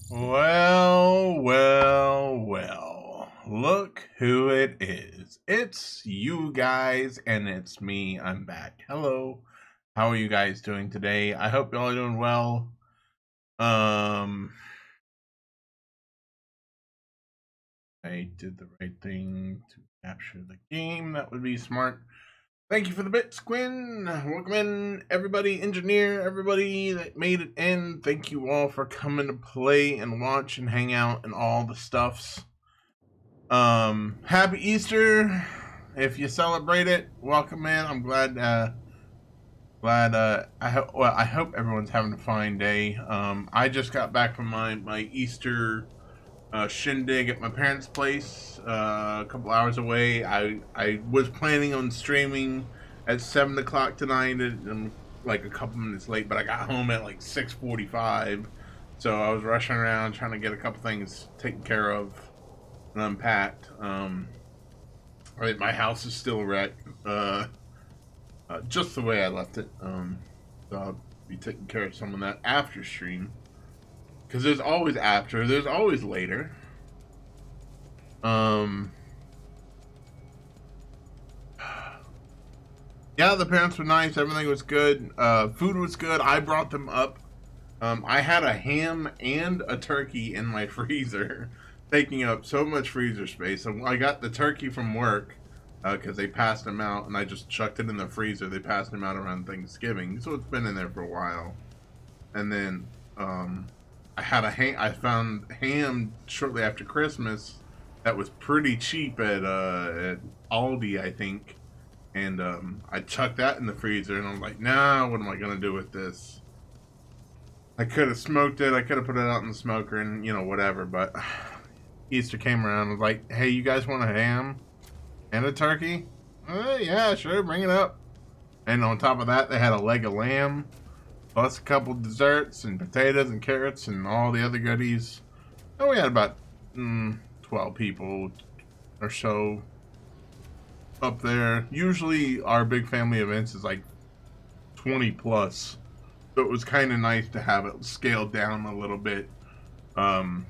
Well. Look who it is. It's you guys, and it's me. I'm back. Hello. How are you guys doing today? I hope y'all are doing well. I did the right thing to capture the game. That would be smart. Thank you for the bits, Quinn. Welcome in, everybody, engineer, everybody that made it in. Thank you all for coming to play and watch and hang out and all the stuffs. Happy Easter. If you celebrate it, welcome in. I'm glad I hope everyone's having a fine day. I just got back from my Easter shindig at my parents' place, a couple hours away. I was planning on streaming at 7 o'clock tonight, and I'm like a couple minutes late, but I got home at like 6:45, so I was rushing around trying to get a couple things taken care of and unpacked. My house is still a wreck, just the way I left it. So I'll be taking care of some of that after stream. Because there's always after, there's always later. Yeah, the parents were nice. Everything was good. Food was good. I brought them up. I had a ham and a turkey in my freezer, taking up so much freezer space. And I got the turkey from work because they passed them out, and I just chucked it in the freezer. They passed them out around Thanksgiving, so it's been in there for a while. And then I found ham shortly after Christmas that was pretty cheap at Aldi, I think, and I chucked that in the freezer, and I'm like, nah, what am I gonna do with this? I could have smoked it, I could have put it out in the smoker, and whatever. But Easter came around, I was like, hey, you guys want a ham and a turkey? Yeah, sure, bring it up. And on top of that, they had a leg of lamb, plus a couple desserts and potatoes and carrots and all the other goodies. And we had about 12 people or so up there. Usually our big family events is like 20 plus. So it was kind of nice to have it scaled down a little bit. But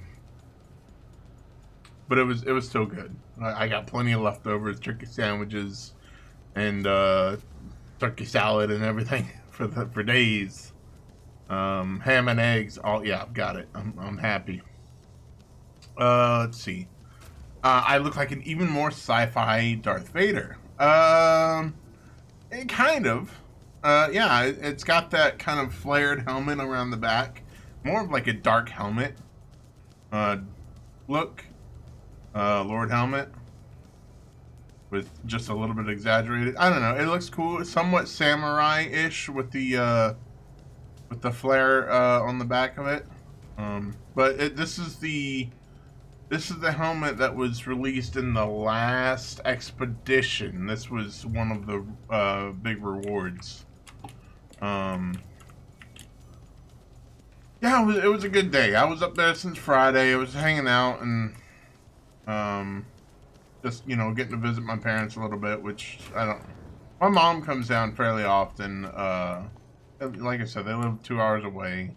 it was still good. I got plenty of leftovers, turkey sandwiches, and turkey salad and everything for days. Ham and eggs. I've got it. I'm happy. Let's see. I look like an even more sci-fi Darth Vader. Kind of. Yeah, it's got that kind of flared helmet around the back. More of like a dark helmet. Look. Lord helmet. With just a little bit exaggerated. I don't know. It looks cool. It's somewhat samurai-ish with the flare on the back of it. But this is the helmet that was released in the last expedition. This was one of the big rewards. Yeah, it was a good day. I was up there since Friday. I was hanging out and just getting to visit my parents a little bit, which my mom comes down fairly often. Like I said, they live 2 hours away.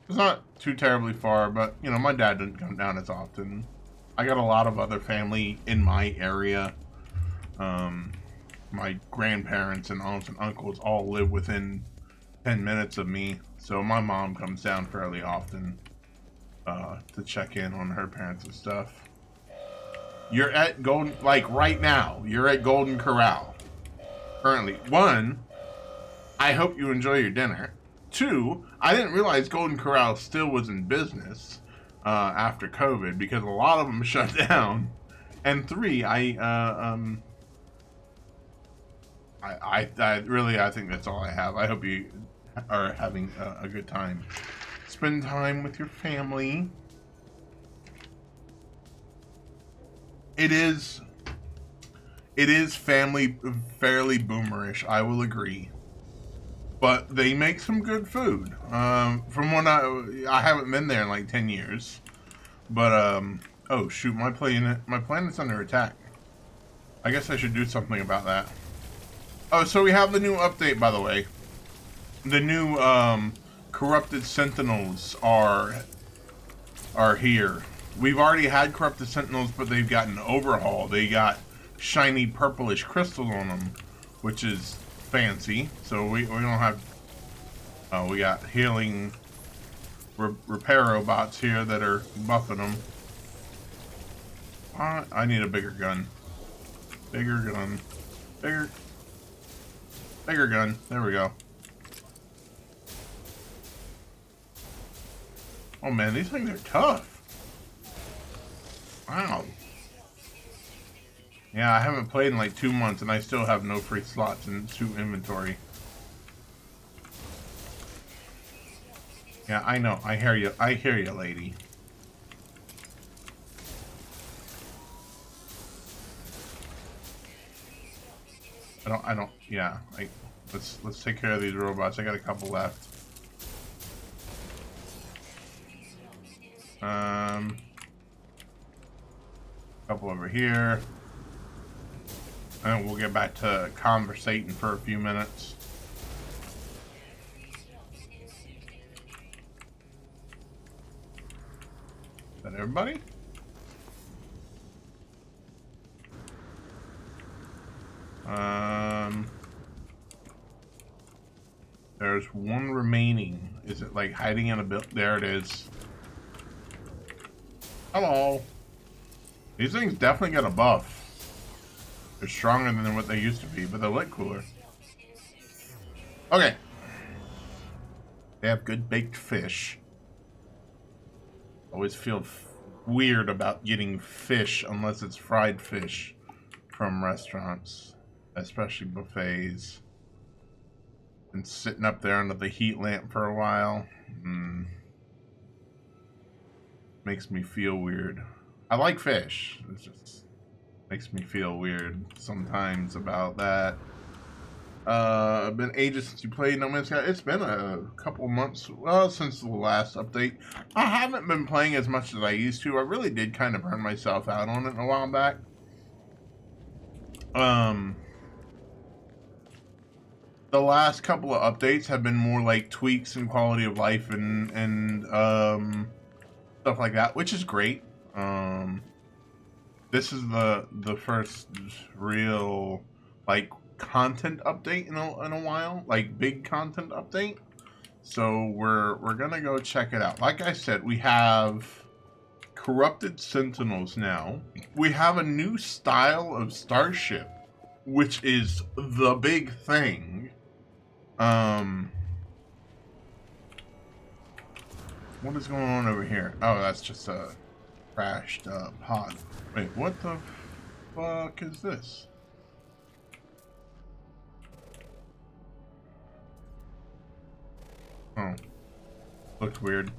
It's not too terribly far, but my dad didn't come down as often. I got a lot of other family in my area. My grandparents and aunts and uncles all live within 10 minutes of me, so my mom comes down fairly often to check in on her parents and stuff. You're at right now, you're at Golden Corral. Currently. 1, I hope you enjoy your dinner. 2, I didn't realize Golden Corral still was in business after COVID, because a lot of them shut down. And 3, I think that's all I have. I hope you are having a good time. Spend time with your family. It is fairly boomerish, I will agree. But they make some good food. From when I haven't been there in like 10 years. But oh shoot, my planet's under attack. I guess I should do something about that. Oh, so we have the new update, by the way. The new corrupted sentinels are are here. We've already had corrupted sentinels, but they've got an overhaul. They got shiny purplish crystals on them, which is fancy. So we don't have... we got healing repair robots here that are buffing them. I need a bigger gun. Bigger gun. Bigger gun. There we go. Oh man, these things are tough. Wow. Yeah, I haven't played in like 2 months and I still have no free slots in suit inventory. Yeah, I know. I hear you. I hear you, lady. Yeah, let's take care of these robots. I got a couple left. Couple over here. And we'll get back to conversating for a few minutes. Is that everybody? There's one remaining. Is it like hiding in a build? There it is. Hello. These things definitely got a buff. They're stronger than what they used to be, but they look cooler. Okay. They have good baked fish. Always feel weird about getting fish unless it's fried fish from restaurants, especially buffets. And sitting up there under the heat lamp for a while. Makes me feel weird. I like fish. It just makes me feel weird sometimes about that. Been ages since you played No Man's Sky. It's been a couple months, well, since the last update. I haven't been playing as much as I used to. I really did kind of burn myself out on it a while back. The last couple of updates have been more like tweaks in quality of life and stuff like that, which is great. This is the first real like content update in a while, like big content update. So we're gonna go check it out. Like I said, we have corrupted sentinels now. We have a new style of starship, which is the big thing. What is going on over here? Oh, that's just a crashed pod. Wait, what the fuck is this? Oh, looks weird.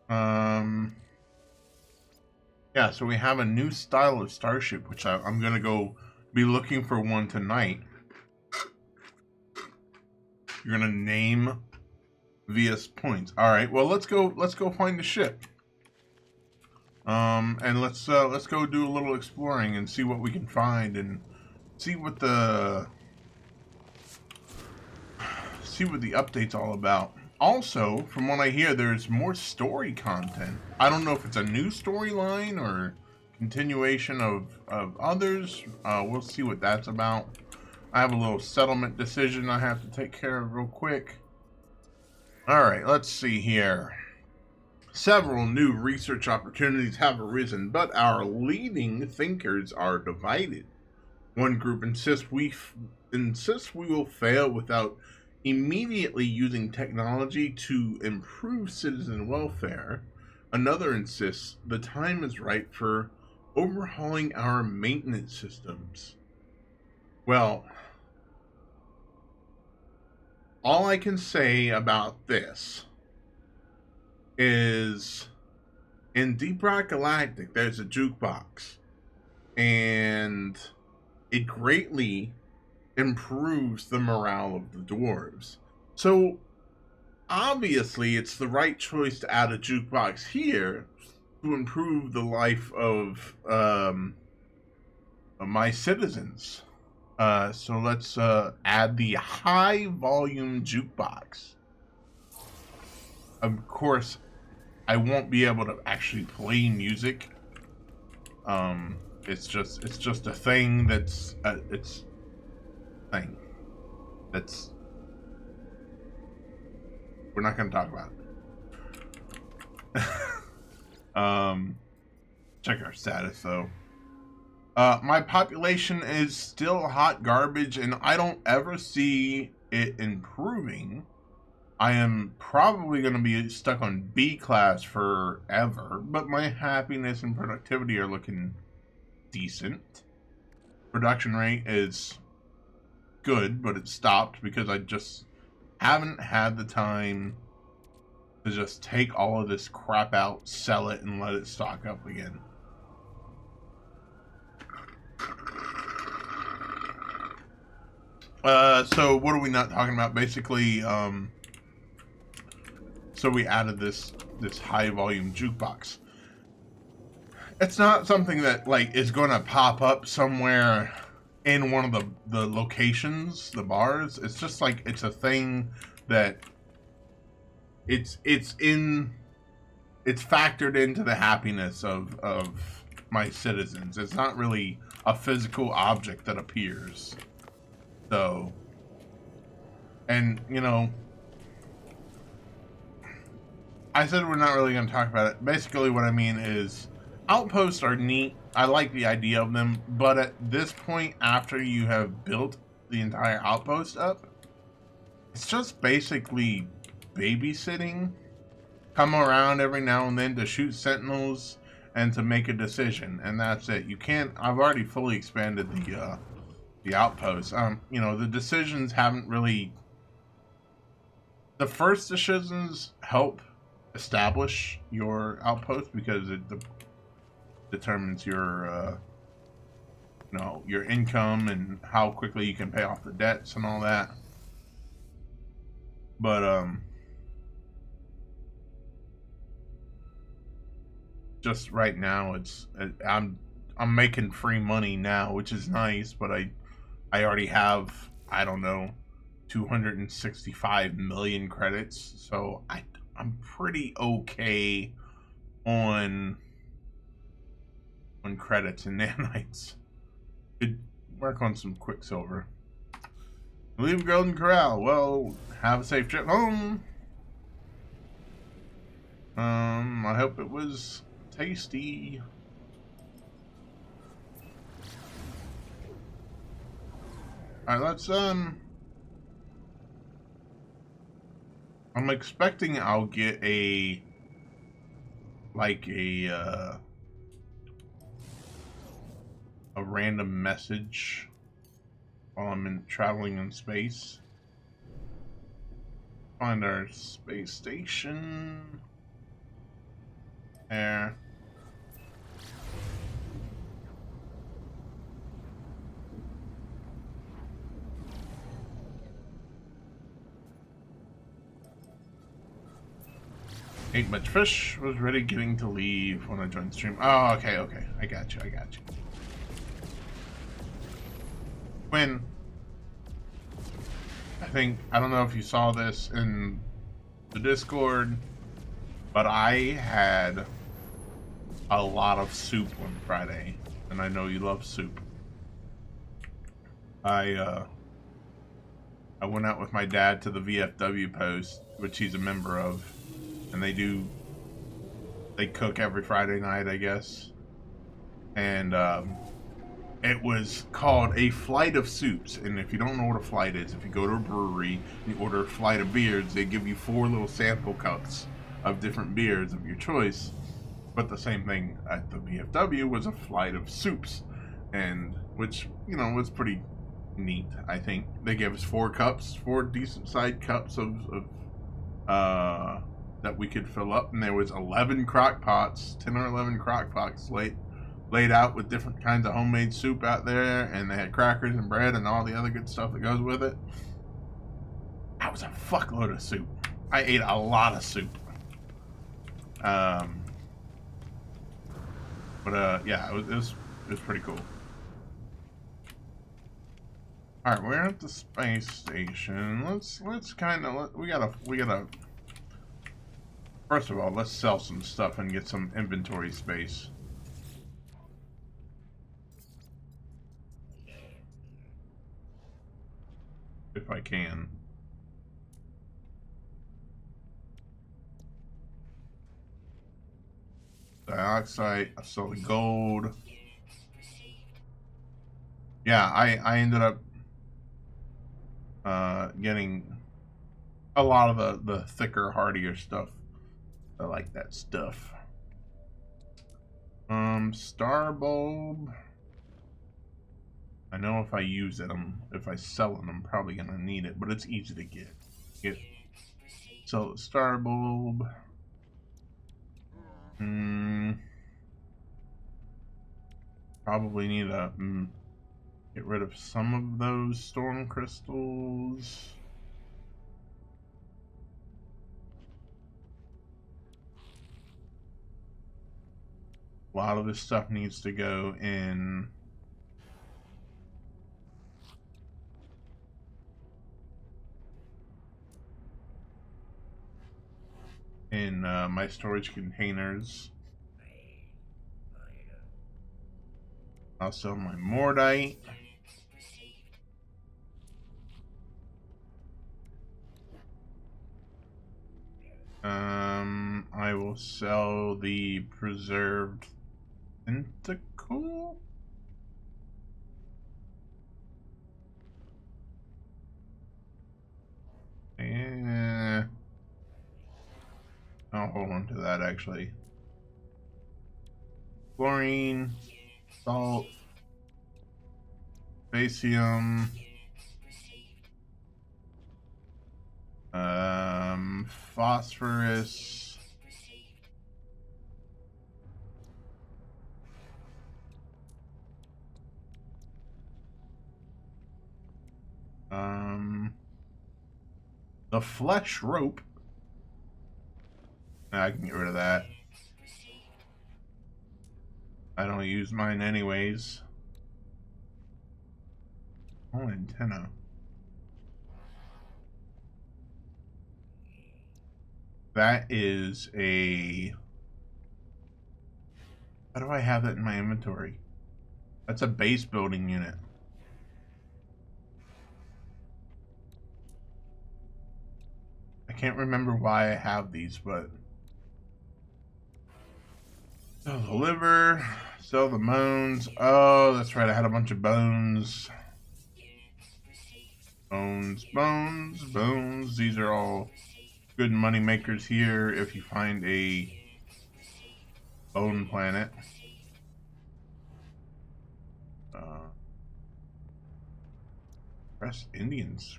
Yeah, so we have a new style of starship, which I'm gonna go be looking for one tonight. You're gonna name VS points. All right. Well, let's go find the ship. And let's go do a little exploring and see what we can find and see what the update's all about. Also, from what I hear, there's more story content. I don't know if it's a new storyline or continuation of others. We'll see what that's about. I have a little settlement decision I have to take care of real quick. Alright, let's see here. Several new research opportunities have arisen, but our leading thinkers are divided. One group insists we will fail without immediately using technology to improve citizen welfare. Another insists the time is right for overhauling our maintenance systems. Well, all I can say about this is in Deep Rock Galactic, there's a jukebox, and it greatly improves the morale of the dwarves. So, obviously, it's the right choice to add a jukebox here to improve the life of my citizens. So let's add the high volume jukebox. Of course, I won't be able to actually play music. It's just a thing that's it's a thing that's we're not going to talk about it. Check our status though. My population is still hot garbage, and I don't ever see it improving. I am probably going to be stuck on B class forever, but my happiness and productivity are looking decent. Production rate is good, but it stopped because I just haven't had the time to just take all of this crap out, sell it, and let it stock up again. So what are we not talking about? Basically, so we added this high volume jukebox. It's not something that like is going to pop up somewhere in one of the locations, the bars. It's just like it's a thing that it's factored into the happiness of my citizens. It's not really a physical object that appears. So, and you know, I said we're not really going to talk about it. Basically, what I mean is outposts are neat. I like the idea of them, but at this point, after you have built the entire outpost up, it's just basically babysitting. Come around every now and then to shoot sentinels and to make a decision, and that's it. You can't. I've already fully expanded the outpost. You know, the decisions haven't really. The first decisions help establish your outpost because it determines your, you know, your income and how quickly you can pay off the debts and all that. But just right now, I'm making free money now, which is nice. But I already have, I don't know, 265 million credits, so I'm pretty okay on credits and nanites. Could work on some quicksilver. Leave Golden Corral. Well, have a safe trip home. I hope it was tasty. Alright, let's I'm expecting I'll get a random message while I'm traveling in space. Find our space station. There. Ate much fish, was ready getting to leave when I joined the stream. Oh, okay. I got you. Quinn, I don't know if you saw this in the Discord, but I had a lot of soup on Friday, and I know you love soup. I went out with my dad to the VFW post, which he's a member of, and they cook every Friday night, I guess. And it was called a flight of soups. And if you don't know what a flight is, if you go to a brewery and you order a flight of beers, they give you 4 little sample cups of different beers of your choice. But the same thing at the VFW was a flight of soups, and which, you know, was pretty neat. I think they gave us 4 decent sized cups of that we could fill up, and there was 11 crock pots, 10 or 11 crock pots laid out with different kinds of homemade soup out there, and they had crackers and bread and all the other good stuff that goes with it. That was a fuckload of soup. I ate a lot of soup. Yeah, it was pretty cool. All right, we're at the space station. Let's kind of we gotta First of all, let's sell some stuff and get some inventory space. If I can. Dioxide, I sell the gold. Yeah, I ended up getting a lot of the thicker, hardier stuff. I like that stuff. Star bulb. I know if I use it, if I sell it, I'm probably gonna need it, but it's easy to get. Sell the star bulb. Probably need to get rid of some of those storm crystals. A lot of this stuff needs to go in my storage containers. I'll sell my Mordite. I will sell the preserved tentacle. I'll hold on to that actually. Chlorine, salt, Basium, phosphorus, the flesh rope. I can get rid of that. I don't use mine anyways. Oh, antenna. That is a... How do I have that in my inventory? That's a base building unit. I can't remember why I have these, but... Sell the liver, sell the bones. Oh, that's right, I had a bunch of bones. Bones, bones, bones. These are all good money makers here if you find a bone planet. Press Indians.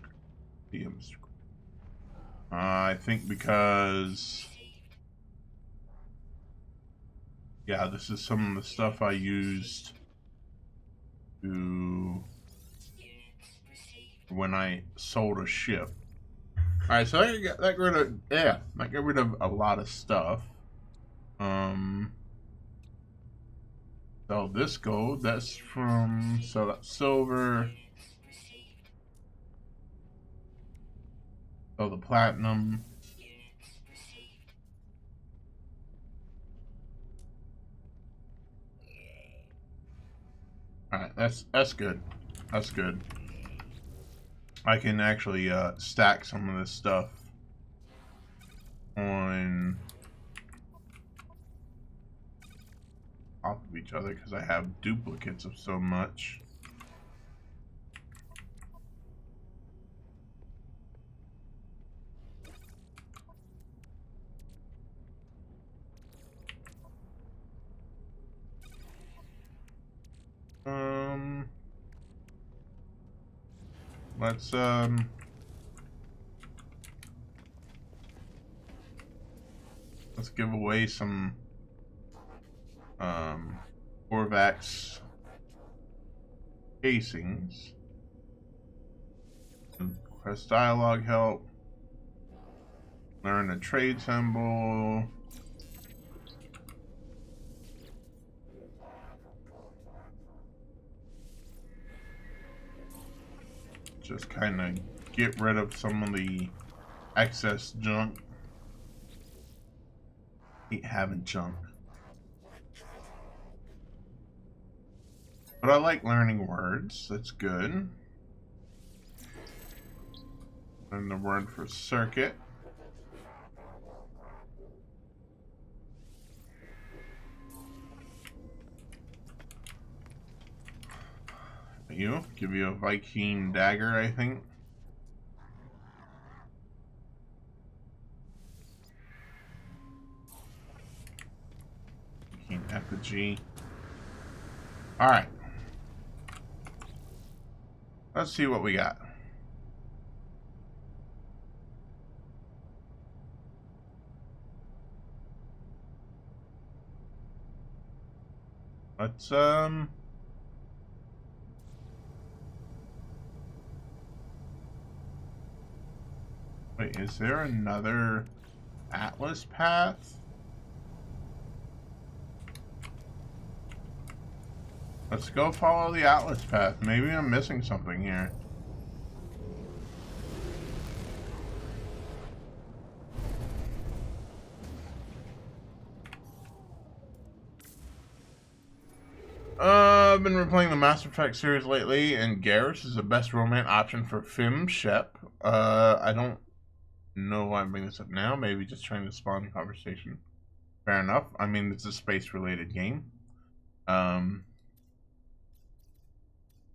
I think because... Yeah, this is some of the stuff I used to... when I sold a ship. Alright, so that got rid of... Yeah, that got rid of a lot of stuff. So this gold, that's from... So that's silver. So the platinum. Alright, that's good. That's good. I can actually stack some of this stuff on top of each other because I have duplicates of so much. Let's give away some Corvax casings. Quest dialogue help. Learn a trade symbol. Just kind of get rid of some of the excess junk. Hate having junk. But I like learning words. That's good. Learn the word for circuit. Give you a Viking dagger, I think. Viking effigy. Alright. Let's see what we got. Let's, wait, is there another Atlas path? Let's go follow the Atlas path. Maybe I'm missing something here. I've been replaying the Mass Effect series lately, and Garrus is the best romance option for Fim Shep. I don't know why I'm bringing this up now. Maybe just trying to spawn a conversation. Fair enough. I mean, it's a space-related game.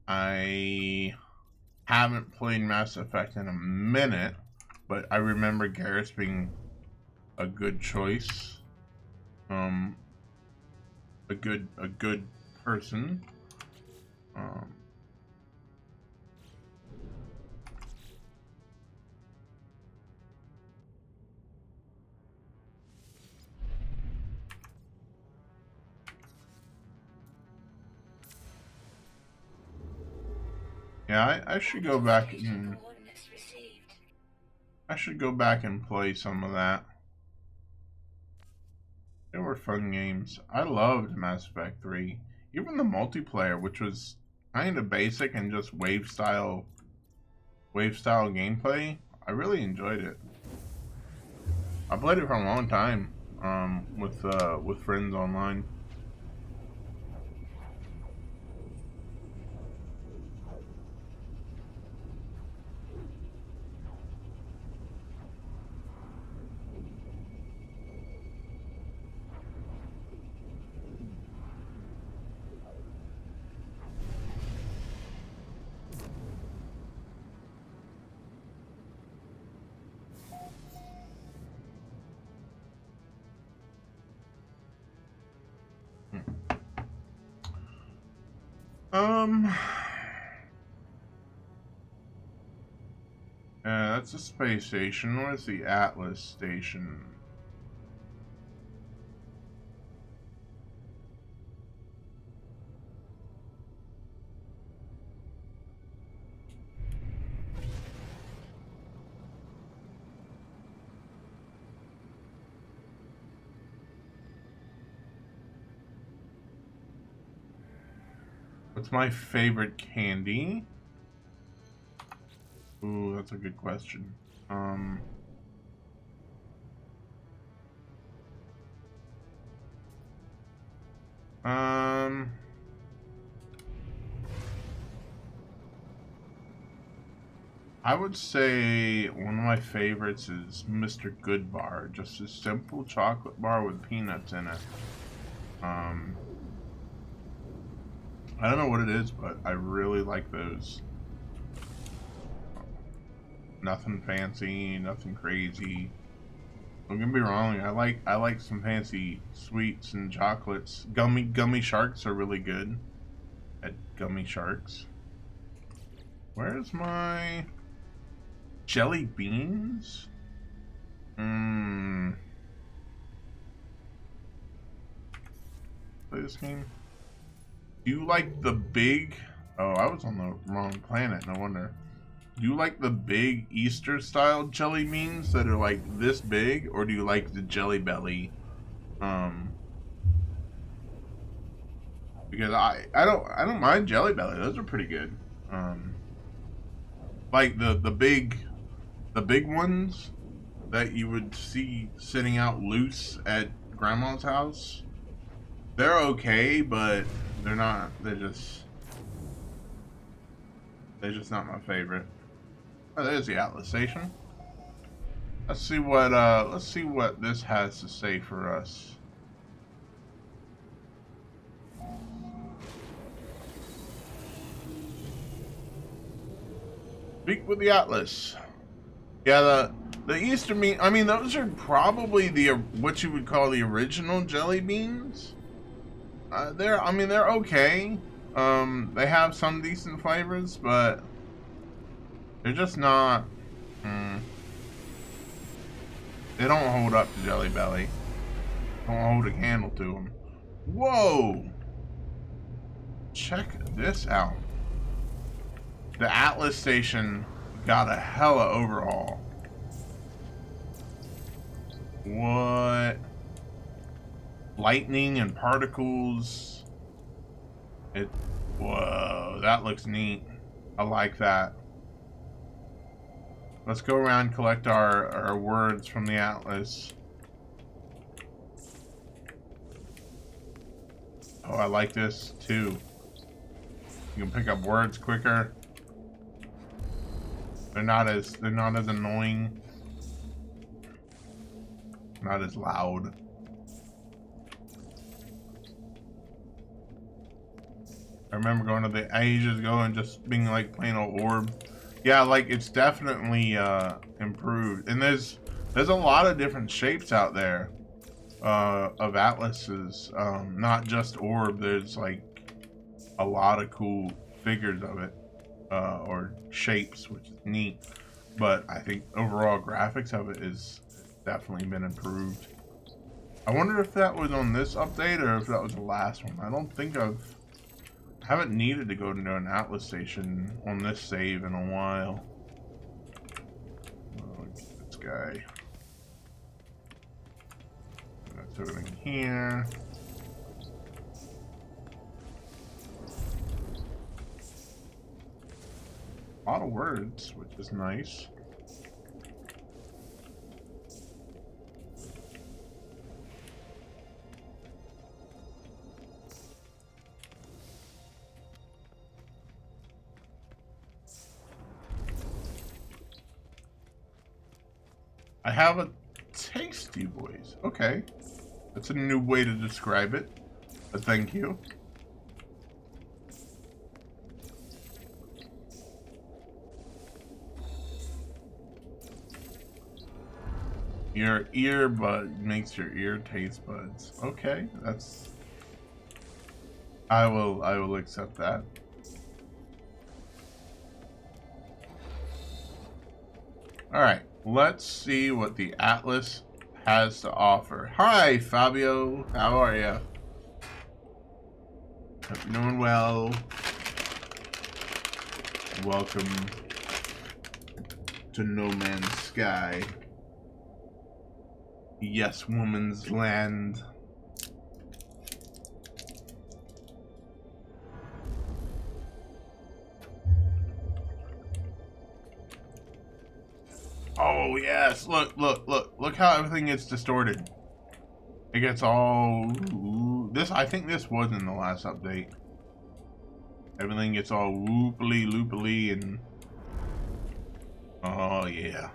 I haven't played Mass Effect in a minute, but I remember Garrus being a good choice. A good person. Yeah, I should go back and play some of that. They were fun games. I loved Mass Effect 3. Even the multiplayer, which was kind of basic and just wave style gameplay, I really enjoyed it. I played it for a long time, with friends online. That's a space station. Where's the Atlas station? What's my favorite candy? Ooh, that's a good question. I would say one of my favorites is Mr. Good Bar. Just a simple chocolate bar with peanuts in it. I don't know what it is, but I really like those. Nothing fancy, nothing crazy. Don't get me wrong, I like some fancy sweets and chocolates. Gummy sharks are really good at gummy sharks. Where's my jelly beans? Play this game. Do you like the big? Oh, I was on the wrong planet. No wonder. Do you like the big Easter style jelly beans that are like this big, or do you like the Jelly Belly? Because I don't mind Jelly Belly. Those are pretty good. Like the big ones that you would see sitting out loose at grandma's house. They're okay, but they're not. They're just not my favorite. Oh, there's the Atlas station. Let's see what this has to say for us. Speak with the Atlas. Yeah, the Easter meat. I mean, those are probably the what you would call the original jelly beans. They're okay. They have some decent flavors, but they're just not. They don't hold up to Jelly Belly. Don't hold a candle to them. Whoa! Check this out. The Atlas station got a hella overhaul. What? Lightning and particles. Whoa, that looks neat. I like that. Let's go around and collect our words from the Atlas. Oh, I like this too. You can pick up words quicker. They're not as annoying. Not as loud. I remember going to the ages ago and just being like plain old orb. Yeah, like it's definitely improved. And there's a lot of different shapes out there of atlases. Not just orb. There's like a lot of cool figures of it or shapes, which is neat. But I think overall graphics of it is definitely been improved. I wonder if that was on this update or if that was the last one. I don't think I haven't needed to go to an Atlas station on this save in a while. Oh, this guy. That's everything here. A lot of words, which is nice. I have a tasty voice. Okay. That's a new way to describe it. But thank you. Your earbud makes your ear taste buds. Okay, that's... I will accept that. Alright, let's see what the Atlas has to offer. Hi, Fabio. How are you? Hope you're doing well. Welcome to No Man's Sky. Yes, woman's land. Oh yes, look how everything gets distorted. It gets all I think this was in the last update. Everything gets all loopily and oh yeah.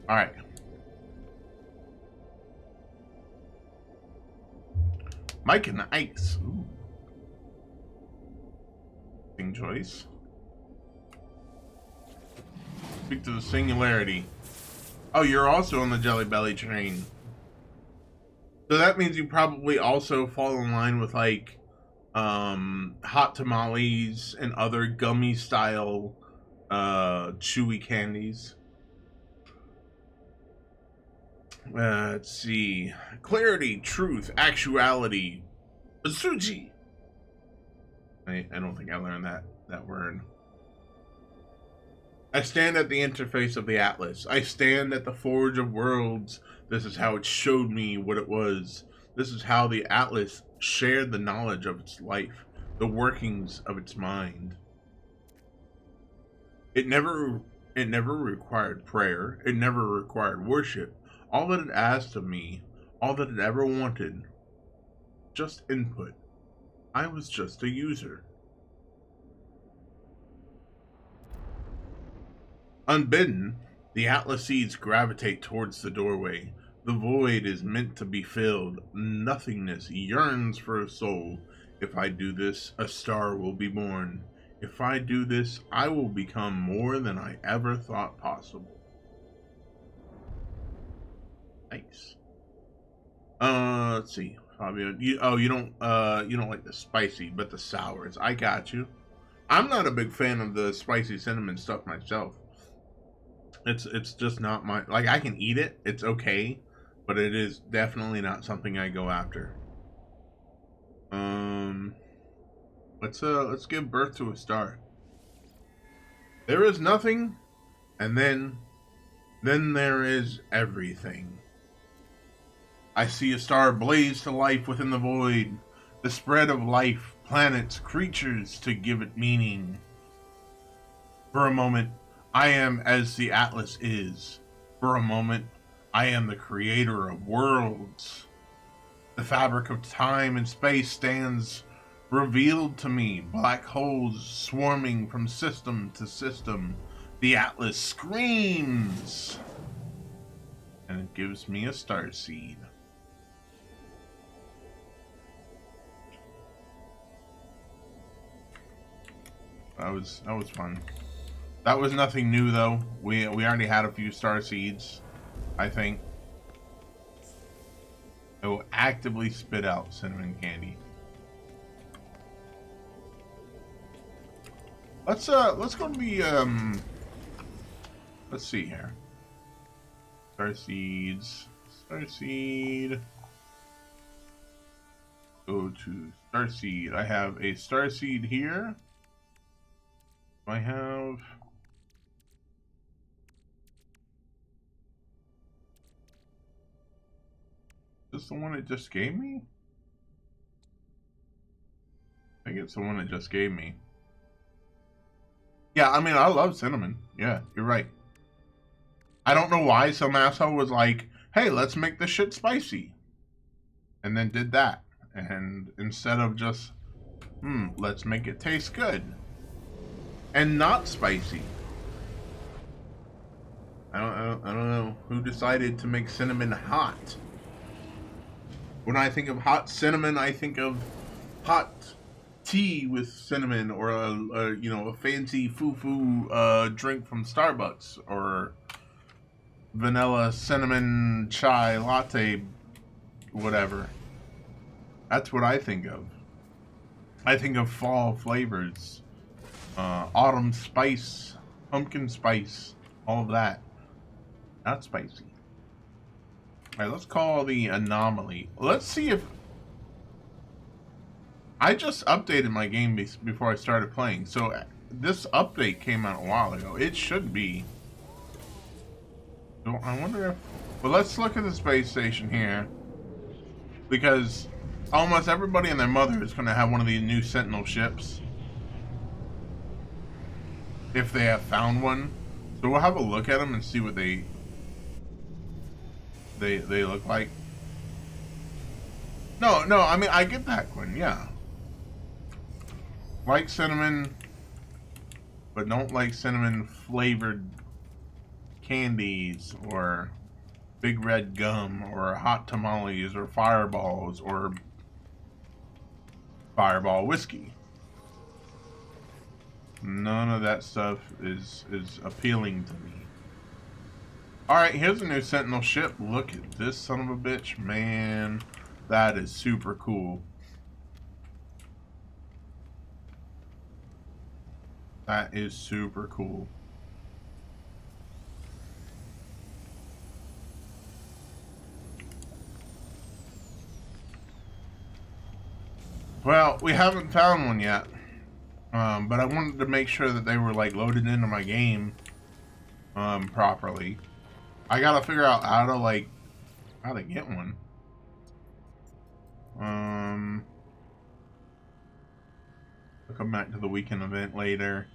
Alright. Mike and Ice. Ooh. Thing choice. Speak to the singularity. Oh, you're also on the Jelly Belly train. So that means you probably also fall in line with like hot tamales and other gummy style chewy candies. Let's see. Clarity, truth, actuality. Asuji. I don't think I learned that word. I stand at the interface of the Atlas. I stand at the Forge of Worlds. This is how it showed me what it was. This is how the Atlas shared the knowledge of its life, the workings of its mind. It never required prayer. It never required worship. All that it asked of me, all that it ever wanted, just input. I was just a user. Unbidden, the Atlas seeds gravitate towards the doorway. The void is meant to be filled. Nothingness yearns for a soul. If I do this, a star will be born. If I do this, I will become more than I ever thought possible. Nice. Let's see. Fabio, you don't like the spicy, but the sours. I got you. I'm not a big fan of the spicy cinnamon stuff myself. It's just not my, like, I can eat it. It's okay, but it is definitely not something I go after. Let's give birth to a star. There is nothing, and then there is everything. I see a star blaze to life within the void, the spread of life, planets, creatures to give it meaning. For a moment, I am as the Atlas is. For a moment, I am the creator of worlds. The fabric of time and space stands revealed to me, black holes swarming from system to system. The Atlas screams, and it gives me a star seed. That was fun. That was nothing new though. We already had a few star seeds, I think. It will actively spit out cinnamon candy. Let's go to the let's see here. Star seeds. Star seed. Go to star seed. I have a star seed here. I have is this the one it just gave me? I think it's the one it just gave me. Yeah, I mean, I love cinnamon. Yeah, you're right. I don't know why some asshole was like, hey, let's make this shit spicy. And then did that. And instead of just, let's make it taste good. And not spicy. I don't know who decided to make cinnamon hot. When I think of hot cinnamon, I think of hot tea with cinnamon, or a fancy foo-foo drink from Starbucks, or vanilla cinnamon chai latte, whatever. That's what I think of. I think of fall flavors, autumn spice, pumpkin spice, all of that. Not spicy. Alright, let's call the anomaly. Let's see if... I just updated my game before I started playing, so this update came out a while ago. It should be... So I wonder if... Well, let's look at the space station here, because almost everybody and their mother is going to have one of these new Sentinel ships, if they have found one. So we'll have a look at them and see what they look like. No, I mean, I get that, Quinn, yeah. Like cinnamon, but don't like cinnamon flavored candies, or big red gum, or hot tamales, or fireballs, or fireball whiskey. None of that stuff is appealing to me. Alright, here's a new Sentinel ship. Look at this son of a bitch. Man, that is super cool. That is super cool. Well, we haven't found one yet. But I wanted to make sure that they were, like, loaded into my game properly. I gotta figure out how to get one. I'll come back to the weekend event later.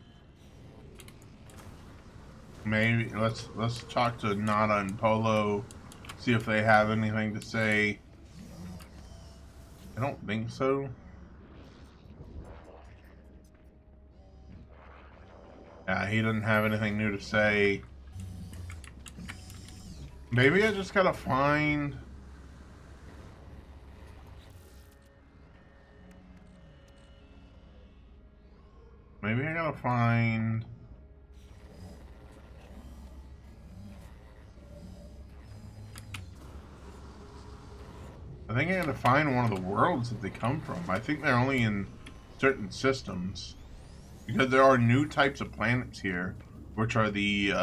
Maybe let's talk to Nada and Polo, See if they have anything to say. I don't think so. Yeah, he doesn't have anything new to say. Maybe I just gotta find... Maybe I gotta find... I think I gotta find one of the worlds that they come from. I think they're only in certain systems. Because there are new types of planets here, which are the,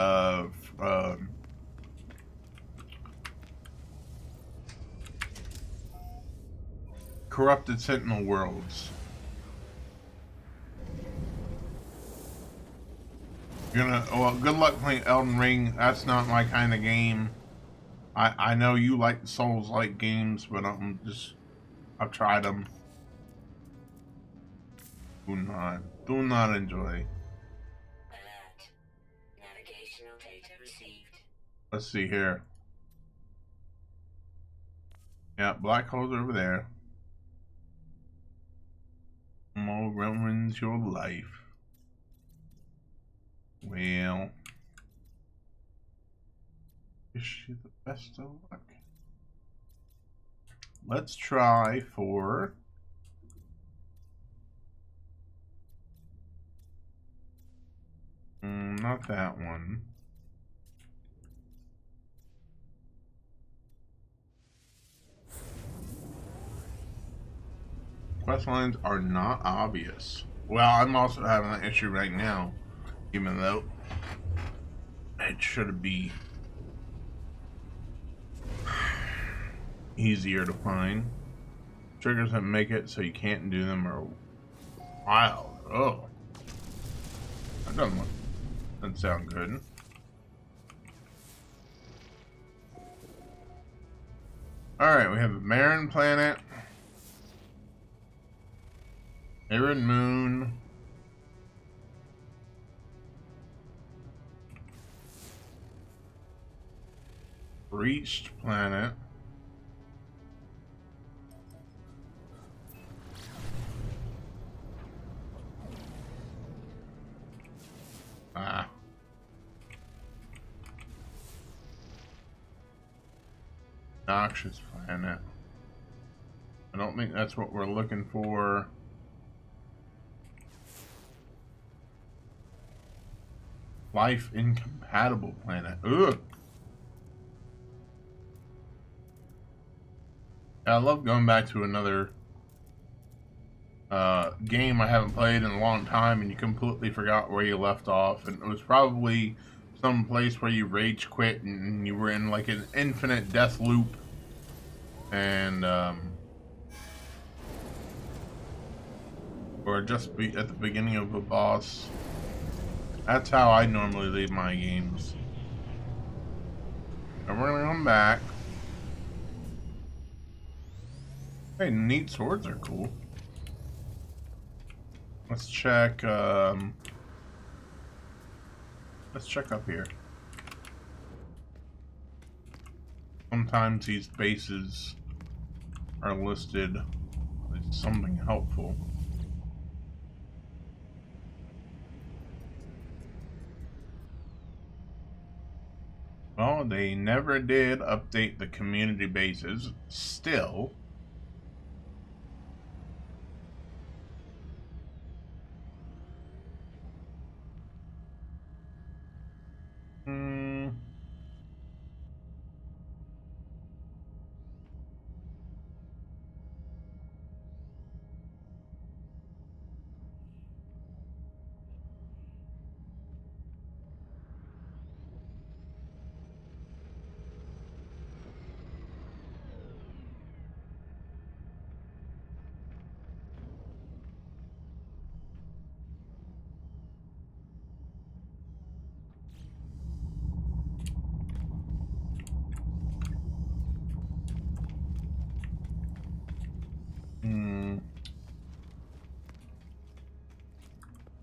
corrupted Sentinel worlds. You're gonna, well, good luck playing Elden Ring. That's not my kind of game. I know you like the Souls-like games, but I've tried them. Do not enjoy. Alert. Navigational data received. Let's see here. Yeah, black holes over there. More ruins your life. Well, wish you the best of luck. Let's try for... not that one. Quest lines are not obvious. Well, I'm also having that issue right now, even though it should be easier to find. Triggers that make it so you can't do them are wild. Oh, that doesn't sound good. Alright, we have a barren planet, arid moon, breached planet, noxious planet. I don't think that's what we're looking for. Life incompatible planet. Ugh. I love going back to another game I haven't played in a long time, and you completely forgot where you left off, and it was probably some place where you rage quit and you were in like an infinite death loop, and or just be at the beginning of a boss. That's how I normally leave my games. And we're gonna come back. Hey, neat swords are cool. Let's check up here. Sometimes these bases are listed with something helpful. Well, they never did update the community bases. Still.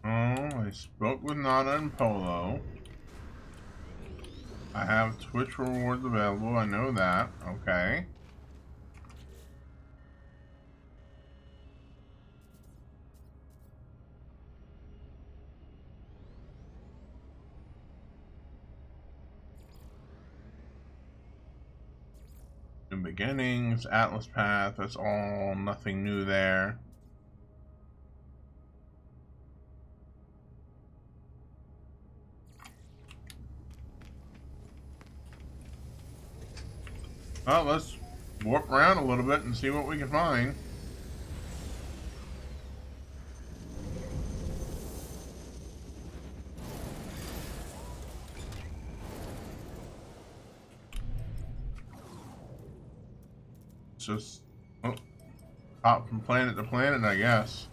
Oh, I spoke with Nana and Polo. I have Twitch rewards available. I know that. Okay. New beginnings, Atlas Path. That's all. Nothing new there. Well, let's warp around a little bit and see what we can find. It's just hop from planet to planet, I guess.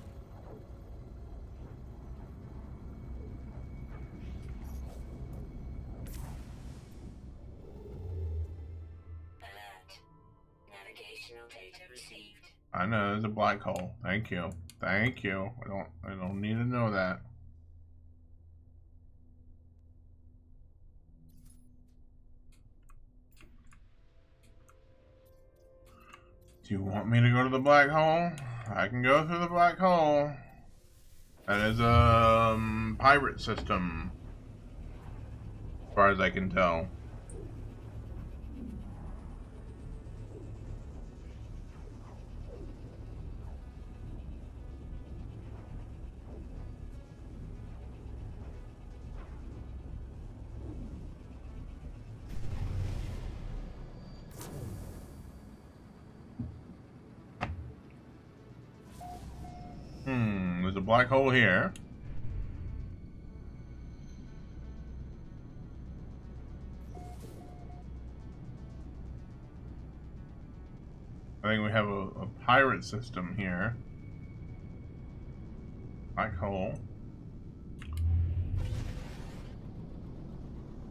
Alert. Navigational data received. I know there's a black hole. Thank you. Thank you. I don't need to know that. Do you want me to go to the black hole? I can go through the black hole. That is a pirate system, as far as I can tell. There's a black hole here. I think we have a pirate system here. Black hole.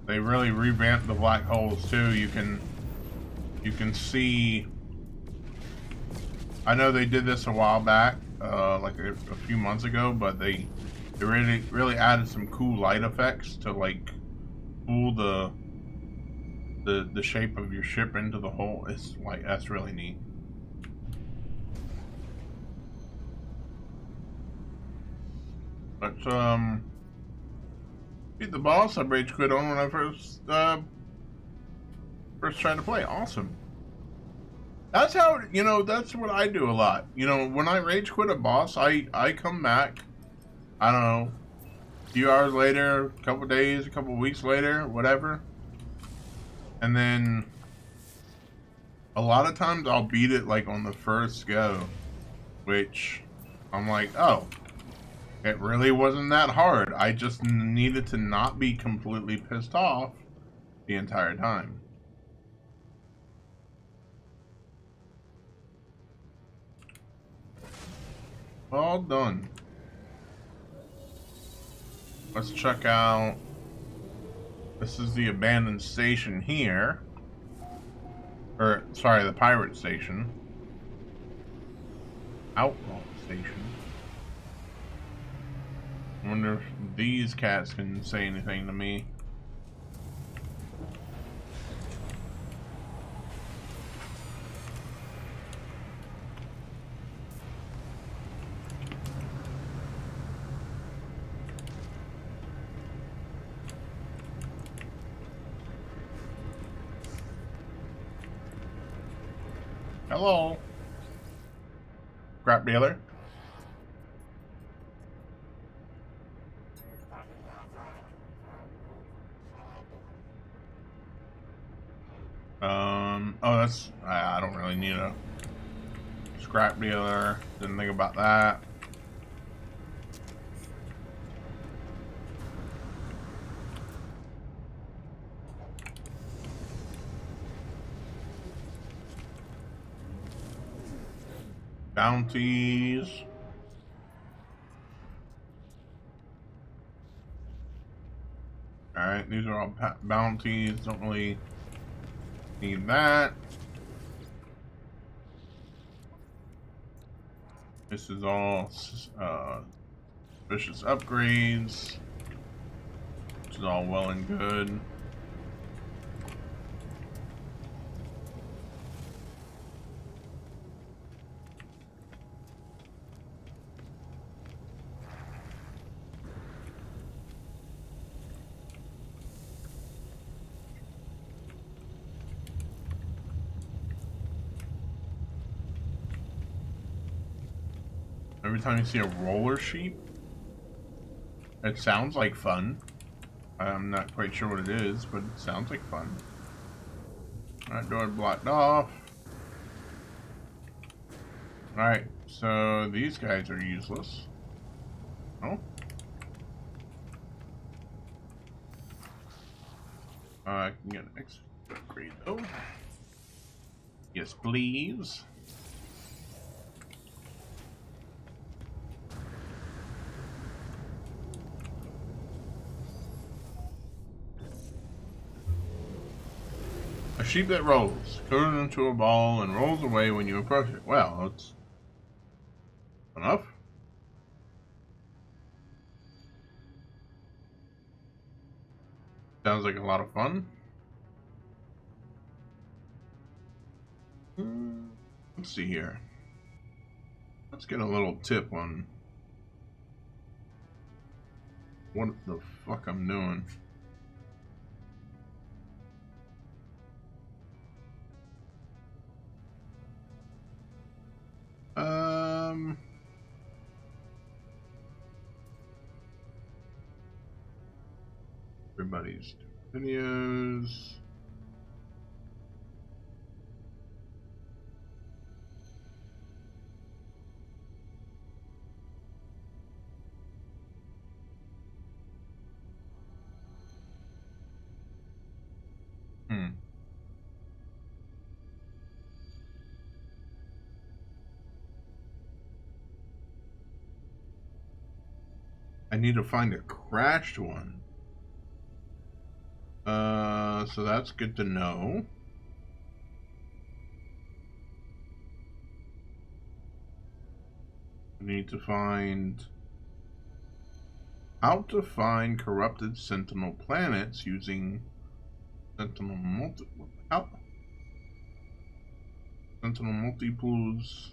They really revamped the black holes too. You can see. I know they did this a while back, like a few months ago, but they really added some cool light effects to like pull the shape of your ship into the hole. It's like, that's really neat. Let's beat the boss I rage quit on when I first tried to play. Awesome. That's how, that's what I do a lot. When I rage quit a boss, I come back, I don't know, a few hours later, a couple days, a couple weeks later, whatever. And then a lot of times I'll beat it like on the first go, which I'm like, oh, it really wasn't that hard. I just needed to not be completely pissed off the entire time. All done. Let's check out. This is the abandoned station here. Or, sorry, the pirate station. Outlaw station. I wonder if these cats can say anything to me. Hello. Scrap dealer. Oh, that's, I don't really need a scrap dealer. Didn't think about that. Bounties. Alright, these are all bounties. Don't really need that. This is all vicious upgrades, which is all well and good. Every time you see a roller sheep, it sounds like fun. I'm not quite sure what it is, but it sounds like fun. That door blocked off. Alright, so these guys are useless. Oh. I can get an extra upgrade though. Yes, please. A sheep that rolls, turns into a ball and rolls away when you approach it. Well, that's enough. Sounds like a lot of fun. Let's see here. Let's get a little tip on what the fuck I'm doing. Everybody's videos. I need to find a crashed one. So that's good to know. I need to find how to find corrupted Sentinel planets using Sentinel Sentinel multiples.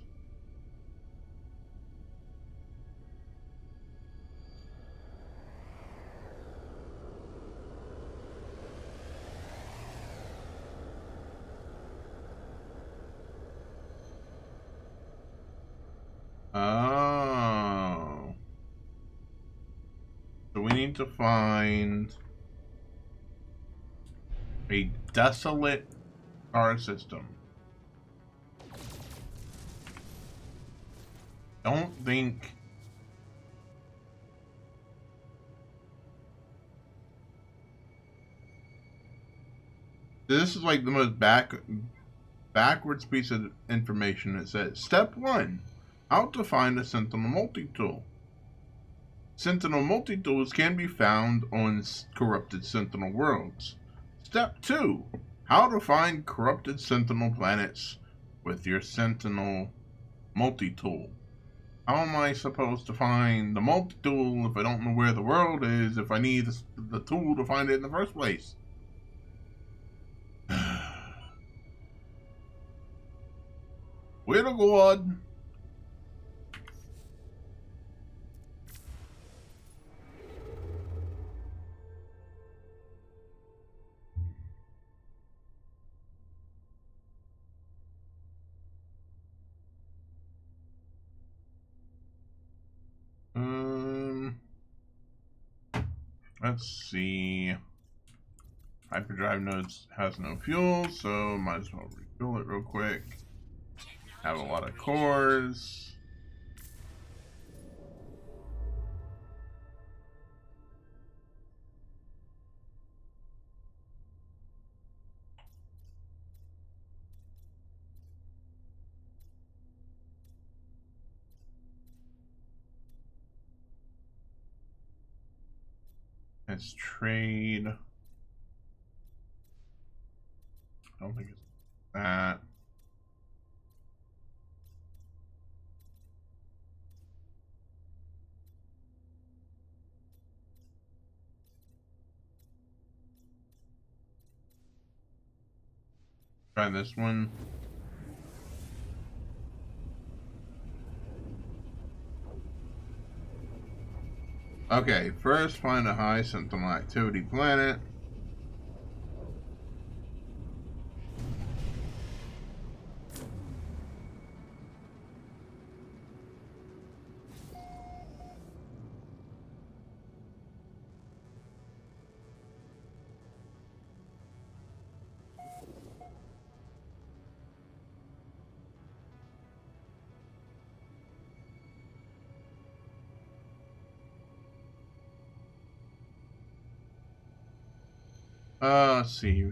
Oh. So we need to find a desolate star system. Don't think this is like the most backwards piece of information. It says step 1, how to find a Sentinel multi-tool. Sentinel multi-tools can be found on corrupted Sentinel worlds. Step 2, how to find corrupted Sentinel planets with your Sentinel multi-tool. How am I supposed to find the multi-tool if I don't know where the world is, if I need the tool to find it in the first place? Way to go, Odd. Let's see. Hyperdrive nodes has no fuel, so might as well refill it real quick. Have a lot of cores. Let's trade. I don't think it's that. Try this one. Okay, first find a high Sentinel activity planet. Let's see.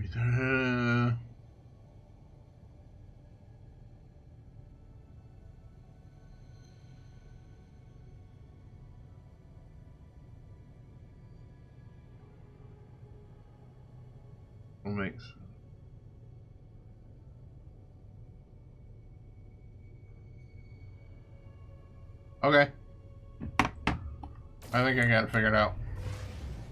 What makes... Okay. I think I got it figured out.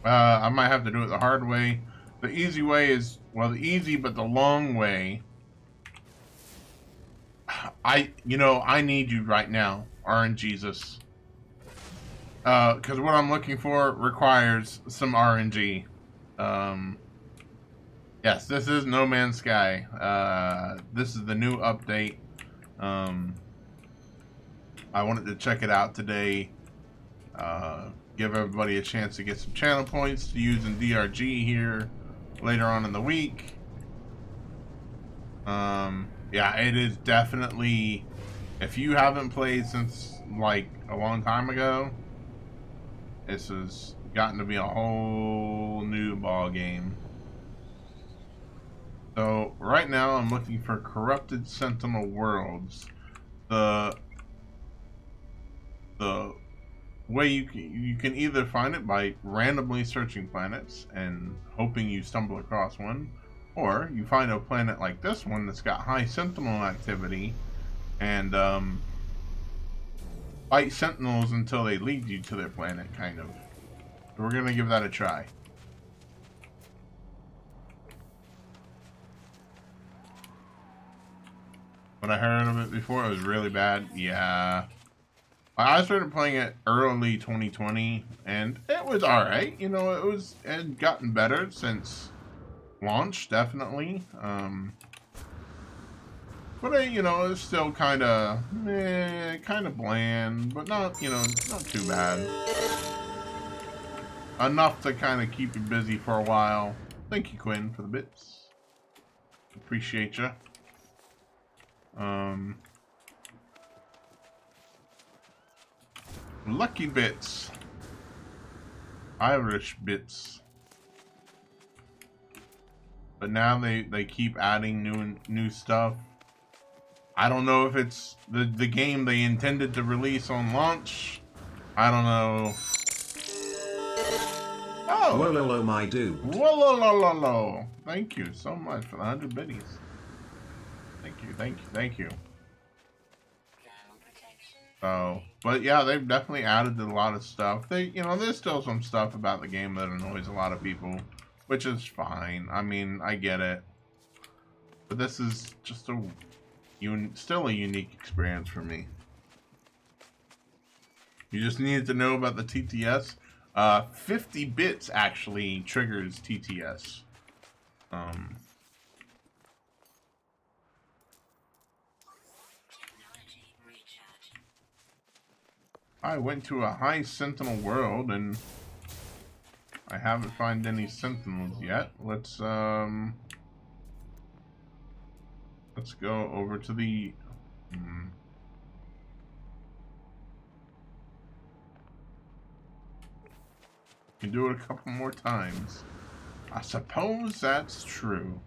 I might have to do it the hard way. The easy way is, well, the easy but the long way. I need you right now, RNGesus. Because what I'm looking for requires some RNG. Yes, this is No Man's Sky. This is the new update. I wanted to check it out today. Give everybody a chance to get some channel points to use in DRG here later on in the week. Yeah, it is definitely, if you haven't played since like a long time ago, this has gotten to be a whole new ball game. So right now I'm looking for Corrupted Sentinel Worlds. The way you can either find it by randomly searching planets and hoping you stumble across one, or you find a planet like this one that's got high sentinel activity and fight sentinels until they lead you to their planet, kind of. So we're gonna give that a try. When I heard of it before, it was really bad. Yeah. I started playing it early 2020, and it was alright. You know, it had gotten better since launch, definitely. But it's still kind of bland, but not too bad. Enough to kind of keep you busy for a while. Thank you, Quinn, for the bits. Appreciate you. Lucky bits. Irish bits. But now they keep adding new stuff. I don't know if it's the game they intended to release on launch. I don't know. Oh! Whoa, my dude. Whoa. Thank you so much for the 100 biddies. Thank you. So, but yeah, they've definitely added a lot of stuff. There's still some stuff about the game that annoys a lot of people, which is fine. I mean, I get it. But this is just still a unique experience for me. You just needed to know about the TTS. 50 bits actually triggers TTS. I went to a high sentinel world and I haven't found any sentinels yet. Let's go over to the can do it a couple more times. I suppose that's true.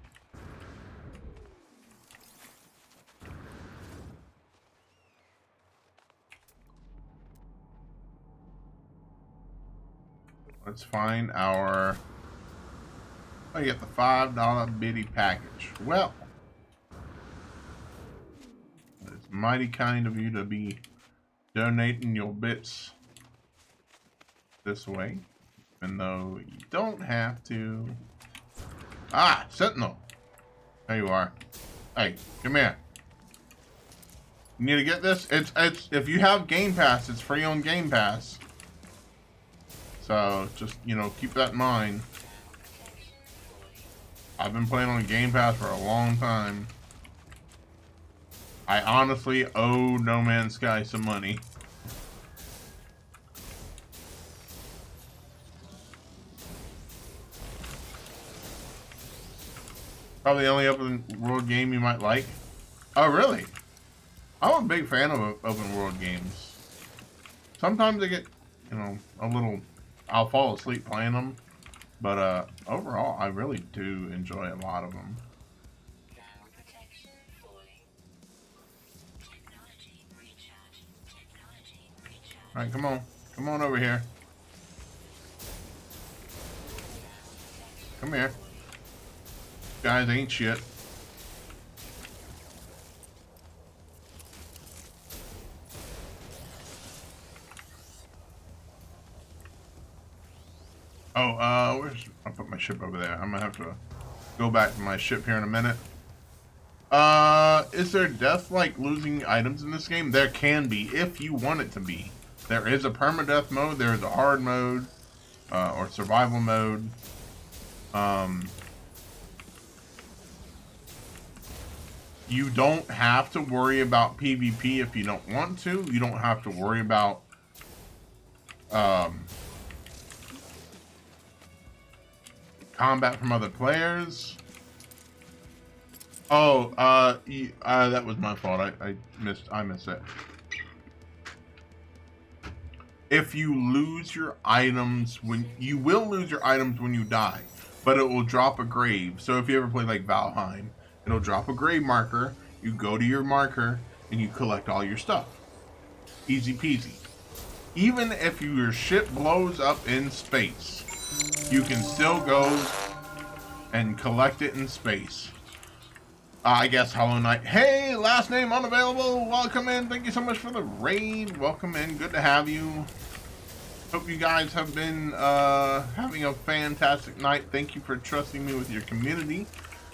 Let's find our... I get the $5 biddy package. Well, it's mighty kind of you to be donating your bits this way, even though you don't have to. Ah, Sentinel. There you are. Hey, come here. You need to get this. It's if you have Game Pass, it's free on Game Pass. So just keep that in mind. I've been playing on Game Pass for a long time. I honestly owe No Man's Sky some money. Probably the only open world game you might like. Oh, really? I'm a big fan of open world games. Sometimes I get, a little... I'll fall asleep playing them. But overall, I really do enjoy a lot of them. Ground protection falling. Technology recharge. Technology recharge. All right, come on over here. Come here. Guys ain't shit. Oh, I'll put my ship over there. I'm gonna have to go back to my ship here in a minute. Is there death like losing items in this game? There can be, if you want it to be. There is a permadeath mode, there is a hard mode, or survival mode. You don't have to worry about PvP if you don't want to. You don't have to worry about, combat from other players. Oh, that was my fault. I missed it. If you lose your items you will lose your items when you die, but it will drop a grave. So if you ever play like Valheim, it'll drop a grave marker. You go to your marker and you collect all your stuff. Easy peasy. Even if your ship blows up in space, you can still go and collect it in space. I guess Hollow Knight. Hey, last name unavailable. Welcome in. Thank you so much for the raid. Welcome in. Good to have you. Hope you guys have been having a fantastic night. Thank you for trusting me with your community.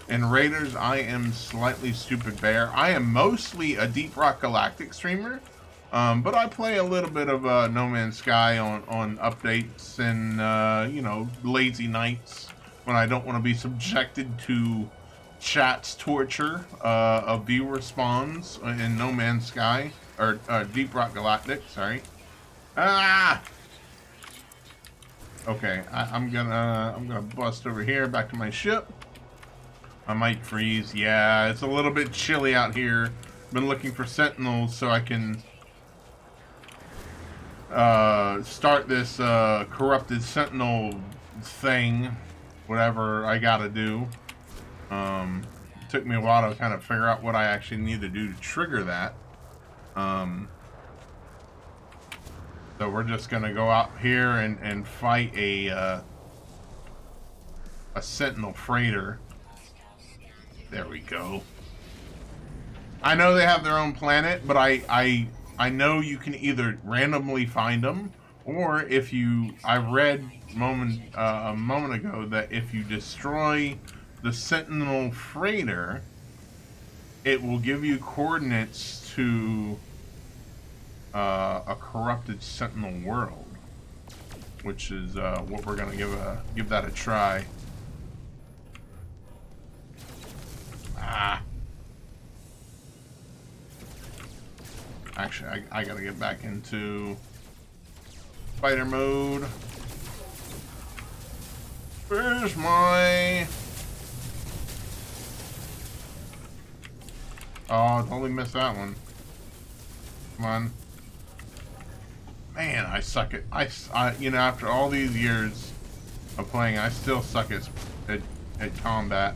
And Raiders, I am Slightly Stupid Bear. I am mostly a Deep Rock Galactic streamer. But I play a little bit of No Man's Sky on updates and, you know, lazy nights when I don't want to be subjected to chat's torture of viewer spawns in No Man's Sky, or Deep Rock Galactic, sorry. Okay, I'm gonna bust over here back to my ship. I might freeze. Yeah, it's a little bit chilly out here. Been looking for sentinels so I can start this corrupted sentinel thing, whatever I gotta do. It took me a while to kind of figure out what I actually need to do to trigger that. So we're just gonna go out here and fight a sentinel freighter. There we go. I know they have their own planet, but I know you can either randomly find them, or if you, I read a moment ago that if you destroy the sentinel freighter, it will give you coordinates to a corrupted sentinel world, which is what we're gonna give that a try. Actually, I gotta get back into fighter mode. Where's my... Oh, totally missed that one. Come on. Man, I suck at... you know, after all these years of playing, I still suck at combat.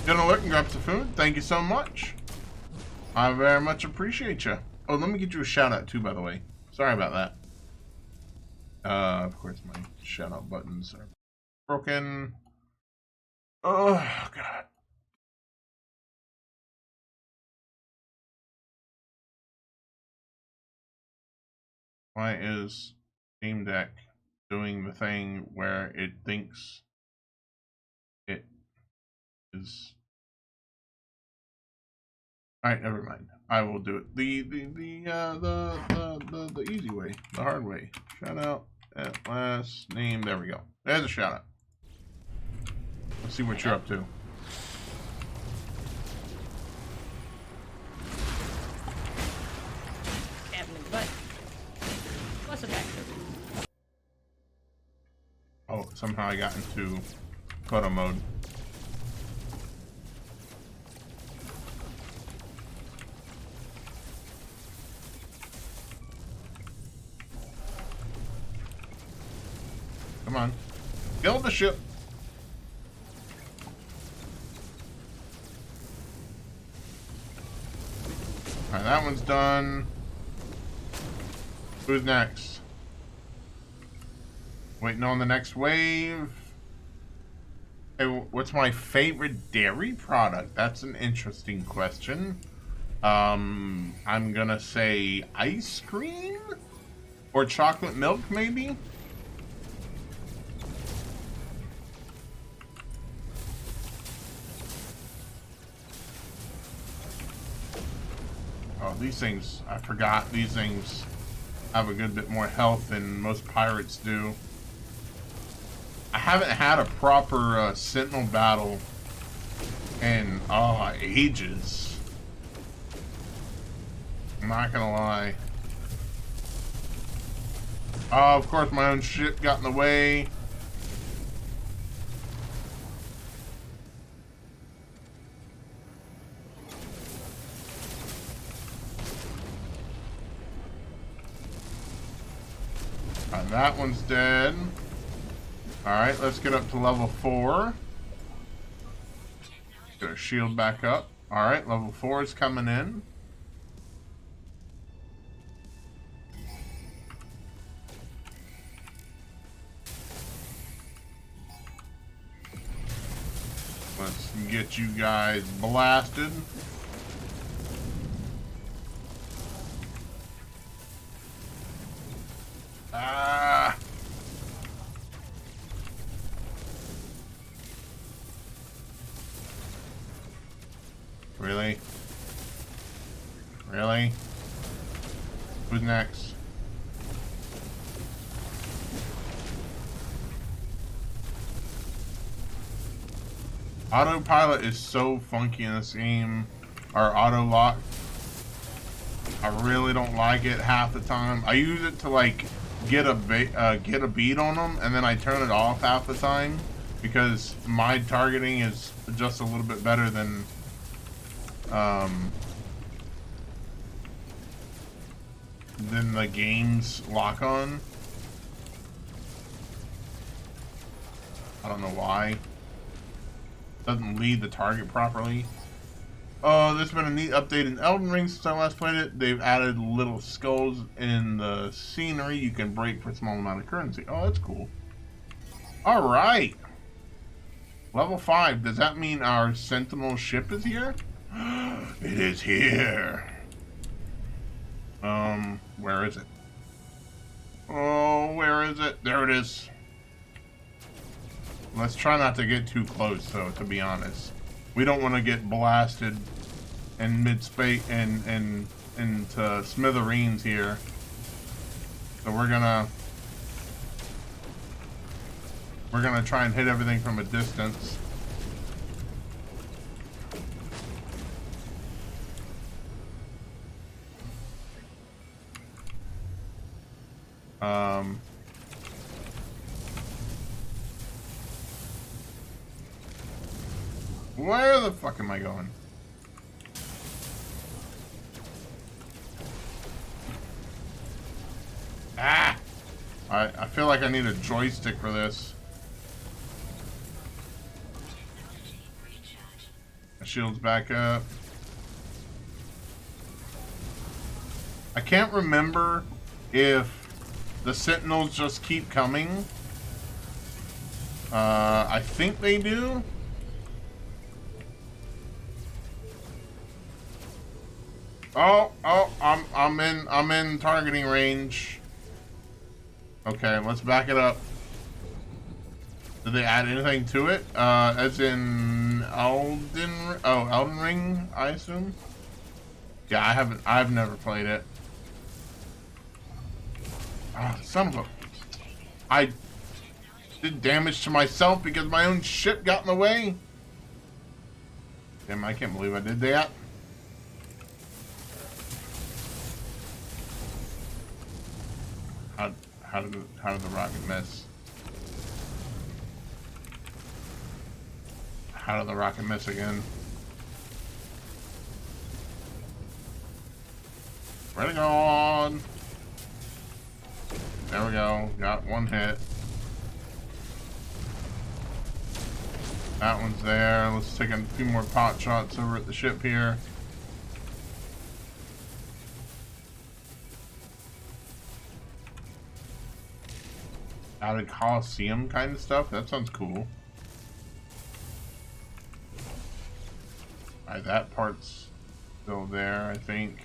Gonna look and grab some food. Thank you so much. I very much appreciate you. Oh, let me get you a shout out too, by the way. Sorry about that. Of course, my shout out buttons are broken. Oh, God. Why is Steam Deck doing the thing where it thinks it is... Alright, never mind. I will do it the easy way, the hard way. Shout out at last name. There we go. There's a shout out. Let's see what you're up to. Oh, somehow I got into photo mode. Come on. Kill the ship. Alright, that one's done. Who's next? Waiting on the next wave. Hey, what's my favorite dairy product? That's an interesting question. I'm gonna say ice cream? Or chocolate milk, maybe? Oh, these things, I forgot, these things have a good bit more health than most pirates do. I haven't had a proper sentinel battle in, ages. I'm not gonna lie. Oh, of course my own shit got in the way. That one's dead. Alright, let's get up to level 4. Get our shield back up. Alright, level 4 is coming in. Let's get you guys blasted. Ah! Really? Really? Who's next? Autopilot is so funky in this game. Or auto lock. I really don't like it half the time. I use it to like get a beat on them, and then I turn it off half the time because my targeting is just a little bit better than the game's lock on. I don't know why. Doesn't lead the target properly. Oh, there's been a neat update in Elden Ring since I last played it. They've added little skulls in the scenery you can break for a small amount of currency. Oh, that's cool. Alright. Level 5. Does that mean our Sentinel ship is here? It is here. Where is it? Oh, where is it? There it is. Let's try not to get too close, though, to be honest. We don't want to get blasted in mid-space and into smithereens here. So we're gonna try and hit everything from a distance. Where the fuck am I going? Ah! I feel like I need a joystick for this. My shield's back up. I can't remember if the Sentinels just keep coming. I think they do. Oh, I'm in targeting range. Okay, let's back it up. Did they add anything to it? As in Elden Ring, I assume? Yeah, I've never played it. Ah, son of a... I did damage to myself because my own shit got in the way. Damn, I can't believe I did that. How did the rocket miss? How did the rocket miss again? Ready, go on. There we go. Got one hit. That one's there. Let's take a few more pot shots over at the ship here. Out of Coliseum kind of stuff. That sounds cool. Alright, that part's still there, I think.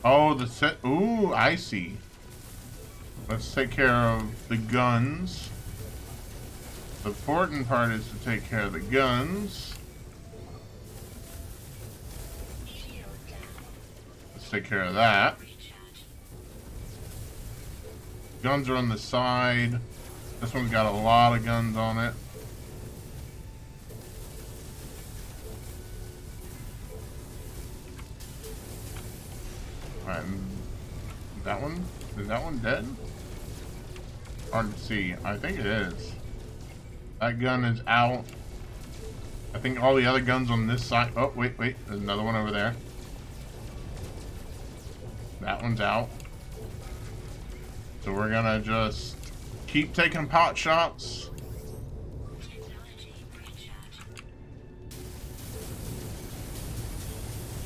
Oh, the set. Ooh, I see. Let's take care of the guns. The important part is to take care of the guns. Let's take care of that. Guns are on the side. This one's got a lot of guns on it. Alright, that one? Is that one dead? Hard to see. I think it is. That gun is out. I think all the other guns on this side. Oh, wait. There's another one over there. That one's out. So we're gonna just keep taking pot shots.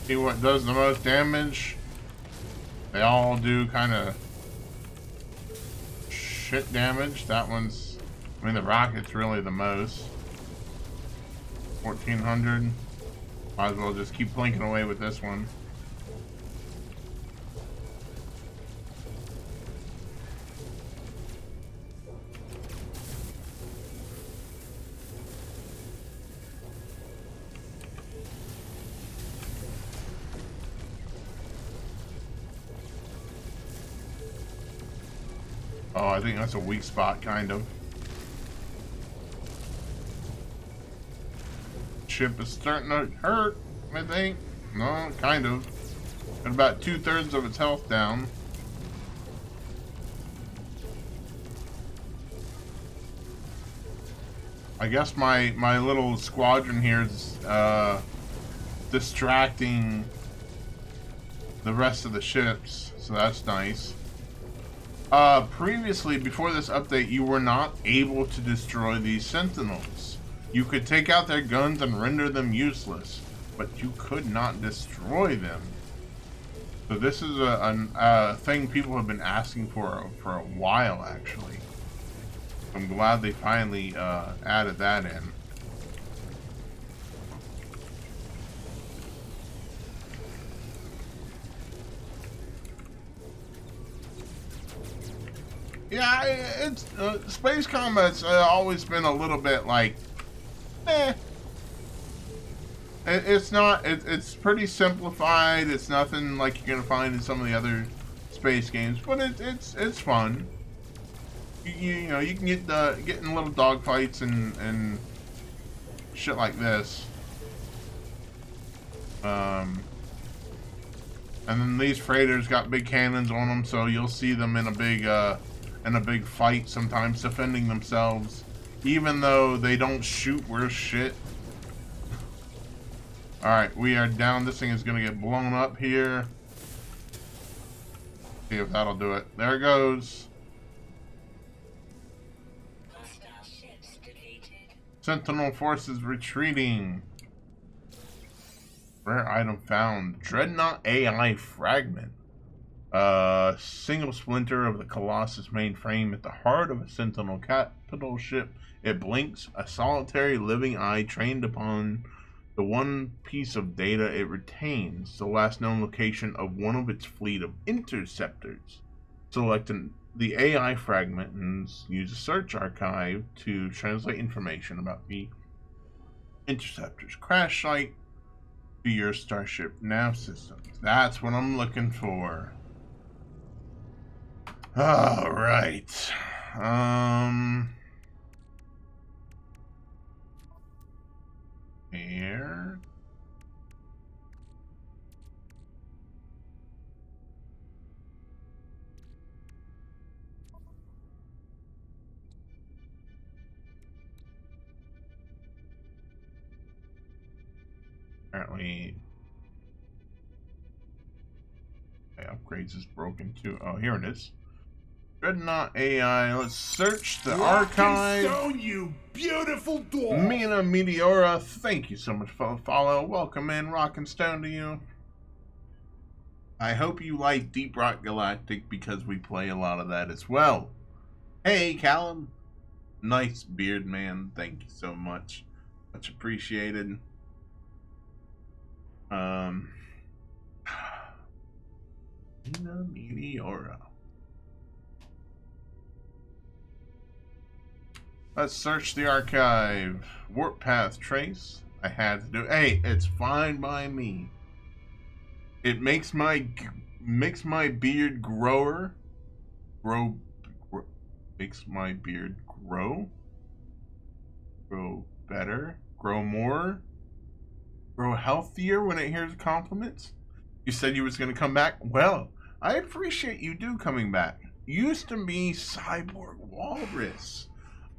See what does the most damage. They all do kind of shit damage. That one's, I mean, the rocket's really the most. 1400. Might as well just keep blinking away with this one. Oh, I think that's a weak spot, kind of. Ship is starting to hurt, I think. No, kind of. Got about 2/3 of its health down. I guess my little squadron here is distracting the rest of the ships, so that's nice. Previously, before this update, you were not able to destroy these sentinels. You could take out their guns and render them useless, but you could not destroy them. So this is a thing people have been asking for a while, actually. I'm glad they finally added that in. Yeah, it's space combat's always been a little bit like, eh. It's not. It's pretty simplified. It's nothing like you're gonna find in some of the other space games, but it's fun. You know, you can get in little dogfights and shit like this. And then these freighters got big cannons on them, so you'll see them in a big fight sometimes, defending themselves, even though they don't shoot worth shit. All right, we are down. This thing is gonna get blown up here. See if that'll do it. There it goes. Sentinel forces retreating. Rare item found. Dreadnought AI fragment. Single splinter of the Colossus mainframe at the heart of a Sentinel capital ship. It blinks, a solitary living eye trained upon the one piece of data it retains, the last known location of one of its fleet of interceptors. Select the AI fragment and use a search archive to translate information about the interceptor's crash site to your starship nav systems. That's what I'm looking for. All right. Here. Apparently, okay, Upgrades is broken too. Oh, here it is. Dreadnought AI. Let's search the Rock and archive. stone, you beautiful dwarf! Mina Meteora, thank you so much for the follow. Welcome in, Rock and Stone to you. I hope you like Deep Rock Galactic because we play a lot of that as well. Hey, Callum. Nice beard, man. Thank you so much. Much appreciated. Mina Meteora. Let's search the archive. Warp path trace. I had to do. Hey, it's fine by me. It makes my beard grow. Makes my beard grow better, grow more, grow healthier when it hears compliments. You said you was going to come back. Well, I appreciate you coming back. Used to be Cyborg Walrus.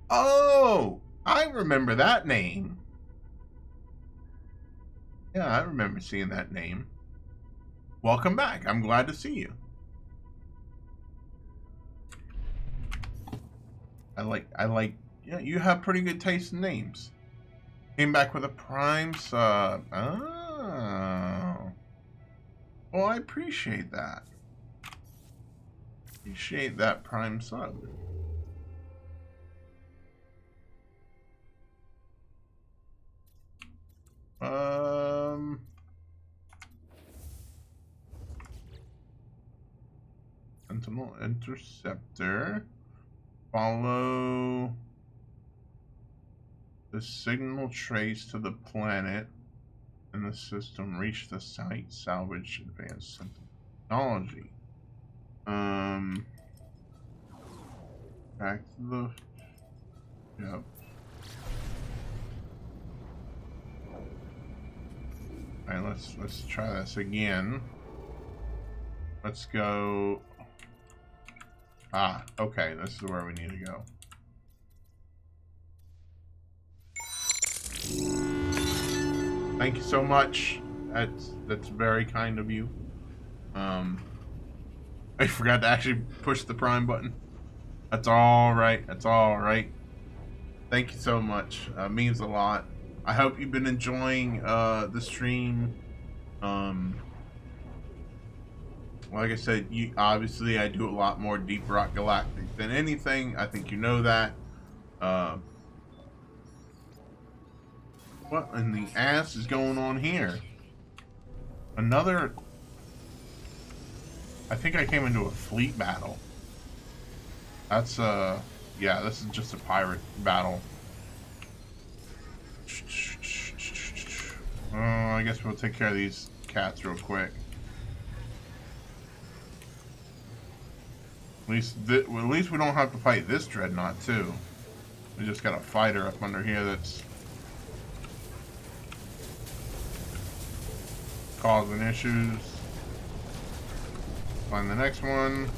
Oh, I remember that name. Yeah, I remember seeing that name. Welcome back. I'm glad to see you. I like, yeah, you have pretty good taste in names. Came back with a Prime sub. Oh. Well, I appreciate that. Appreciate that Prime sub. Sentinel Interceptor. Follow the signal trace to the planet in the system. Reach the site. Salvage advanced technology. Back to the. Yep. Alright, let's try this again. Let's go. Ah, okay, this is where we need to go. Thank you so much. That's very kind of you. I forgot to actually push the Prime button. That's all right. That's all right. Thank you so much. Means a lot. I hope you've been enjoying the stream. Like I said, obviously I do a lot more Deep Rock Galactic than anything. I think you know that. What in the ass is going on here? Another. I think I came into a fleet battle. That's yeah, this is just a pirate battle. I guess we'll take care of these cats real quick. At least we don't have to fight this dreadnought too. We just got a fighter up under here that's causing issues. Find the next one.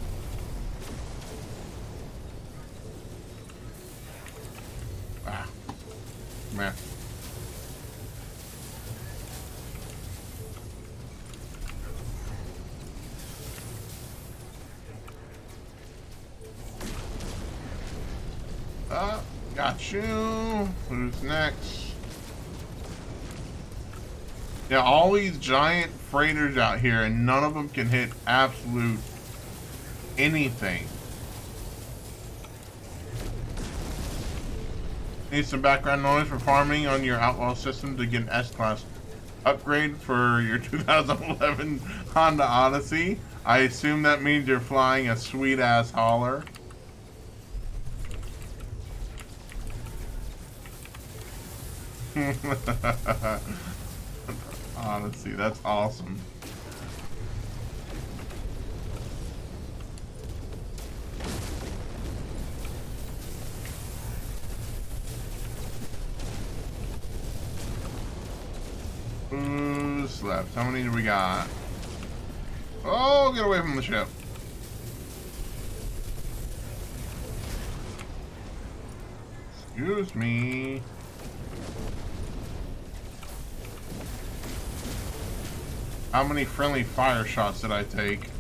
Ah, man. Got you. Who's next? Yeah, all these giant freighters out here, and none of them can hit absolute anything. Need some background noise for farming on your Outlaw system to get an S-Class upgrade for your 2011 Honda Odyssey. I assume that means you're flying a sweet-ass hauler. Honestly, that's awesome. Who's left? How many do we got? Oh, get away from the ship. Excuse me. How many friendly fire shots did I take?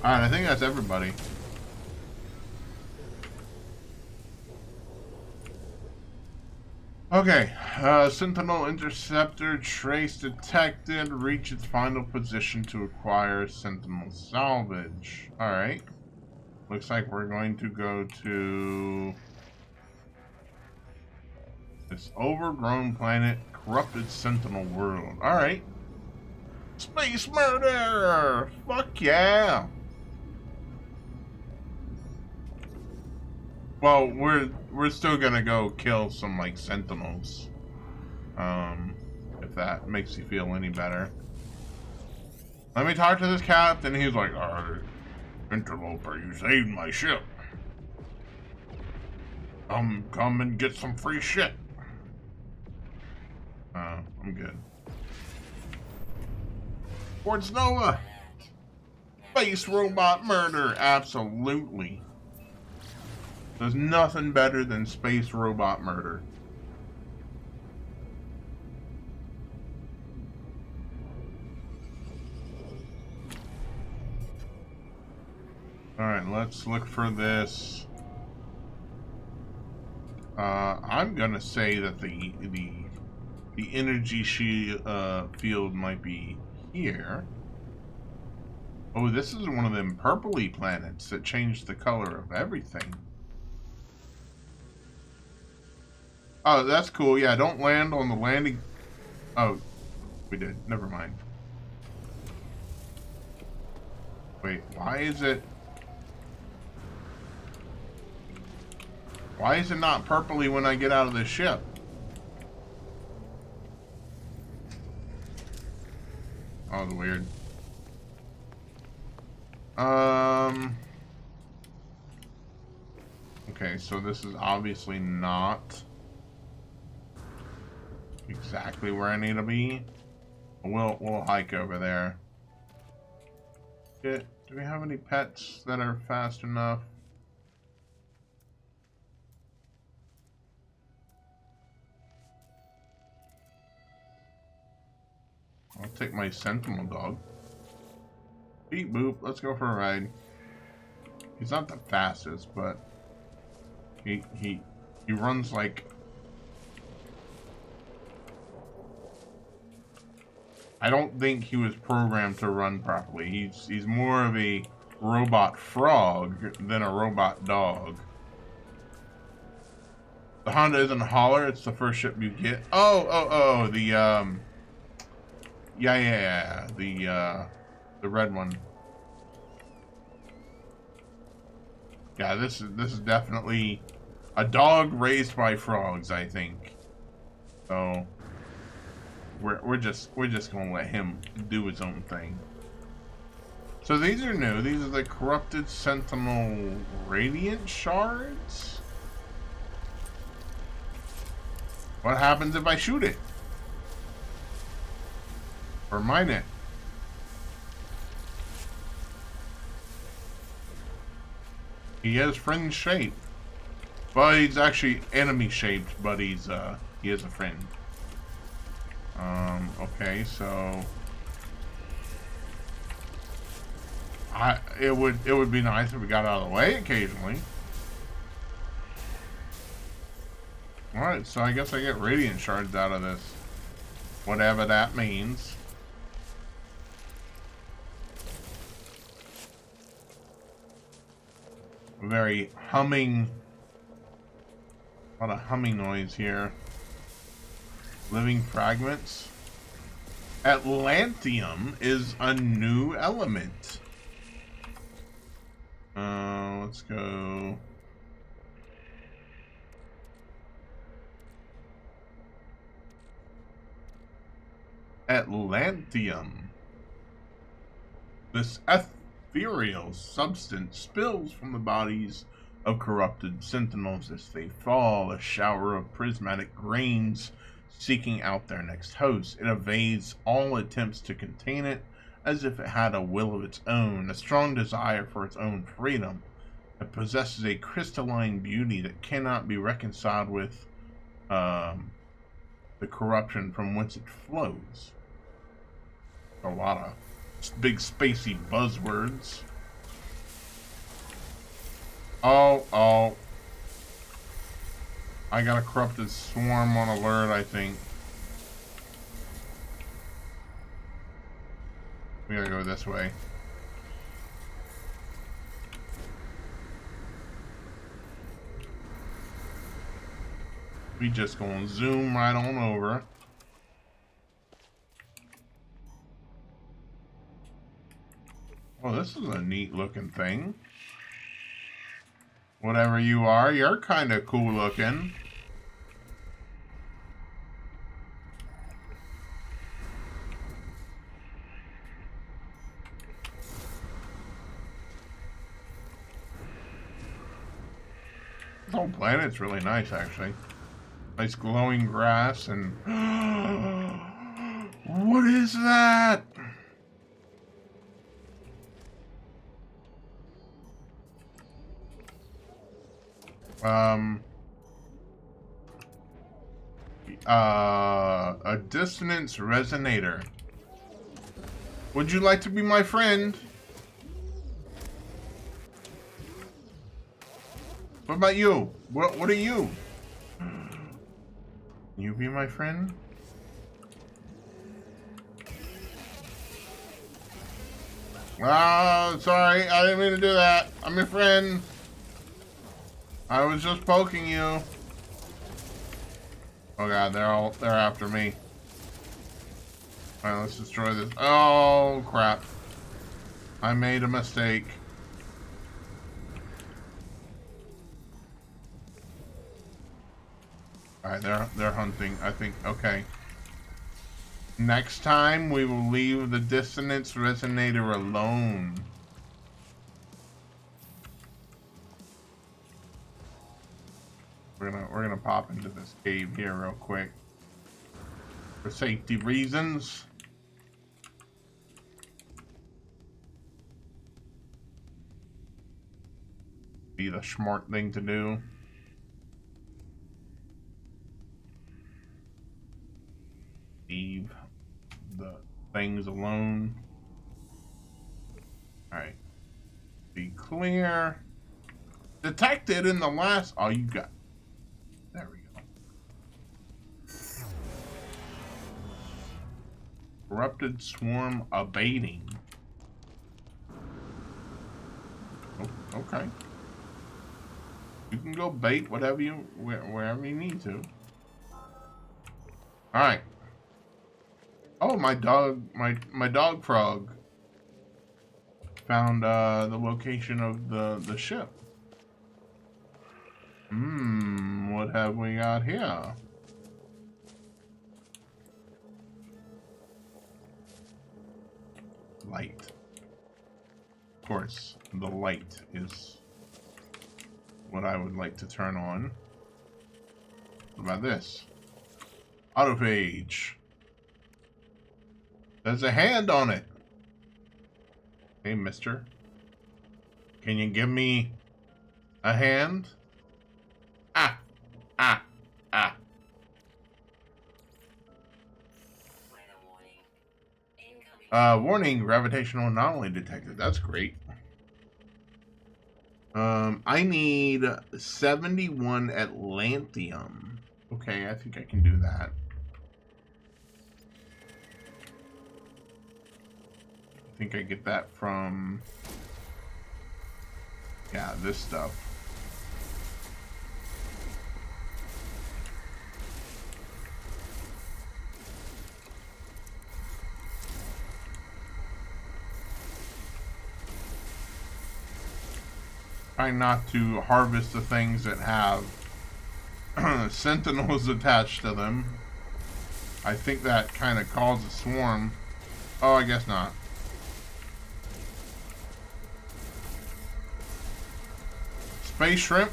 Alright, I think that's everybody. Okay, Sentinel Interceptor trace detected. Reach its final position to acquire Sentinel Salvage. Alright. Looks like we're going to go to this overgrown planet, corrupted Sentinel world. Alright. Space murder! Fuck yeah! Well, we're still gonna go kill some like Sentinels. If that makes you feel any better. Let me talk to this captain. He's like, alright, interloper, you saved my ship. Come and get some free shit. I'm good. Fort Nova! Space robot murder! Absolutely. There's nothing better than space robot murder. Alright, let's look for this. I'm gonna say that the energy field might be here. Oh, this is one of them purpley planets that changed the color of everything. Oh, that's cool. Yeah, don't land on the landing. Oh, we did. Never mind. Wait, why is it not purpley when I get out of the ship? Oh, it's weird. Okay, so this is obviously not exactly where I need to be. We'll hike over there. Do we have any pets that are fast enough? I'll take my Sentinel dog. Beep boop, let's go for a ride. He's not the fastest, but he runs like, I don't think he was programmed to run properly. He's more of a robot frog than a robot dog. The Honda isn't a hauler, it's the first ship you get. Oh, the yeah, the red one. Yeah, this is definitely a dog raised by frogs, I think. So we're just gonna let him do his own thing. So these are new. These are the corrupted Sentinel Radiant Shards. What happens if I shoot it? Or mine it? He is friend shaped. Well, he's actually enemy shaped, but he is a friend. Okay, so it would be nice if we got out of the way occasionally. Alright, so I guess I get radiant shards out of this. Whatever that means. Very humming. A lot of humming noise here. Living fragments. Atlantium is a new element. Let's go. Atlantium. This ethereal substance spills from the bodies of corrupted sentinels as they fall, a shower of prismatic grains seeking out their next host. It evades all attempts to contain it, as if it had a will of its own, a strong desire for its own freedom. It possesses a crystalline beauty that cannot be reconciled with the corruption from whence it flows. A lot of big spacey buzzwords. Oh, oh. I got a corrupted swarm on alert, I think. We gotta go this way. We just gonna zoom right on over. Oh, this is a neat looking thing. Whatever you are, you're kind of cool looking. This whole planet's really nice, actually. Nice glowing grass and... What is that? A dissonance resonator. Would you like to be my friend? What about you? What are you? You be my friend? Oh, sorry. I didn't mean to do that. I'm your friend. I was just poking you. Oh god, they're after me. Alright, let's destroy this. Oh crap. I made a mistake. Alright, they're hunting, I think. Okay. Next time we will leave the dissonance resonator alone. We're gonna pop into this cave here real quick. For safety reasons. Be the smart thing to do. Leave the things alone. Alright. Be clear. Detected in the last... Oh, you got... There we go. Corrupted swarm abating. Oh, okay. You can go bait whatever you... wherever you need to. Alright. Oh, my dog frog found the location of the ship. What have we got here? Light. Of course, the light is what I would like to turn on. What about this? Autophage. There's a hand on it. Hey, mister. Can you give me a hand? Ah. Ah. Ah. Warning, gravitational anomaly detected. That's great. I need 71 Atlantium. Okay, I think I can do that. I think I get that from... Yeah, this stuff. Trying not to harvest the things that have sentinels attached to them. I think that kind of caused a swarm. Oh, I guess not. Space shrimp.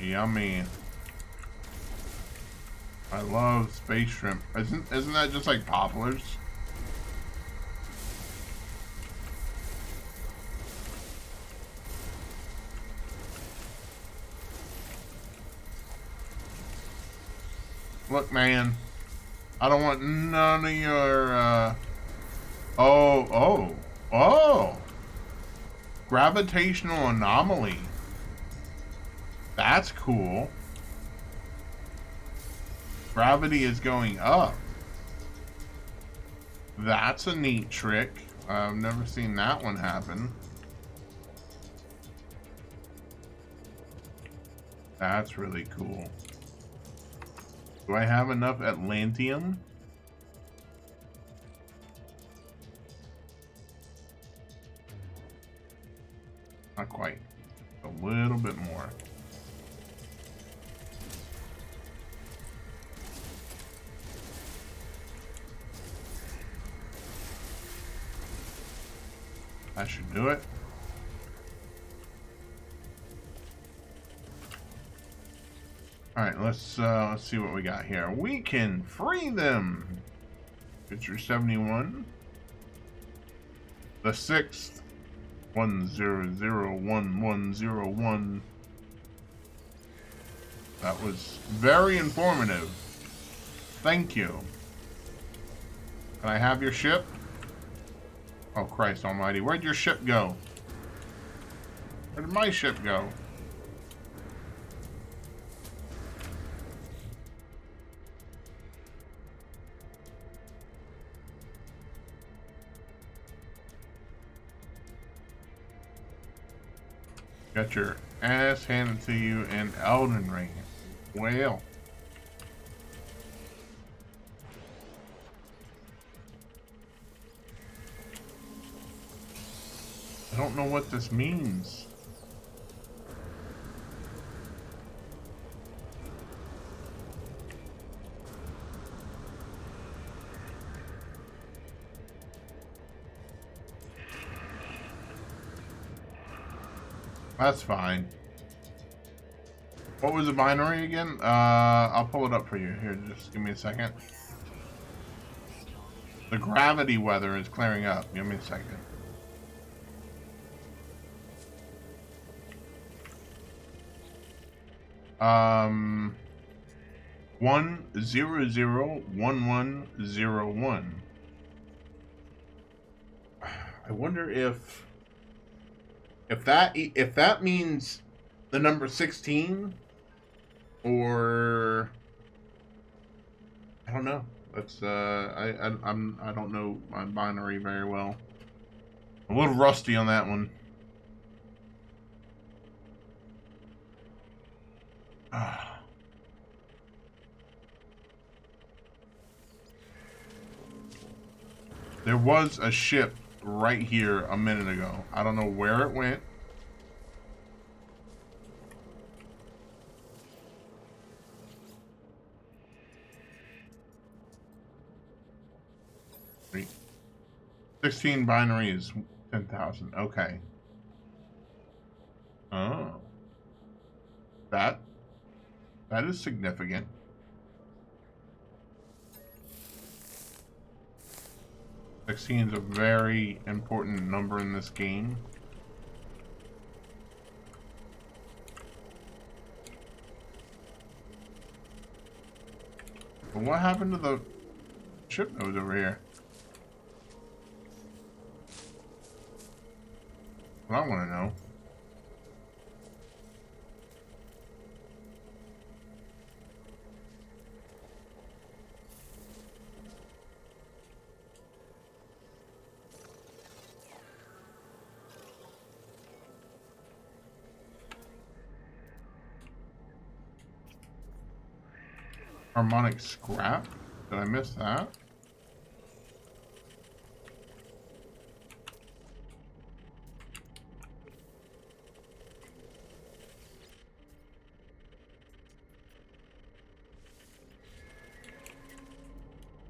Yummy. I love space shrimp. Isn't that just like poplars? Look, man. I don't want none of your, Oh. Gravitational anomaly. That's cool. Gravity is going up. That's a neat trick. I've never seen that one happen. That's really cool. Do I have enough Atlanteum? Not quite. A little bit more. That should do it. All right, let's see what we got here. We can free them. Picture 71. The sixth 1001101. That was very informative. Thank you. Can I have your ship? Oh, Christ almighty. Where'd your ship go? Where did my ship go? Got your ass handed to you in Elden Ring. Well. I don't know what this means. That's fine. What was the binary again? I'll pull it up for you. Here, just give me a second. The gravity weather is clearing up. Give me a second. Um, 1001101. I wonder if that means the number 16, or I don't know. That's I don't know my binary very well. I'm a little rusty on that one. There was a ship right here a minute ago. I don't know where it went. Wait. 16 binary is 10,000. Okay. Oh. That is significant. 16 is a very important number in this game. But what happened to the ship that was over here? What I want to know. Harmonic scrap? Did I miss that?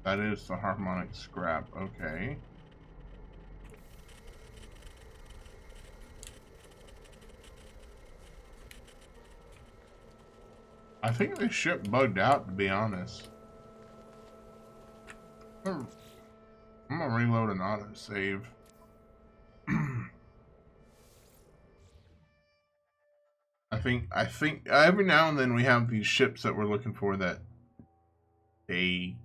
That is the harmonic scrap, okay. I think this ship bugged out, to be honest. I'm gonna reload an autosave. I think every now and then we have these ships that we're looking for that they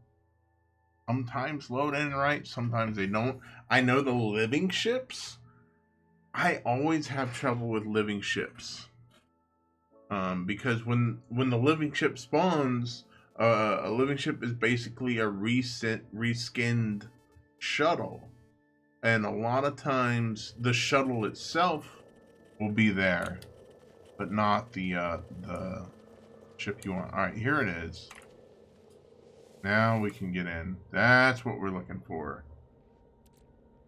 sometimes load in right, sometimes they don't. I know the living ships I always have trouble with living ships. Because when the living ship spawns, a living ship is basically a reskinned shuttle, and a lot of times the shuttle itself will be there, but not the ship you want. All right, here it is. Now we can get in. That's what we're looking for.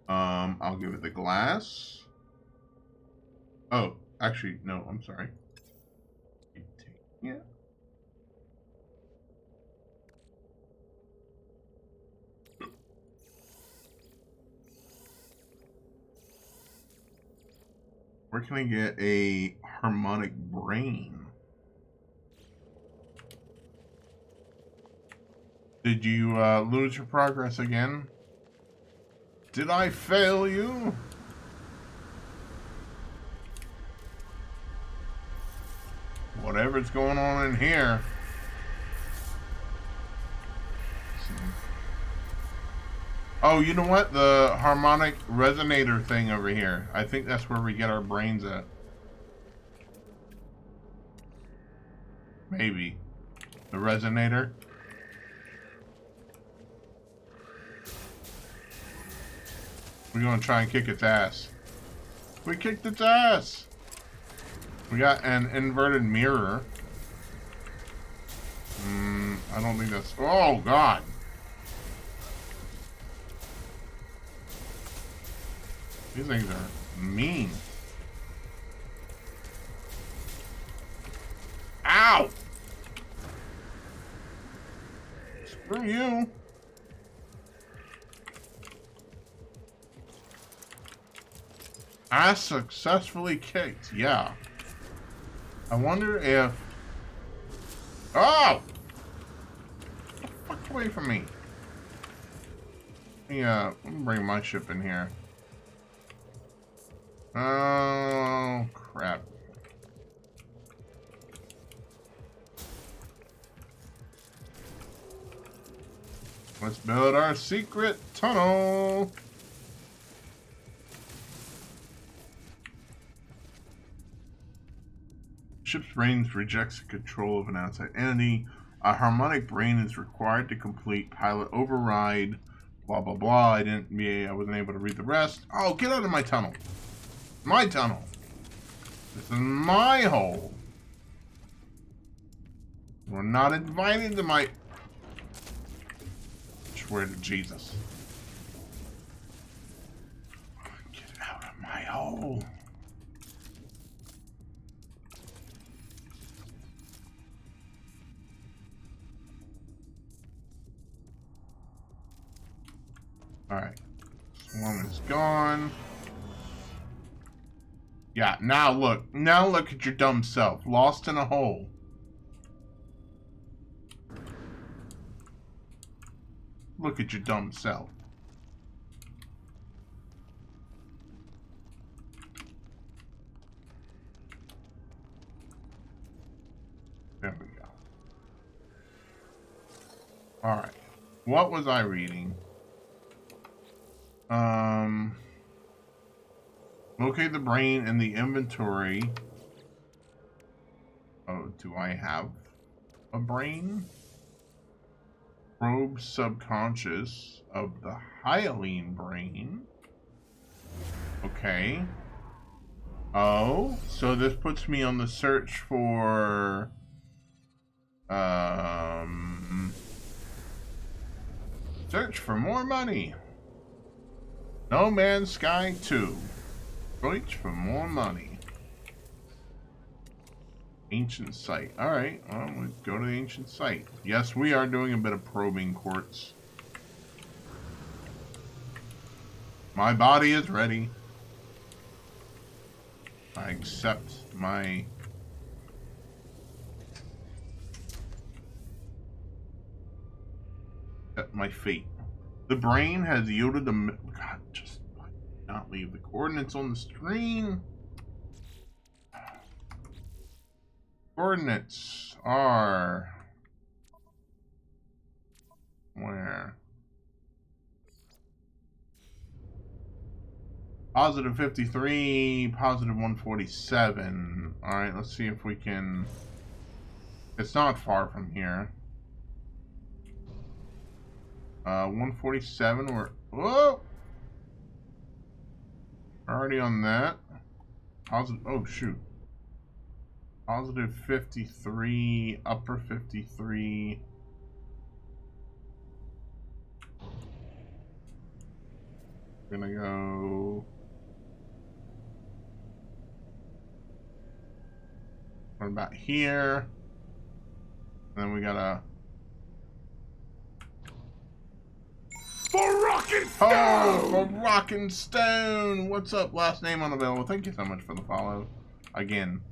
I'll give it the glass. Oh, actually, no, I'm sorry. Yeah. Where can I get a harmonic brain? Did you lose your progress again? Did I fail you? Whatever's going on in here. Oh, you know what? The harmonic resonator thing over here. I think that's where we get our brains at. Maybe. The resonator. We're gonna try and kick its ass. We kicked its ass! We got an inverted mirror. I don't think that's... Oh, God! These things are mean. Ow! Screw you. I successfully kicked. Yeah. I wonder if... Oh! Get the fuck away from me. Yeah, let me bring my ship in here. Oh, crap. Let's build our secret tunnel. Ship's brain rejects the control of an outside entity. A harmonic brain is required to complete pilot override. Blah blah blah. I wasn't able to read the rest. Oh, get out of my tunnel. My tunnel. This is my hole. We're not invited to my... I swear to Jesus. Get out of my hole. Alright. Swarm is gone. Yeah, now look. Now look at your dumb self. Lost in a hole. Look at your dumb self. There we go. Alright. What was I reading? Locate the brain in the inventory. Oh, do I have a brain? Probe subconscious of the hyaline brain. Okay. Oh, so this puts me on the search for search for more money. No Man's Sky 2. Search for more money. Ancient site. Alright, well, let's go to the ancient site. Yes, we are doing a bit of probing quartz. My body is ready. I accept my... fate. The brain has yielded a... God, just not leave the coordinates on the screen. Coordinates are... Where? Positive 53, positive 147. Alright, let's see if we can... It's not far from here. 147, we're... Whoa! Already on that. Positive... Oh, shoot. Positive 53, upper 53. We're gonna go... What about here? And then we gotta... For Rockin' Oh, Stone! for Rockin' Stone! What's up? Last name unavailable. Thank you so much for the follow. Again.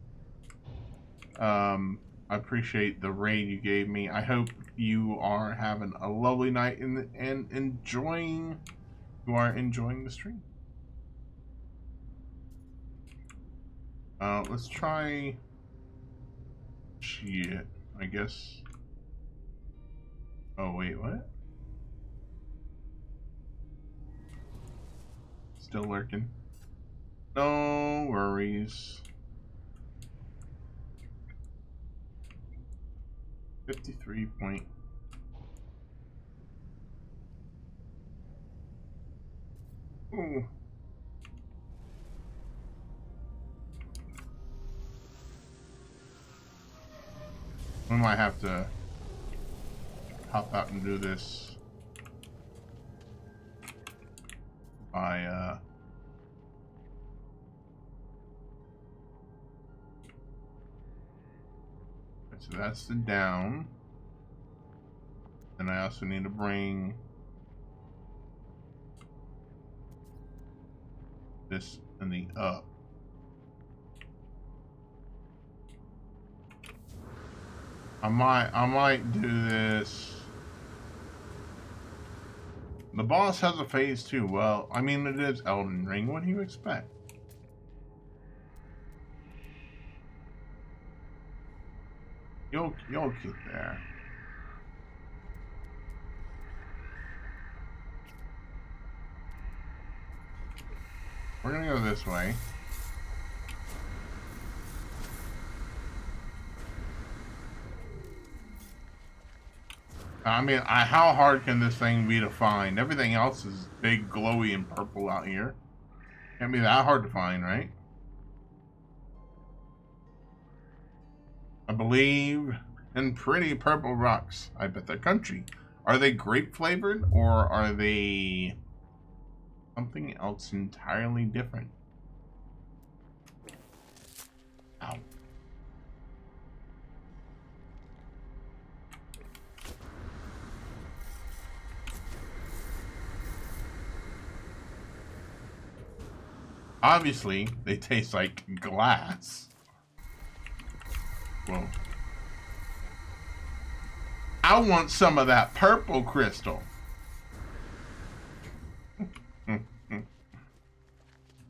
I appreciate the raid you gave me. I hope you are having a lovely night and enjoying... You are enjoying the stream. Let's try... Shit, I guess... Oh, wait, what? Still lurking. No worries. 53 point. Ooh. We might have to hop out and do this by so that's the down. And I also need to bring this in the up. I might do this. The boss has a phase 2. Well, I mean, it is Elden Ring. What do you expect? You'll get there. We're gonna go this way. I mean, how hard can this thing be to find? Everything else is big, glowy, and purple out here. Can't be that hard to find, right? I believe in pretty purple rocks. I bet they're country. Are they grape flavored or are they something else entirely different? Ow. Obviously, they taste like glass. Whoa. I want some of that purple crystal.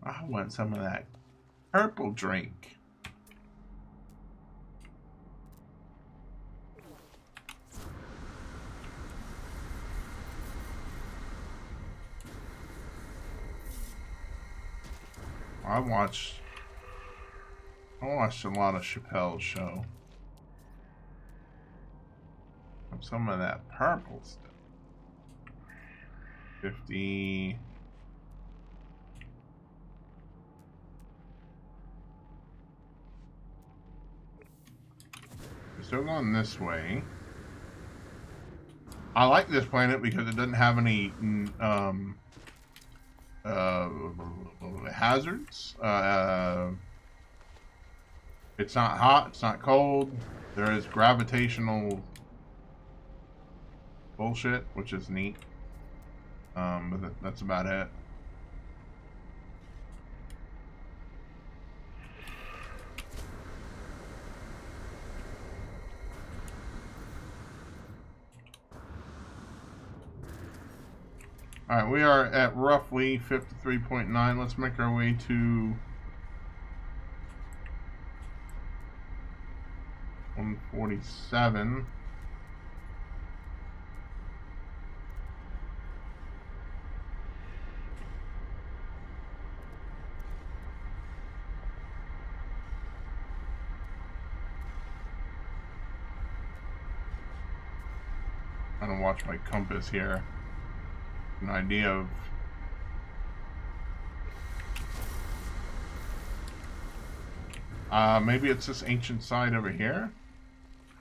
I want some of that purple drink. I watched a lot of Chappelle's show. Some of that purple stuff. 50. We're still going this way. I like this planet because it doesn't have any hazards. It's not hot, it's not cold. There is gravitational bullshit, which is neat. But that's about it. Alright, we are at roughly 53.9. Let's make our way to 147. I'm gonna watch my compass here. An idea of maybe it's this ancient site over here.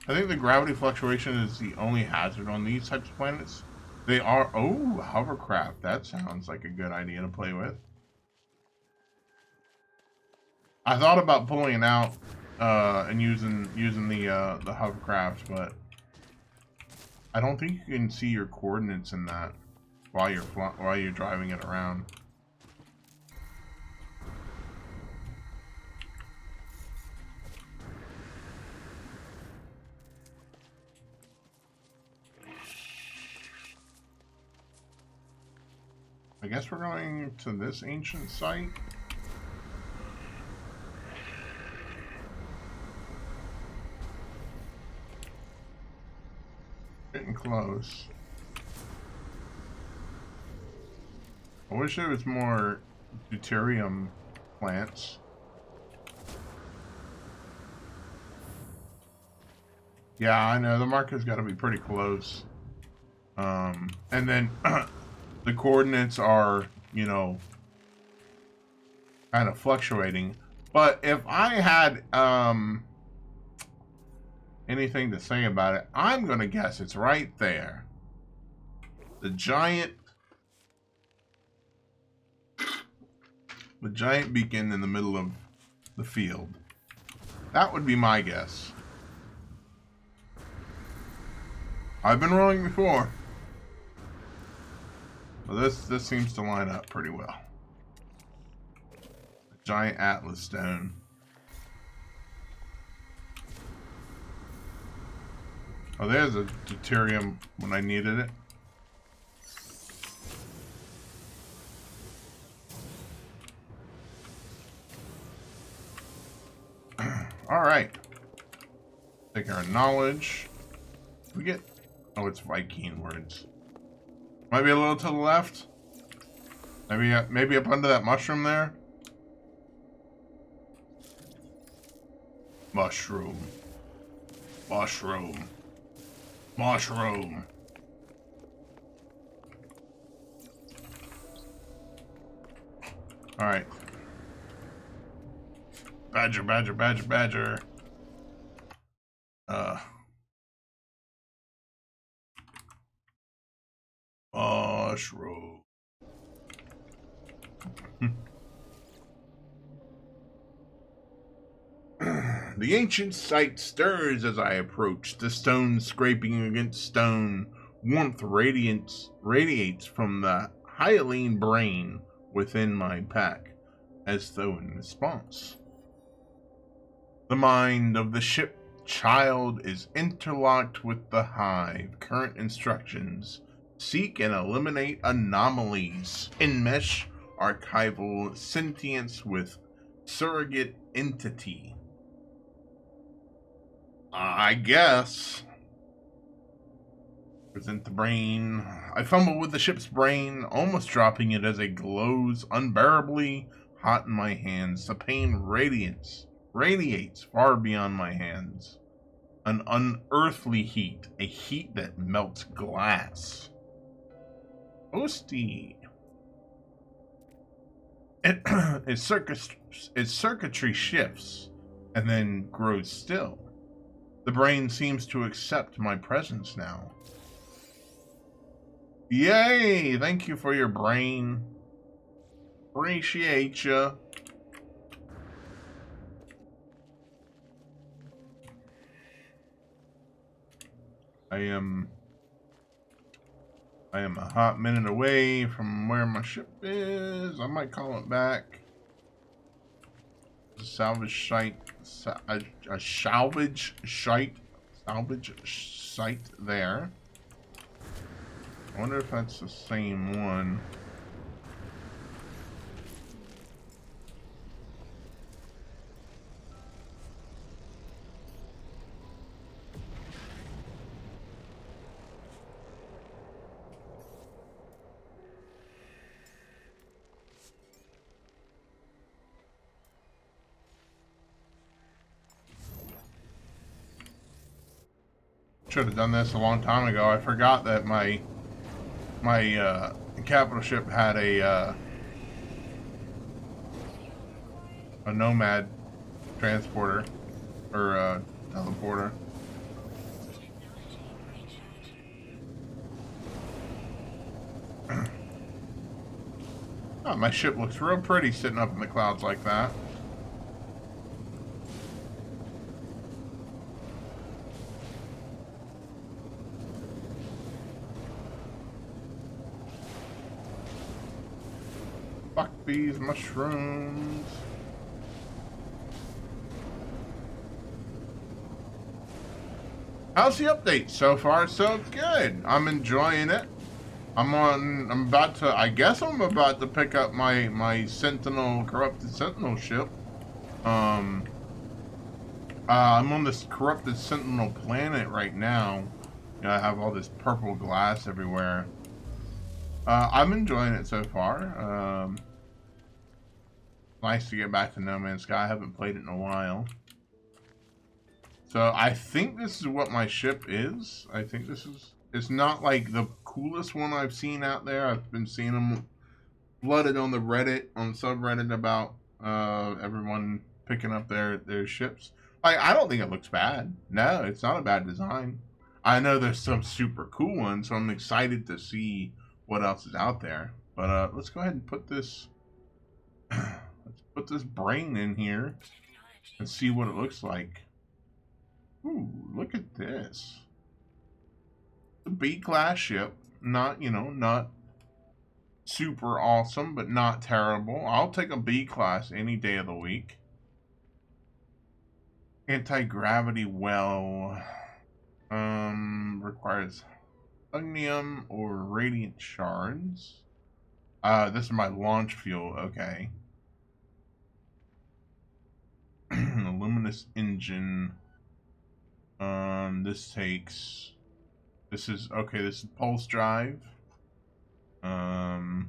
I think the gravity fluctuation is the only hazard on these types of planets. They are hovercraft. That sounds like a good idea to play with. I thought about pulling it out and using the hovercraft, but I don't think you can see your coordinates in that while you're driving it around. I guess we're going to this ancient site. Getting close. I wish there was more deuterium plants. Yeah, I know the marker's got to be pretty close. And then the coordinates are, you know, kind of fluctuating. But if I had anything to say about it, I'm gonna guess it's right there. The giant beacon in the middle of the field. That would be my guess. I've been wrong before. Well, this seems to line up pretty well. A giant Atlas stone. Oh, there's a deuterium when I needed it. All right. Take our knowledge. We get. Oh, it's Viking words. Might be a little to the left. Maybe up under that mushroom there. Mushroom. Mushroom. Mushroom. All right. Badger, badger, badger, badger. Mushroom. The ancient site stirs as I approach, the stone scraping against stone. Warmth radiates from the hyaline brain within my pack, as though in response. The mind of the ship child is interlocked with the hive. Current instructions: seek and eliminate anomalies. Enmesh archival sentience with surrogate entity. I guess. Present the brain. I fumble with the ship's brain, almost dropping it as it glows unbearably hot in my hands. The pain radiates far beyond my hands. An unearthly heat, a heat that melts glass. Toasty. Its circuitry shifts and then grows still. The brain seems to accept my presence now. Yay! Thank you for your brain. Appreciate ya. I am a hot minute away from where my ship is. I might call it back. Salvage site, a salvage site there. I wonder if that's the same one. should have done this a long time ago. I forgot that my capital ship had a nomad transporter or teleporter. Technology recharge. Oh, my ship looks real pretty sitting up in the clouds like that. Fuck these mushrooms. How's the update? So far, so good. I'm enjoying it. I'm about to, I guess I'm about to pick up my corrupted Sentinel ship. I'm on this corrupted Sentinel planet right now. You know, I have all this purple glass everywhere. I'm enjoying it so far. Nice to get back to No Man's Sky. I haven't played it in a while. So I think this is what my ship is. I think this is... It's not like the coolest one I've seen out there. I've been seeing them flooded on the Reddit, on the subreddit about everyone picking up their ships. Like, I don't think it looks bad. No, it's not a bad design. I know there's some super cool ones, so I'm excited to see what else is out there. But let's go ahead and put this... let's put this brain in here and see what it looks like. Ooh, look at this. A B-class ship. Not, you know, not super awesome, but not terrible. I'll take a B-class any day of the week. Anti-gravity well. Requires ugnium or radiant shards. This is my launch fuel, okay. A luminous engine. This takes... This is, okay, this is pulse drive. Oh,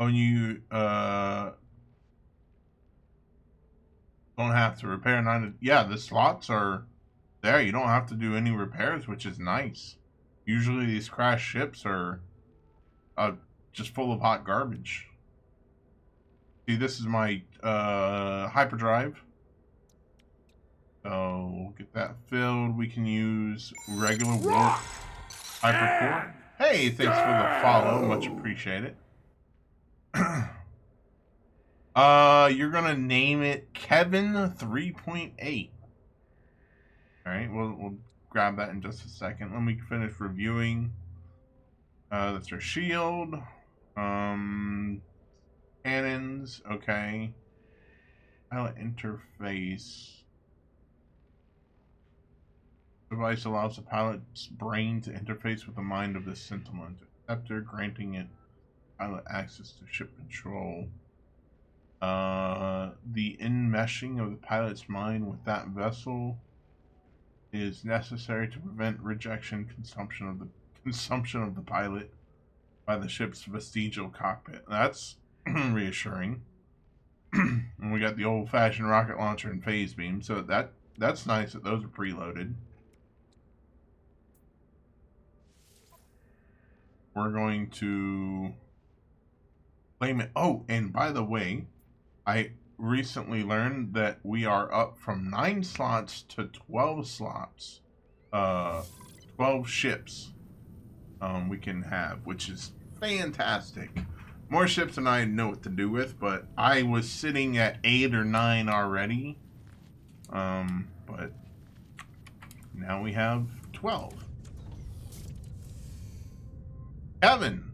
you, don't have to repair none. Yeah, the slots are there. You don't have to do any repairs, which is nice. Usually these crash ships are just full of hot garbage. See, this is my hyperdrive. So we'll get that filled. We can use regular warp hypercore. Hey, thanks for the follow. Much appreciated. You're gonna name it Kevin 3.8. Alright, we'll grab that in just a second. Let me finish reviewing. That's our shield. Cannons, okay. Pilot interface. Device allows the pilot's brain to interface with the mind of the Sentinel interceptor, granting it pilot access to ship control. The enmeshing of the pilot's mind with that vessel is necessary to prevent rejection consumption of the pilot by the ship's vestigial cockpit. That's reassuring. And we got the old-fashioned rocket launcher and phase beam, so that's nice that those are preloaded. We're going to claim it. Oh, and by the way, I recently learned that we are up from 9 slots to 12 slots. 12 ships we can have, which is fantastic. More ships than I know what to do with, but I was sitting at 8 or 9 already. But now we have 12. Kevin!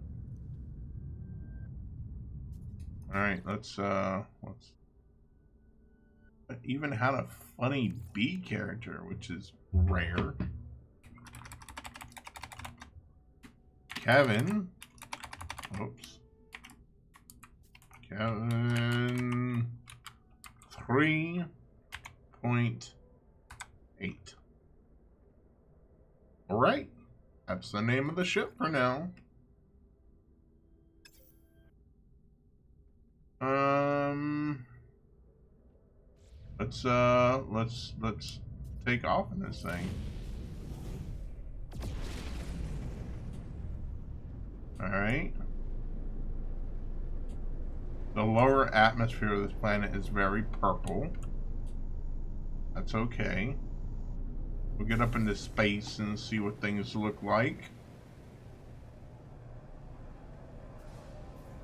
Alright, let's I even had a funny B character, which is rare. Kevin. Oops. Kevin 3.8. Alright. That's the name of the ship for now. Let's take off in this thing. Alright. The lower atmosphere of this planet is very purple. That's okay. We'll get up into space and see what things look like.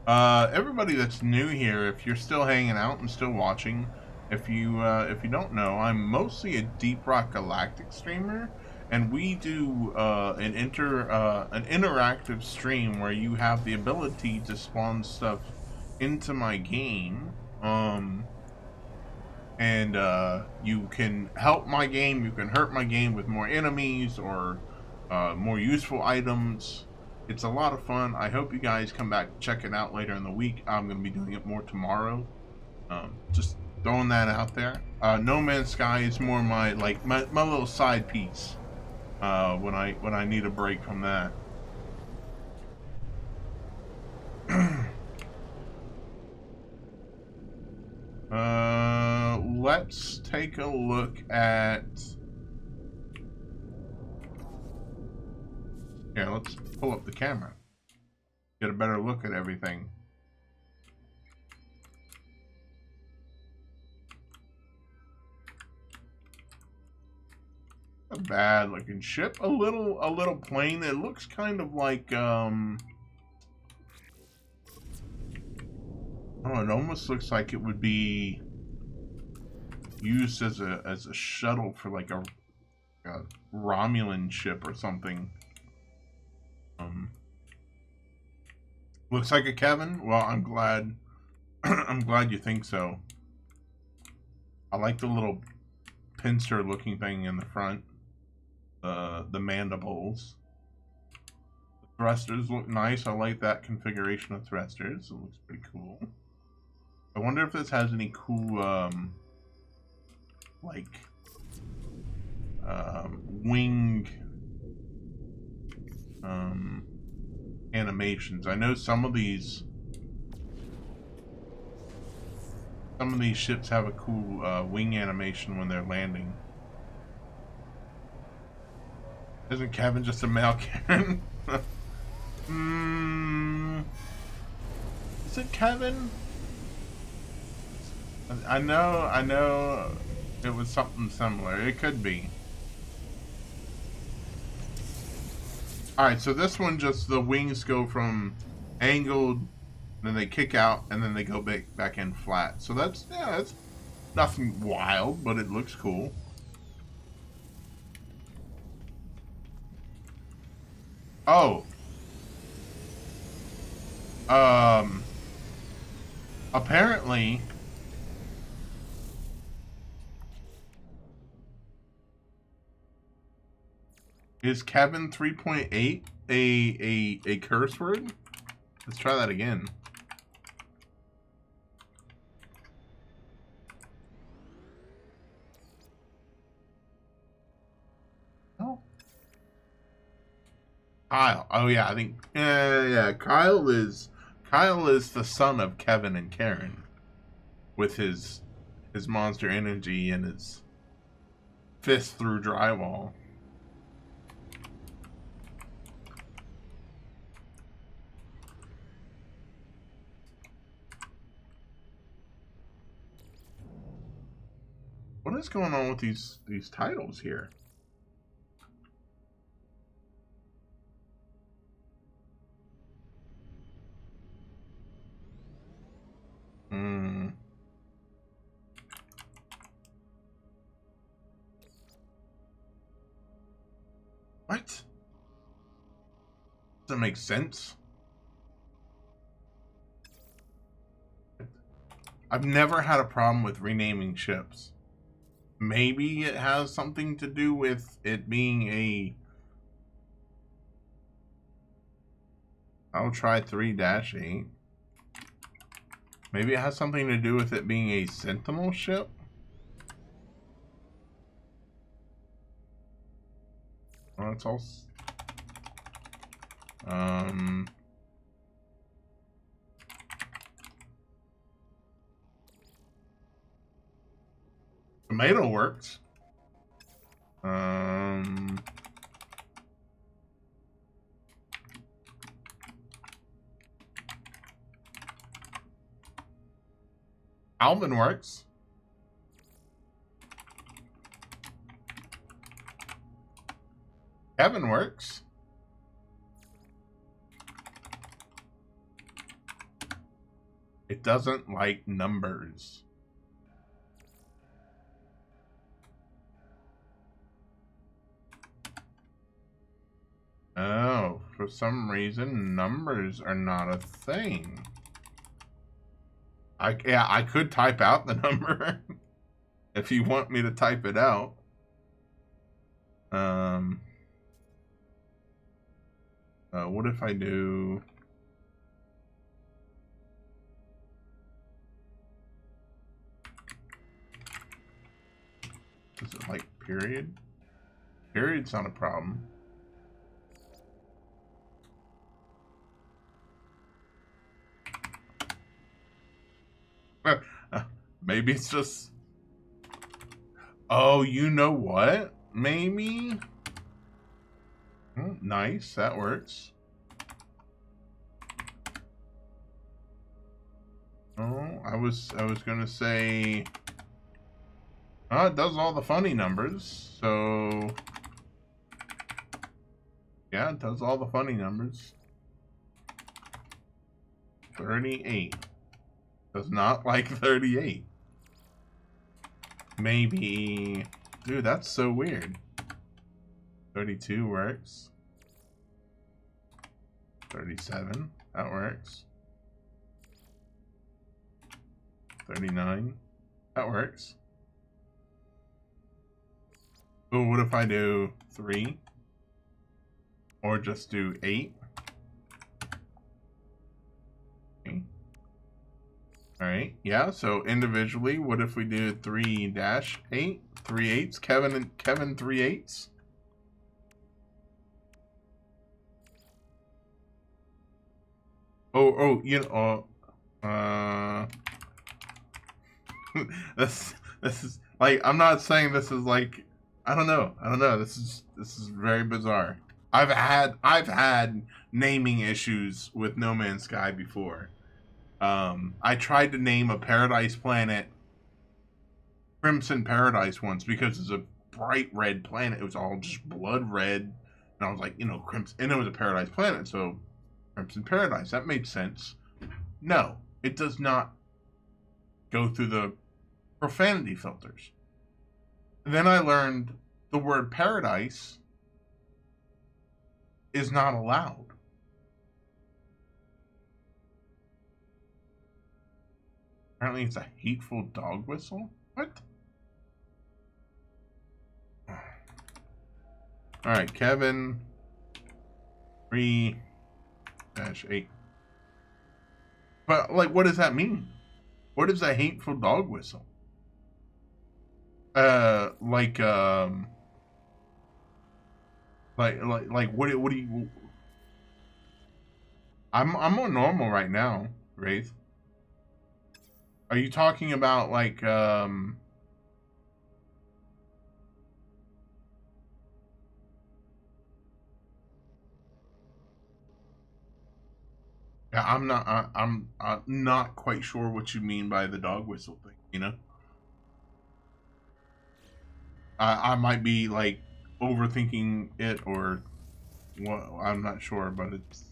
Everybody that's new here, if you're still hanging out and still watching, if you don't know, I'm mostly a Deep Rock Galactic streamer, and we do an interactive stream where you have the ability to spawn stuff into my game, and you can help my game, you can hurt my game with more enemies or more useful items. It's a lot of fun. I hope you guys come back and check it out later in the week. I'm going to be doing it more tomorrow. Just throwing that out there. No Man's Sky is more my little side piece when I need a break from that. Let's take a look at. Yeah, let's pull up the camera. Get a better look at everything. A bad looking ship. A little plane. It looks kind of like oh, it almost looks like it would be used as a shuttle for like a Romulan ship or something. Looks like a Kevin. Well, I'm glad. I'm glad you think so. I like the little pincer looking thing in the front. The mandibles. The thrusters look nice. I like that configuration of thrusters. It looks pretty cool. I wonder if this has any cool wing animations. I know some of these ships have a cool wing animation when they're landing. Isn't Kevin just a male Karen? Is it Kevin? I know it was something similar. It could be. Alright, so this one just, the wings go from angled, then they kick out, and then they go back in flat. So that's nothing wild, but it looks cool. Oh. Apparently, is Kevin 3.8 a curse word? Let's try that again. Oh. Kyle. Oh yeah, I think yeah. Kyle is the son of Kevin and Karen, with his monster energy and his fist through drywall. What is going on with these titles here? What? Doesn't make sense. I've never had a problem with renaming ships. Maybe it has something to do with it being a... I'll try 3-8. Maybe it has something to do with it being a Sentinel ship? Well, it's all... Tomato works. Um, Alvin works. Kevin works. It doesn't like numbers. Oh, for some reason, numbers are not a thing. I could type out the number if you want me to type it out. What if I do? Is it like period? Period's not a problem. Maybe it's just... Oh, you know what? Maybe... Oh, nice, that works. Oh, I was gonna say... Oh, it does all the funny numbers, so... Yeah, it does all the funny numbers. 38. Does not like 38. Maybe... Dude, that's so weird. 32 works. 37, that works. 39, that works. Oh, what if I do 3? Or just do 8? Okay. Alright, yeah, so individually, what if we do 3-8? 3 8s, Kevin 3 8s? Oh, you know, this is like, I'm not saying this is like, I don't know. This is very bizarre. I've had naming issues with No Man's Sky before. I tried to name a paradise planet Crimson Paradise once because it's a bright red planet. It was all just blood red, and I was like, you know, Crimson, and it was a paradise planet, so Crimson Paradise, that made sense. No, it does not go through the profanity filters. Then I learned the word paradise is not allowed. Apparently it's a hateful dog whistle? What? Alright, Kevin 3-8. But, like, what does that mean? What is a hateful dog whistle? Like what do you... I'm on normal right now, Wraith. Are you talking about, like, Yeah, I'm not quite sure what you mean by the dog whistle thing, you know? I might be, like, overthinking it, or what, I'm not sure, but it's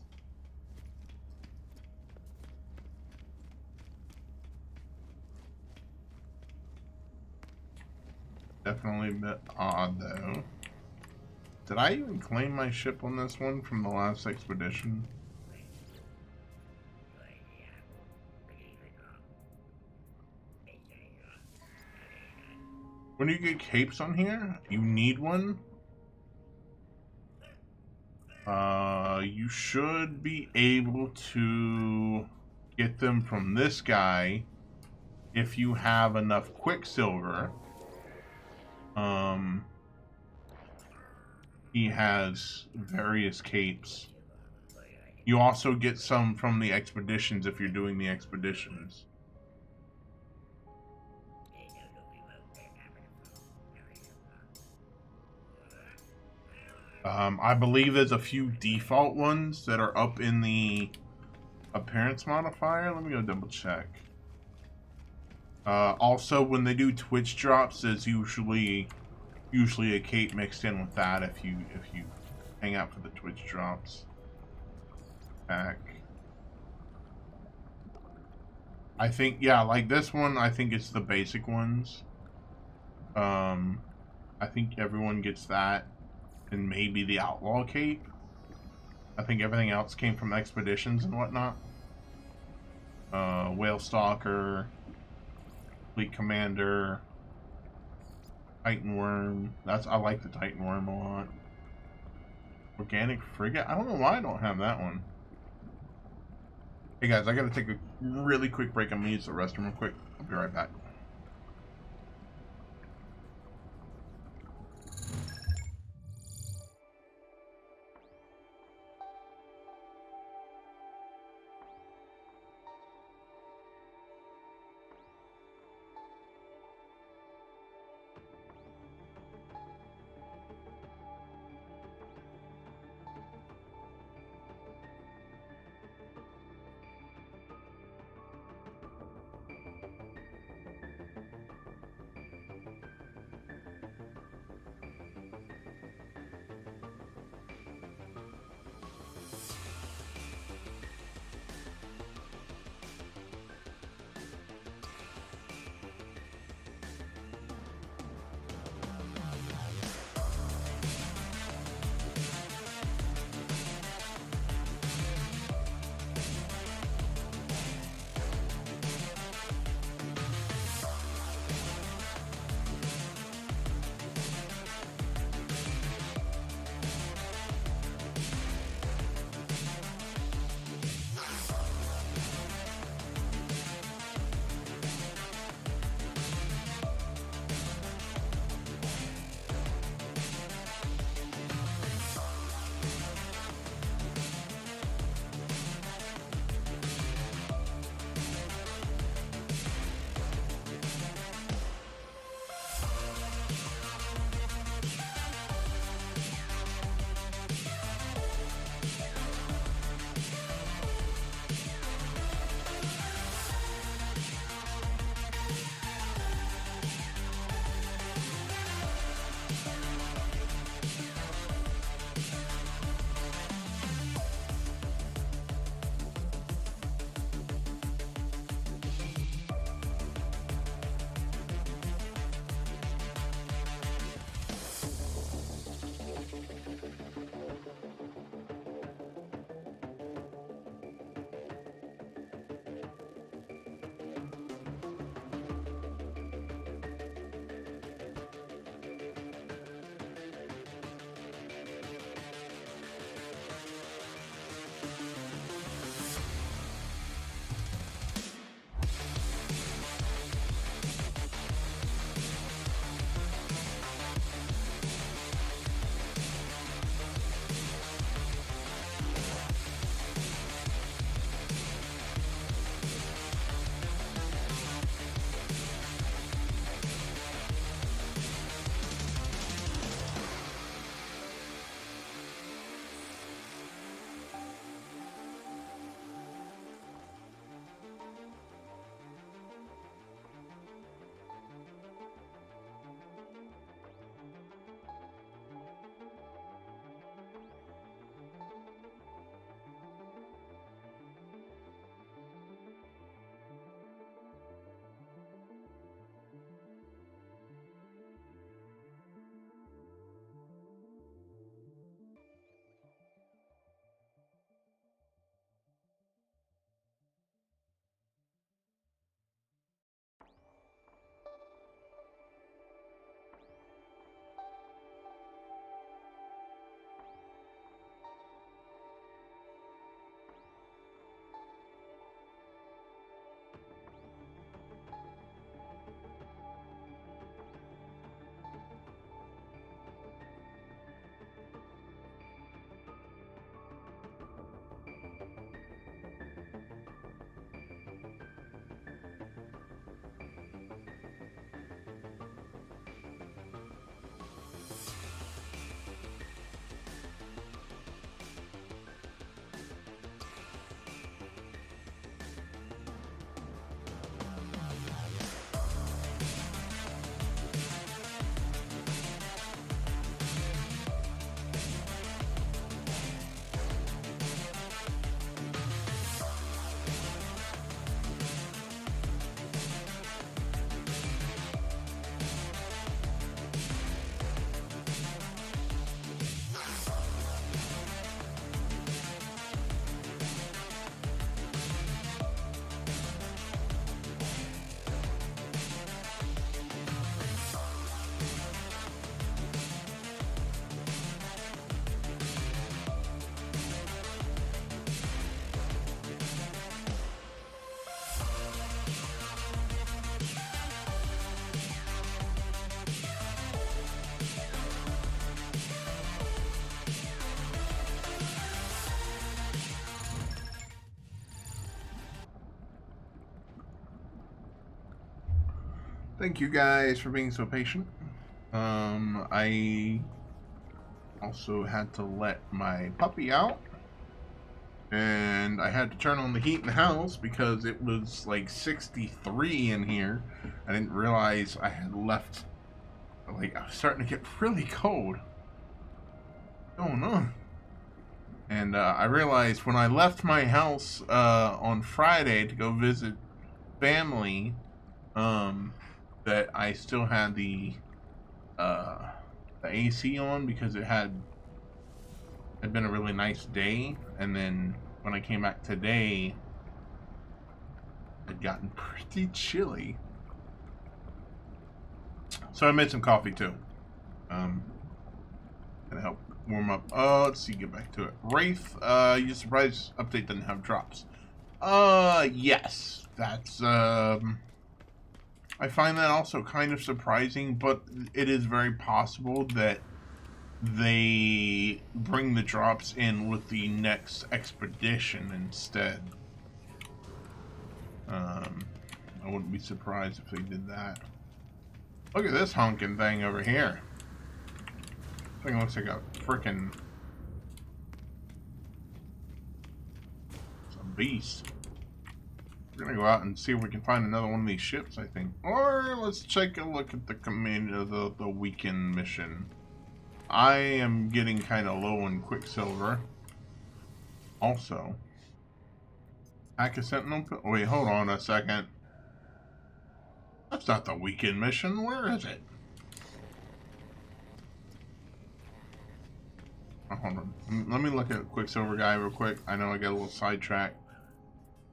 definitely a bit odd, though. Did I even claim my ship on this one from the last expedition? When you get capes on here, you need one. You should be able to get them from this guy if you have enough Quicksilver. He has various capes. You also get some from the expeditions if you're doing the expeditions. I believe there's a few default ones that are up in the appearance modifier. Let me go double check. Also, when they do Twitch drops, there's usually a cape mixed in with that if you hang out for the Twitch drops. Back. I think, yeah, like this one, I think it's the basic ones. I think everyone gets that, and maybe the outlaw cape. I think everything else came from expeditions and whatnot. Whale Stalker, Fleet Commander, Titan Worm. I like the Titan Worm a lot. Organic Frigate. I don't know why I don't have that one. Hey guys, I gotta take a really quick break. I'm gonna use the restroom real quick. I'll be right back. Thank you guys for being so patient. I also had to let my puppy out, and I had to turn on the heat in the house because it was like 63 in here. I didn't realize I had left, like, I was starting to get really cold. What's going on? And I realized when I left my house on Friday to go visit family, that I still had uh, the AC on because it had been a really nice day, and then when I came back today, it had gotten pretty chilly. So I made some coffee too. Gonna help warm up. Let's see, get back to it. Wraith, you surprised update doesn't have drops. Yes. That's I find that also kind of surprising, but it is very possible that they bring the drops in with the next expedition instead. I wouldn't be surprised if they did that. Look at this honking thing over here. This thing looks like a frickin' beast. We're gonna go out and see if we can find another one of these ships, I think. Or let's take a look at the command of the weekend mission. I am getting kind of low in Quicksilver. Also, hack a sentinel. Wait, hold on a second. That's not the weekend mission. Where is it? Oh, hold on. Let me look at Quicksilver guy real quick. I know I got a little sidetracked.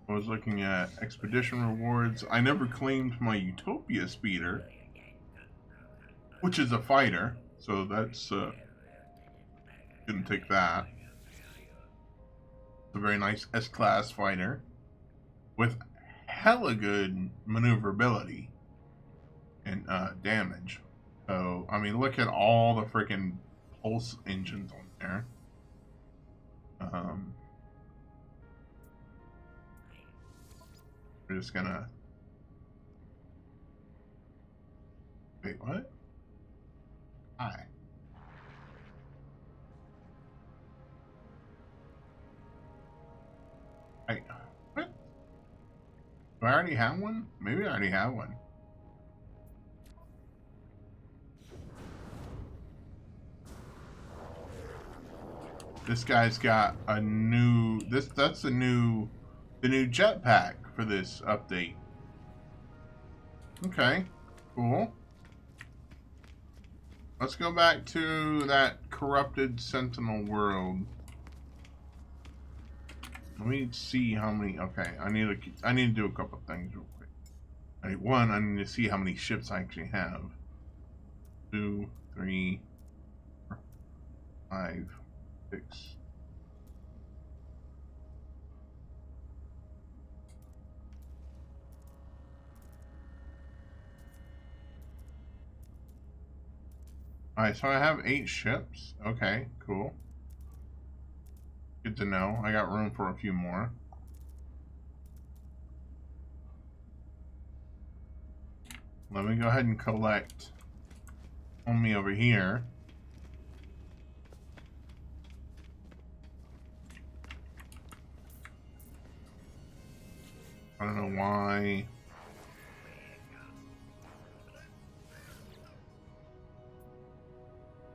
I was looking at expedition rewards. I never claimed my Utopia speeder, which is a fighter. So that's didn't take that. It's a very nice S-class fighter with hella good maneuverability and damage. So I mean, look at all the freaking pulse engines on there. We're just gonna wait. What? Hi. Wait. What? Do I already have one? Maybe I already have one. This guy's got a new. That's the new jetpack for this update. Okay, cool. Let's go back to that corrupted Sentinel world. Let me see how many. Okay, I need to do a couple things real quick. One, I need to see how many ships I actually have. 2, 3, 4, 5, 6. Alright, so I have 8 ships. Okay, cool. Good to know. I got room for a few more. Let me go ahead and collect on me over here. I don't know why.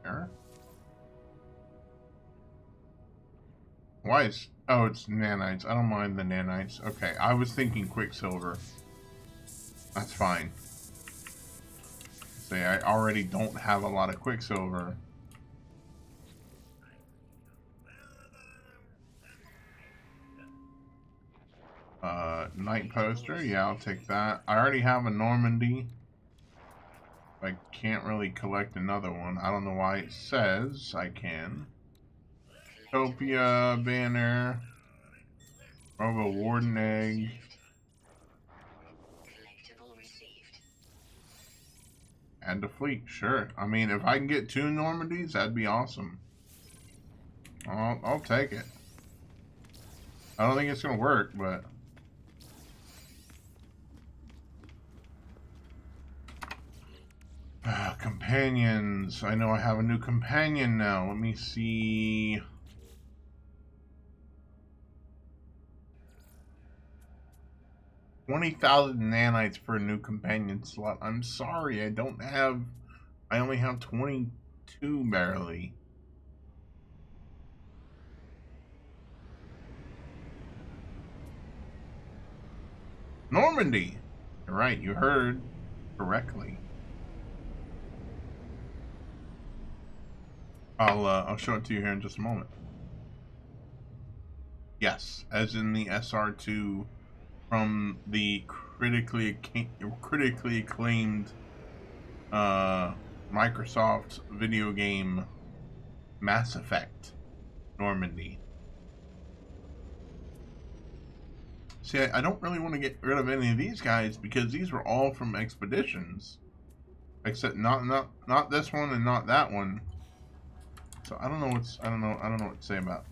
There. Why is... Oh, it's nanites. I don't mind the nanites. Okay, I was thinking Quicksilver. That's fine. Say, I already don't have a lot of Quicksilver. Night Poster. Yeah, I'll take that. I already have a Normandy. I can't really collect another one. I don't know why it says I can. Utopia banner. Robo Warden egg. Add to fleet, sure. I mean, if I can get 2 Normandies, that'd be awesome. I'll take it. I don't think it's gonna work, but companions. I know I have a new companion now. Let me see. $20,000 nanites for a new companion slot. I'm sorry, I don't have. I only have 22 barely. Normandy. You're right. You heard correctly. I'll show it to you here in just a moment. Yes, as in the SR2 from the critically acclaimed Microsoft video game Mass Effect Normandy. See, I don't really want to get rid of any of these guys because these were all from expeditions, except not this one and not that one. So I don't know what to say about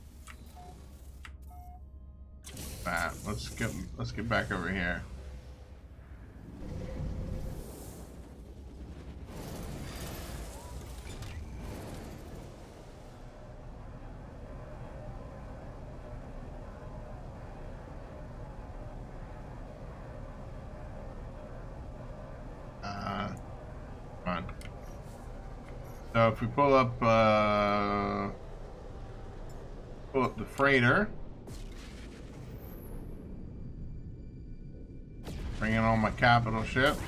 that. Let's get back over here. Come on. So if we pull up the freighter, bring in all my capital ships.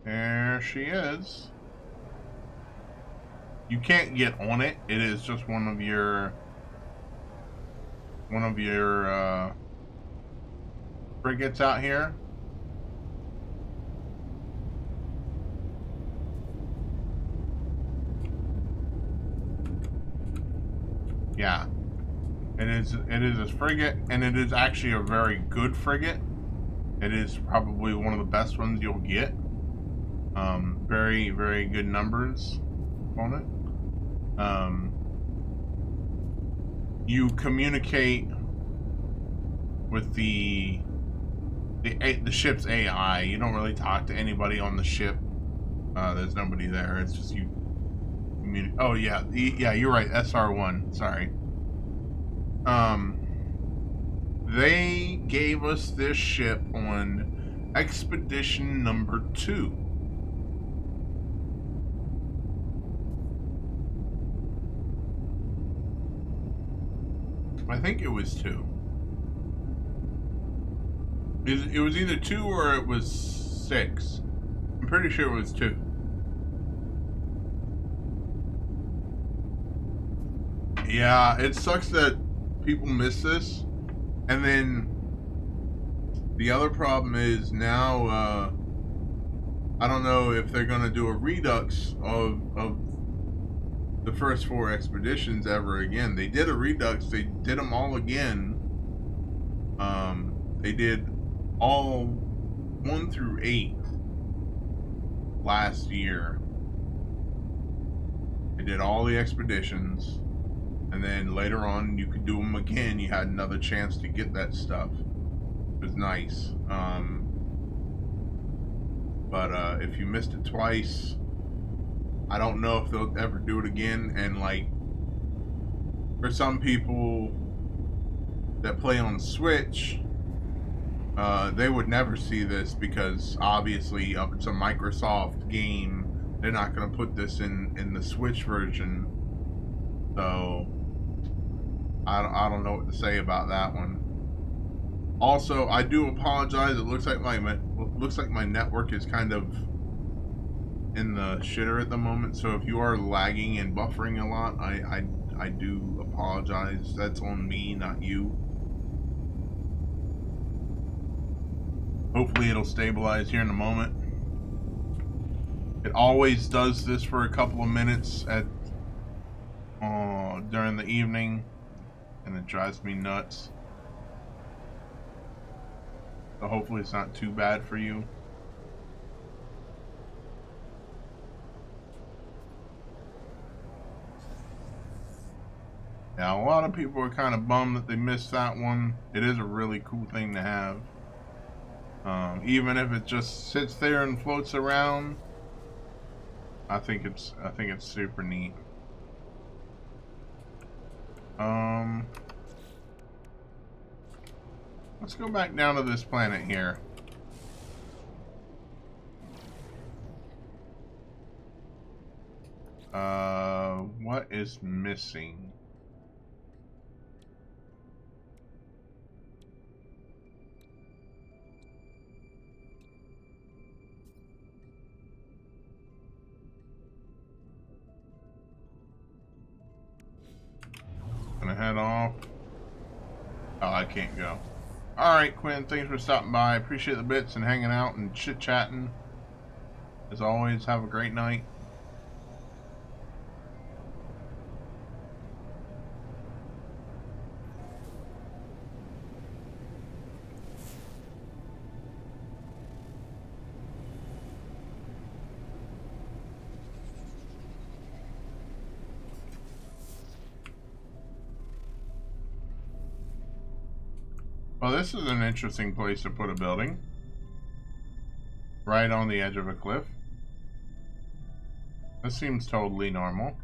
There she is. You can't get on it. It is just one of your frigates out here. Yeah. It is a frigate, and it is actually a very good frigate. It is probably one of the best ones you'll get. Very, very good numbers on it. You communicate with the ship's AI. You don't really talk to anybody on the ship. There's nobody there. It's just you. Oh yeah, you're right. SR1. Sorry. They gave us this ship on expedition number 2. I think it was 2. It was either 2 or it was 6. I'm pretty sure it was 2. Yeah, it sucks that people miss this. And then the other problem is now, I don't know if they're going to do a redux of the first 4 expeditions ever again. They did a redux. They did them all again. They did all 1 through 8 last year. They did all the expeditions. And then later on, you could do them again. You had another chance to get that stuff. It was nice. But if you missed it twice, I don't know if they'll ever do it again. And like, for some people that play on Switch, they would never see this because obviously it's a Microsoft game. They're not going to put this in the Switch version. So I don't know what to say about that one. Also, I do apologize. It looks like my network is kind of in the shitter at the moment. So if you are lagging and buffering a lot, I do apologize. That's on me, not you. Hopefully it'll stabilize here in a moment. It always does this for a couple of minutes at during the evening, and it drives me nuts. So hopefully it's not too bad for you. Yeah, a lot of people are kind of bummed that they missed that one. It is a really cool thing to have. Even if it just sits there and floats around, I think it's super neat. Let's go back down to this planet here. What is missing? Gonna head off. Oh, I can't go. Alright, Quinn, thanks for stopping by. Appreciate the bits and hanging out and chit-chatting. As always, have a great night. Well, this is an interesting place to put a building. Right on the edge of a cliff. This seems totally normal.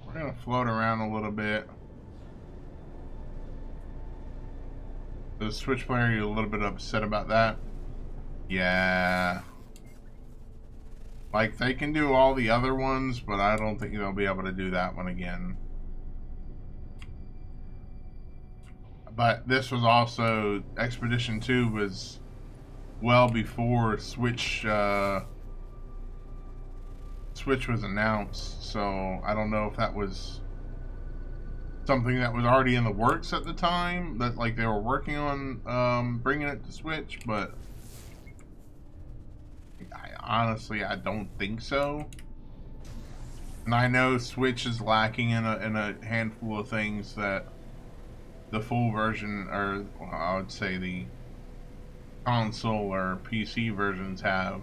We're gonna float around a little bit. The Switch player, you're a little bit upset about that. Yeah. Like, they can do all the other ones, but I don't think they'll be able to do that one again. But this was also, Expedition 2 was well before Switch was announced, so I don't know if that was something that was already in the works at the time, that like they were working on bringing it to Switch, but honestly I don't think so. And I know Switch is lacking in a handful of things that the full version, or well, I would say the console or PC versions have.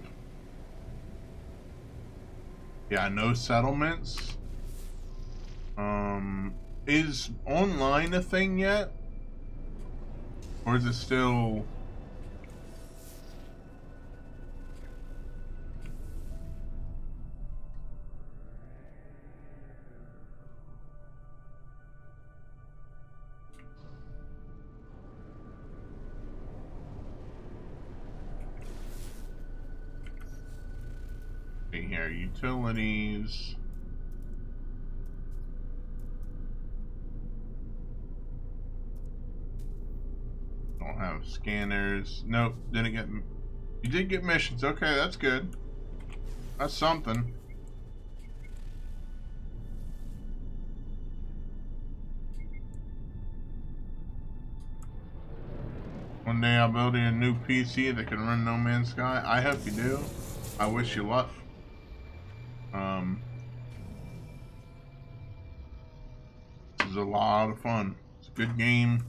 Yeah, no settlements. Is online a thing yet? Or is it still... Okay, here, utilities... Don't have scanners. Nope, didn't get... You did get missions. Okay, that's good. That's something. One day I'll build you a new PC that can run No Man's Sky. I hope you do. I wish you luck. This is a lot of fun. It's a good game.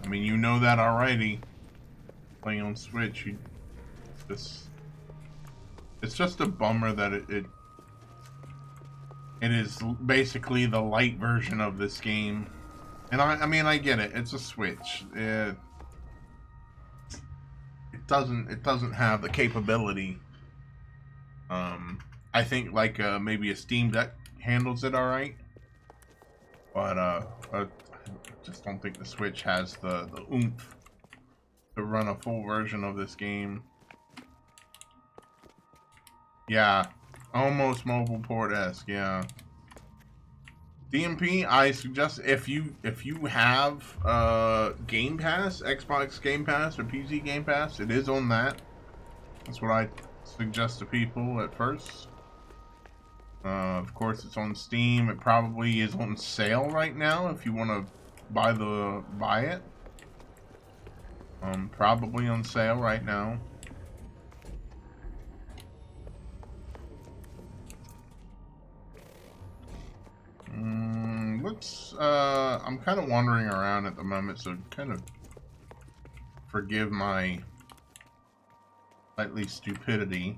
I mean, you know that already. Playing on Switch, it's just a bummer that it is basically the light version of this game. And I mean, I get it. It's a Switch. It doesn't have the capability. I think like maybe a Steam Deck handles it all right, but I just don't think the Switch has the oomph to run a full version of this game. Yeah, almost mobile port-esque. Yeah. DMP, I suggest if you have Game Pass, Xbox Game Pass or PC Game Pass, it is on that. That's what I suggest to people at first. Of course, it's on Steam. It probably is on sale right now if you want to buy it. Probably on sale right now. let's, I'm kind of wandering around at the moment, so kind of forgive my slightly stupidity.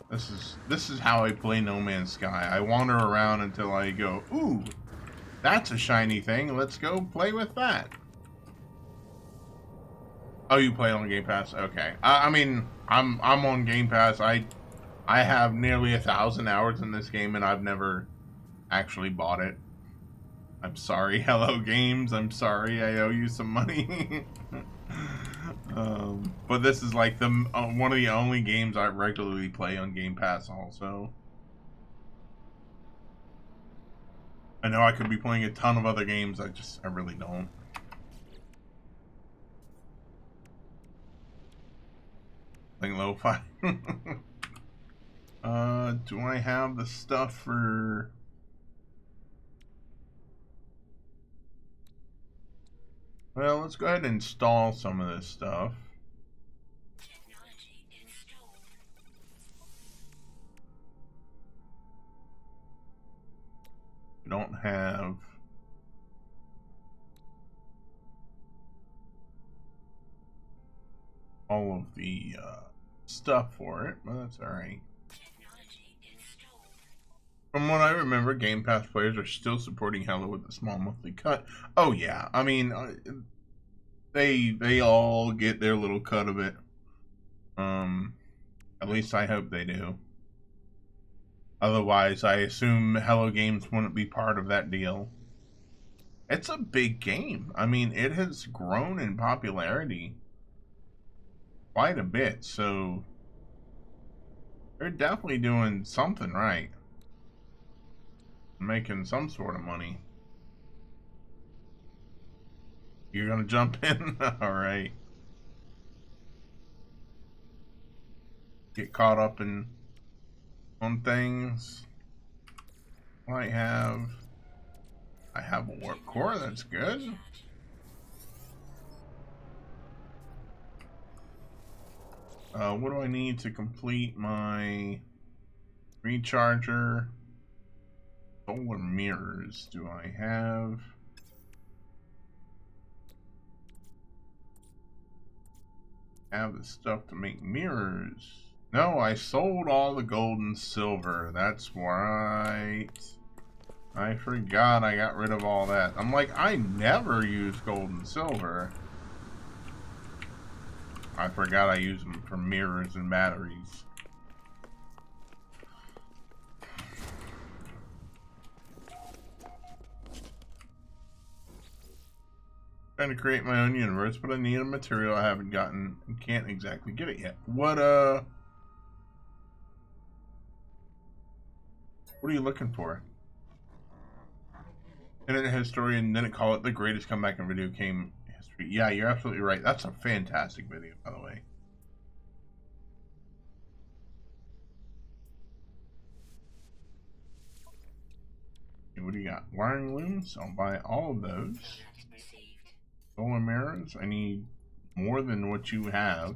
This is how I play No Man's Sky. I wander around until I go, ooh, that's a shiny thing. Let's go play with that. Oh, you play on Game Pass? Okay. I mean, I'm on Game Pass. I have nearly 1,000 hours in this game, and I've never actually bought it. I'm sorry, Hello Games. I'm sorry, I owe you some money. But this is like the one of the only games I regularly play on Game Pass. Also, I know I could be playing a ton of other games. I really don't. Playing lo-fi. Do I have the stuff for? Well, let's go ahead and install some of this stuff. Technology installed. We don't have all of the stuff for it, but that's alright. Technology installed. From what I remember, Game Pass players are still supporting Halo with a small monthly cut. Oh yeah, I mean, they all get their little cut of it. At least I hope they do. Otherwise, I assume Hello Games wouldn't be part of that deal. It's a big game. I mean, it has grown in popularity quite a bit, so they're definitely doing something right. Making some sort of money. You're gonna jump in? Alright. Get caught up in on things. I have a warp core, that's good. What do I need to complete my recharger? Solar mirrors do I have? Have the stuff to make mirrors. No, I sold all the gold and silver. That's right. I forgot I got rid of all that. I'm like, I never use gold and silver. I forgot I use them for mirrors and batteries. Trying to create my own universe, but I need a material I haven't gotten and can't exactly get it yet. What are you looking for? Internet historian didn't call it the greatest comeback in video game history. Yeah, you're absolutely right. That's a fantastic video, by the way. Okay, what do you got? Wiring looms. I'll buy all of those. Solar mirrors. I need more than what you have.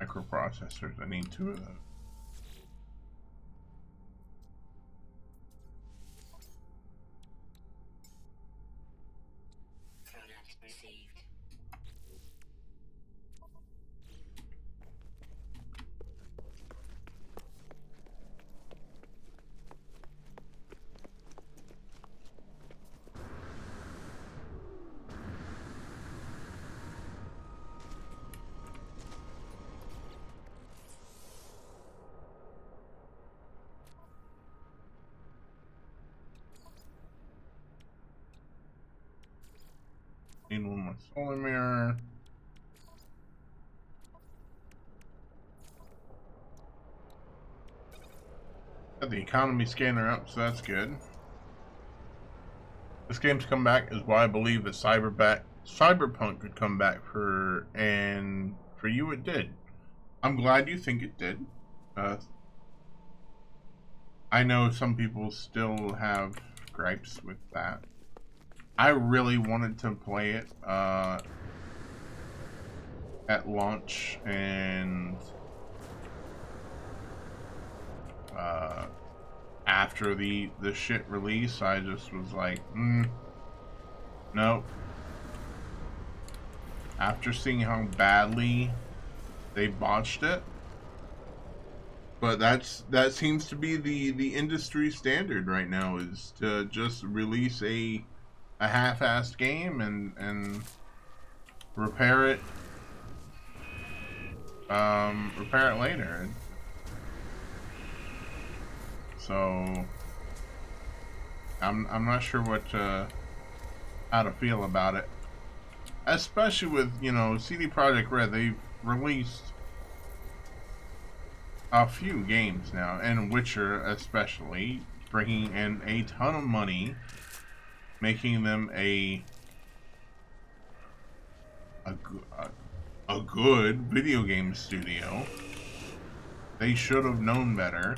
Microprocessors. I need 2 of those. Product received. Need one more solar mirror. Got the economy scanner up, so that's good. This game's comeback is why I believe that Cyberpunk could come back and for you it did. I'm glad you think it did. I know some people still have gripes with that. I really wanted to play it at launch, and after the shit release, I just was like, nope. After seeing how badly they botched it, but that seems to be the industry standard right now, is to just release a half-assed game and repair it later. So I'm not sure how to feel about it, especially with, you know, CD Projekt Red. They've released a few games now, and Witcher especially, bringing in a ton of money, making them a good video game studio. They should have known better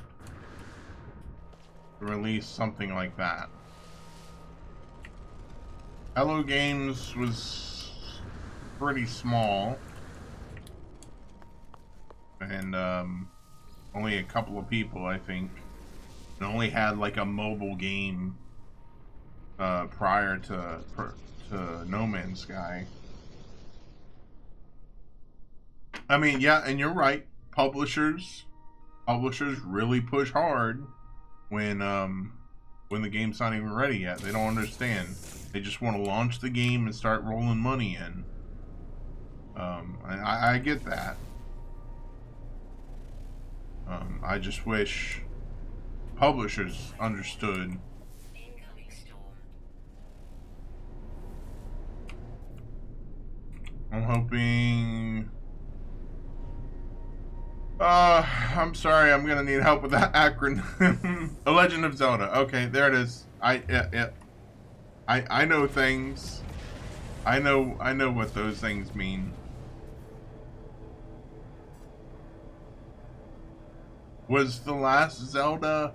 to release something like that. Hello Games was pretty small, and only a couple of people, I think, and only had like a mobile game prior to No Man's Sky. I mean, yeah, and you're right. Publishers really push hard when the game's not even ready yet. They don't understand. They just want to launch the game and start rolling money in. I get that. I just wish publishers understood. Incoming storm. I'm hoping. I'm sorry. I'm gonna need help with that acronym. The Legend of Zelda. Okay, there it is. Yeah. I know things. I know what those things mean. Was the last Zelda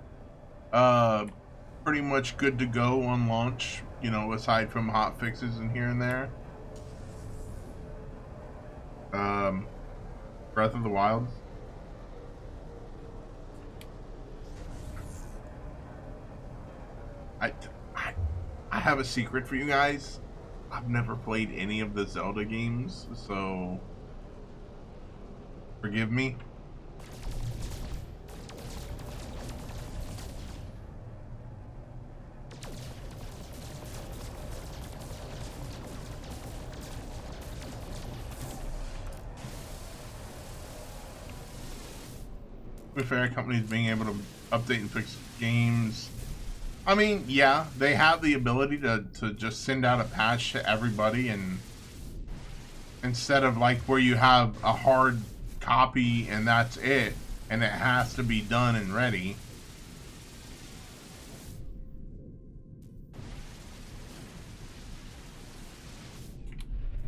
pretty much good to go on launch, you know, aside from hot fixes and here and there? Breath of the Wild. I have a secret for you guys. I've never played any of the Zelda games, so forgive me. To be fair, companies being able to update and fix games. I mean, yeah, they have the ability to just send out a patch to everybody, and instead of like where you have a hard copy and that's it, and it has to be done and ready.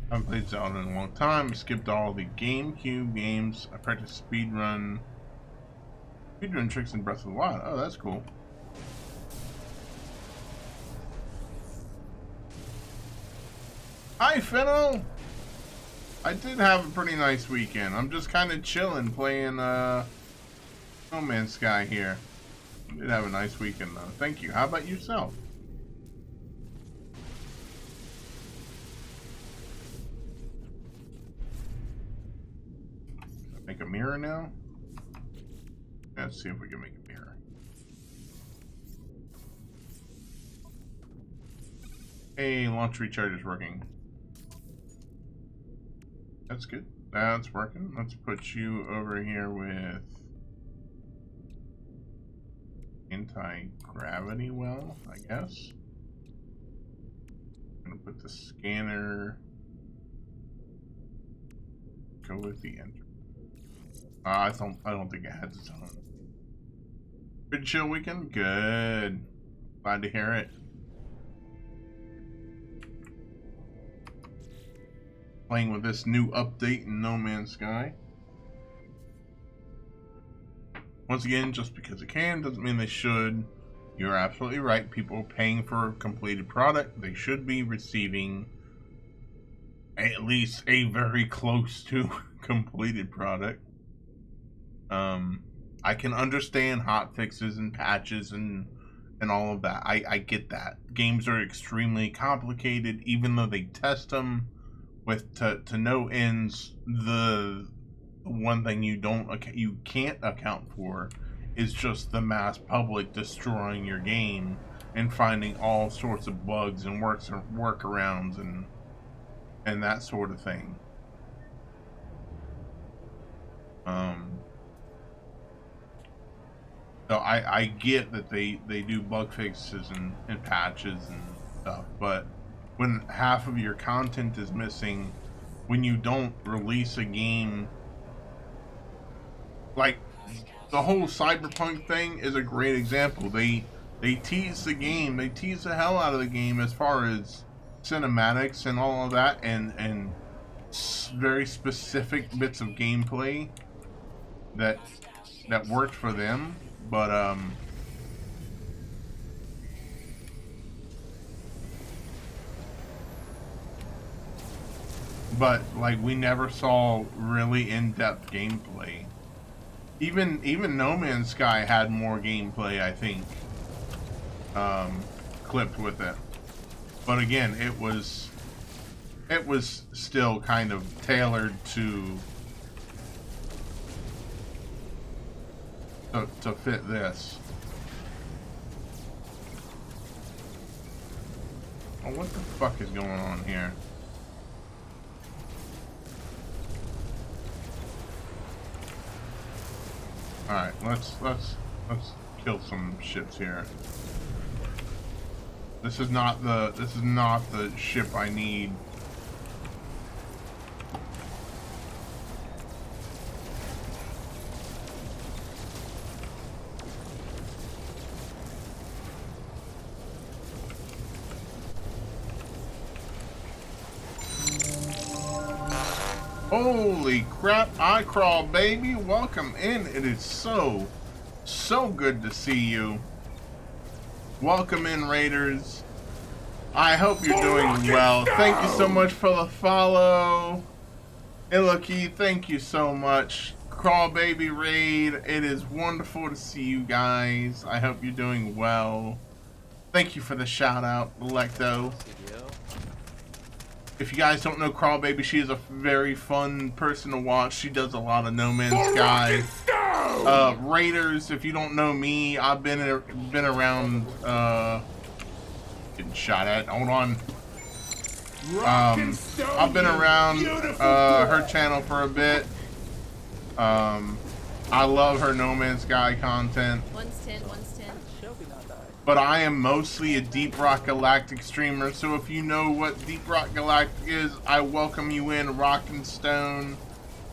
I haven't played Zelda in a long time. I skipped all the GameCube games. I practiced speedrun tricks in Breath of the Wild. Oh, that's cool. Hi, Finno! I did have a pretty nice weekend. I'm just kind of chilling, playing No Man's Sky here. I did have a nice weekend, though. Thank you. How about yourself? Make a mirror now? Let's see if we can make a mirror. Hey, launch recharge is working. That's good. That's working. Let's put you over here with anti-gravity well, I guess. I'm gonna put the scanner. Go with the enter. I don't think it has its own. Good chill weekend? Good. Glad to hear it. Playing with this new update in No Man's Sky. Once again, just because it can doesn't mean they should. You're absolutely right. People are paying for a completed product. They should be receiving at least a very close to completed product. I can understand hot fixes and patches and all of that. I get that. Games are extremely complicated, even though they test them with to no ends. The one thing you can't account for is just the mass public destroying your game and finding all sorts of bugs and workarounds and that sort of thing. So I get that they do bug fixes and patches and stuff, but when half of your content is missing, when you don't release a game, like the whole Cyberpunk thing is a great example. They tease the game, they tease the hell out of the game as far as cinematics and all of that, and very specific bits of gameplay that worked for them. But like we never saw really in-depth gameplay. Even No Man's Sky had more gameplay, I think, clipped with it. But again, it was still kind of tailored to fit this. Oh, what the fuck is going on here? All right, let's kill some ships here. This is not the ship I need. Holy crap, I crawl baby, welcome in. It is so good to see you. Welcome in, Raiders. I hope you're doing well. Thank you so much for the follow. Illicky, thank you so much. Crawl baby raid, it is wonderful to see you guys. I hope you're doing well. Thank you for the shout out, Electo. If you guys don't know Crawl Baby, she is a very fun person to watch. She does a lot of No Man's Sky. Raiders, if you don't know me, I've been around, getting shot at, hold on. I've been around, her channel for a bit. I love her No Man's Sky content. One's 10. But I am mostly a Deep Rock Galactic streamer, so if you know what Deep Rock Galactic is, I welcome you in, Rock and Stone.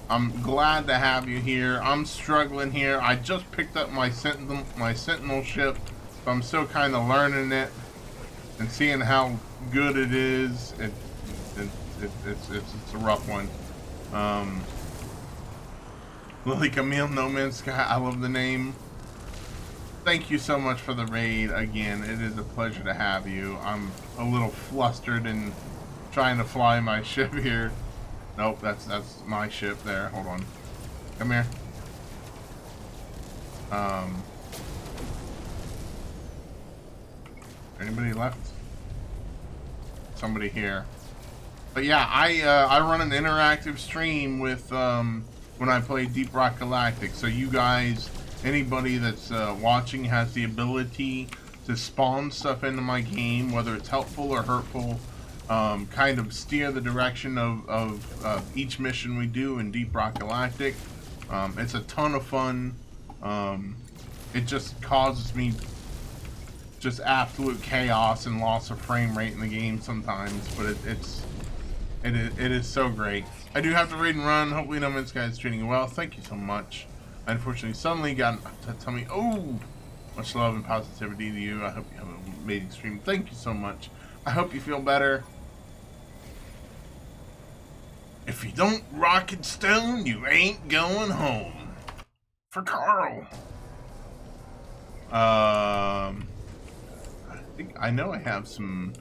I'm glad to have you here. I'm struggling here. I just picked up my Sentinel ship, so I'm still kind of learning it and seeing how good it is. It's a rough one. Lily Camille, No Man's Sky, I love the name. Thank you so much for the raid again. It is a pleasure to have you. I'm a little flustered and trying to fly my ship here. Nope, that's my ship there. Hold on. Come here. Anybody left? Somebody here. But yeah, I run an interactive stream with when I play Deep Rock Galactic. So you guys, anybody that's watching has the ability to spawn stuff into my game, whether it's helpful or hurtful, kind of steer the direction of each mission we do in Deep Rock Galactic. It's a ton of fun. It just causes me just absolute chaos and loss of frame rate in the game sometimes, but it is so great. I do have to raid and run. Hopefully No Man's Sky is treating you well. Thank you so much. I unfortunately suddenly got to tell me, oh, much love and positivity to you. I hope you have an amazing stream. Thank you so much. I hope you feel better. If you don't rock and stone, you ain't going home. For Carl. I think I know I have some.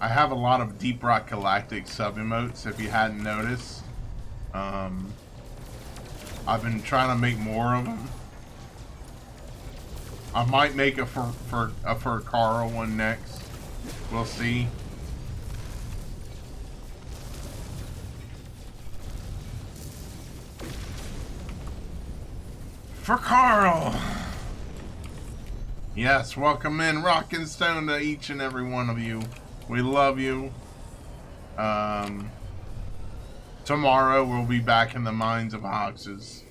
I have a lot of Deep Rock Galactic sub emotes. If you hadn't noticed, I've been trying to make more of them. I might make a for Carl one next. We'll see. For Carl. Yes, welcome in Rock and Stone to each and every one of you. We love you. Tomorrow we'll be back in the mines of Hoxes.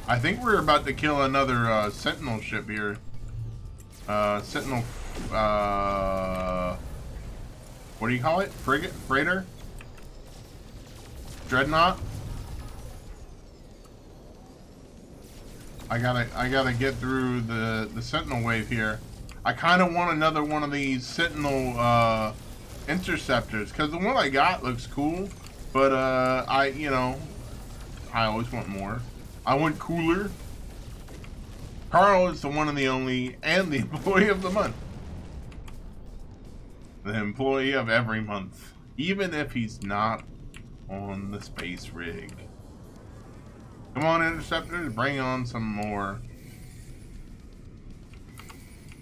I think we're about to kill another Sentinel ship here. Sentinel, what do you call it? Frigate? Freighter? Dreadnought? I gotta get through the Sentinel wave here. I kind of want another one of these Sentinel interceptors because the one I got looks cool, but I always want more. I want cooler. Carl is the one and the only, and the employee of the month. The employee of every month, even if he's not on the space rig. Come on, interceptors, bring on some more.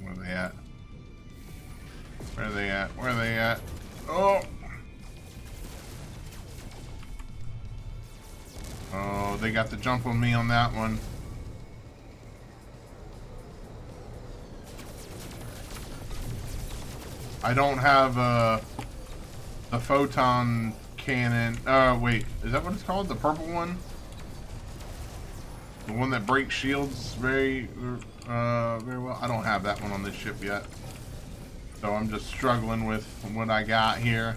Where are they at? Where are they at? Where are they at? Oh! Oh, they got the jump on me on that one. I don't have the photon cannon. Wait, is that what it's called? The purple one? The one that breaks shields very well. I don't have that one on this ship yet. So I'm just struggling with what I got here.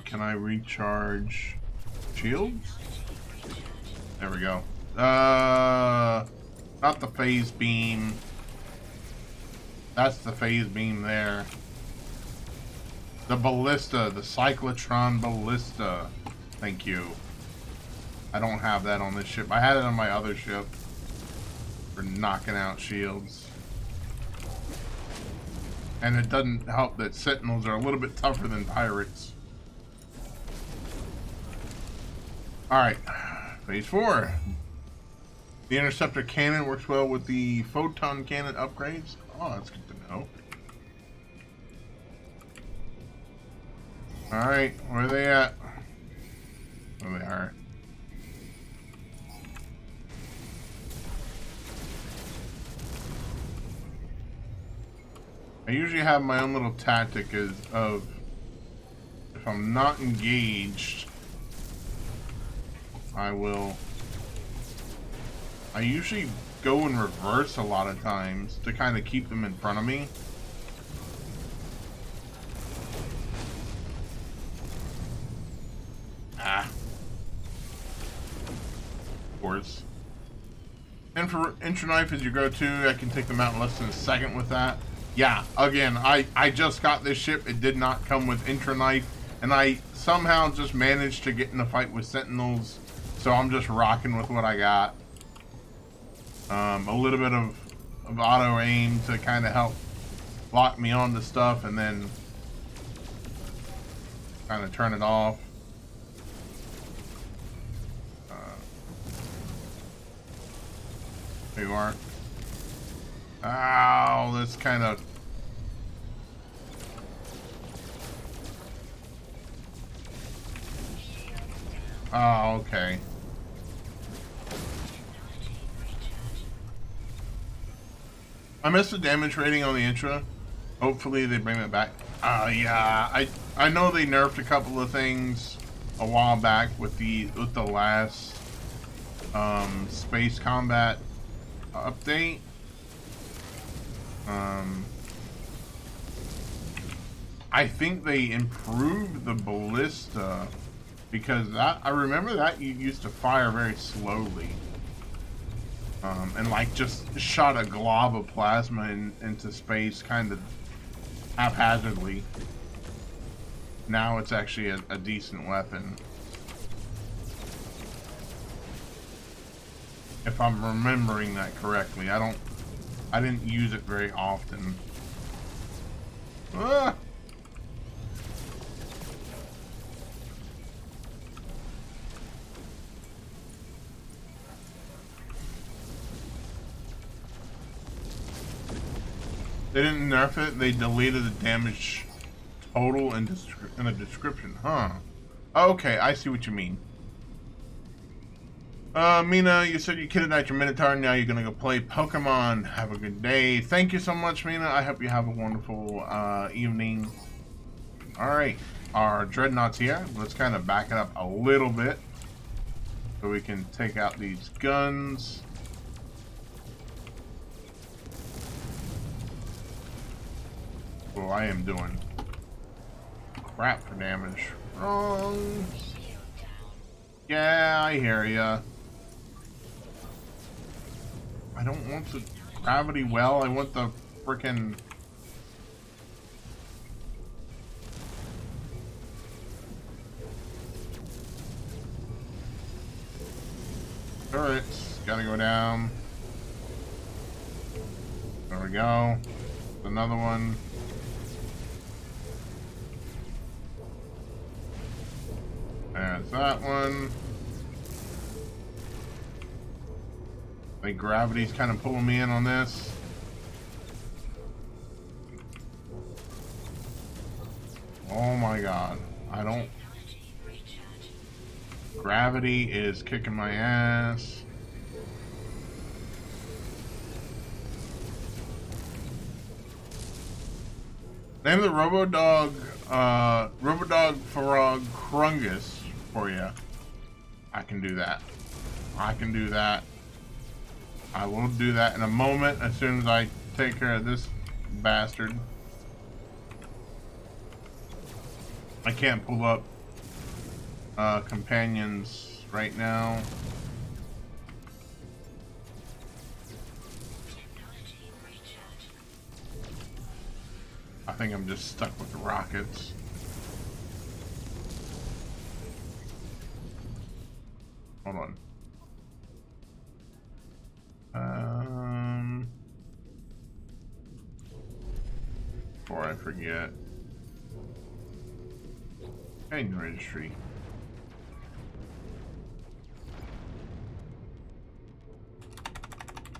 Can I recharge shields? There we go. Not the phase beam. That's the phase beam there. The ballista, the cyclotron ballista. Thank you. I don't have that on this ship. I had it on my other ship for knocking out shields. And it doesn't help that Sentinels are a little bit tougher than pirates. Alright, phase 4. The interceptor cannon works well with the photon cannon upgrades. Oh, that's good to know. Alright, where are they at? There they are. I usually have my own little tactic of if I'm not engaged, I usually go in reverse a lot of times to kind of keep them in front of me. Of course. And for intro knife as your go-to, I can take them out in less than a second with that. Yeah, again, I just got this ship. It did not come with intro knife, and I somehow just managed to get in a fight with Sentinels, so I'm just rocking with what I got. A little bit of auto aim to kind of help lock me onto stuff, and then kind of turn it off. There you are. Ow, this kind of... Oh, okay. I missed the damage rating on the intro. Hopefully they bring it back. Yeah, I know they nerfed a couple of things a while back with the last space combat update. I think they improved the ballista because I remember that you used to fire very slowly. And like just shot a glob of plasma into space kind of haphazardly. Now it's actually a decent weapon. If I'm remembering that correctly. I didn't use it very often. Ah! They didn't nerf it, they deleted the damage total in the description, huh? Okay, I see what you mean. Mina, you said you kidded at your Minotaur, now you're gonna go play Pokemon. Have a good day. Thank you so much, Mina. I hope you have a wonderful evening. Alright, our Dreadnought's here. Let's kind of back it up a little bit so we can take out these guns. Well, I am doing crap for damage. Wrong. Yeah, I hear ya. I don't want the gravity well, I want the frickin' turrets. Gotta go down. There we go. Another one. There's that one. Like gravity's kind of pulling me in on this. Oh my god. I don't... Gravity is kicking my ass. Name the Robodog Frog Krungus for you. I can do that. I can do that. I will do that in a moment as soon as I take care of this bastard. I can't pull up companions right now. I think I'm just stuck with the rockets. Hold on. Before I forget. Hang registry.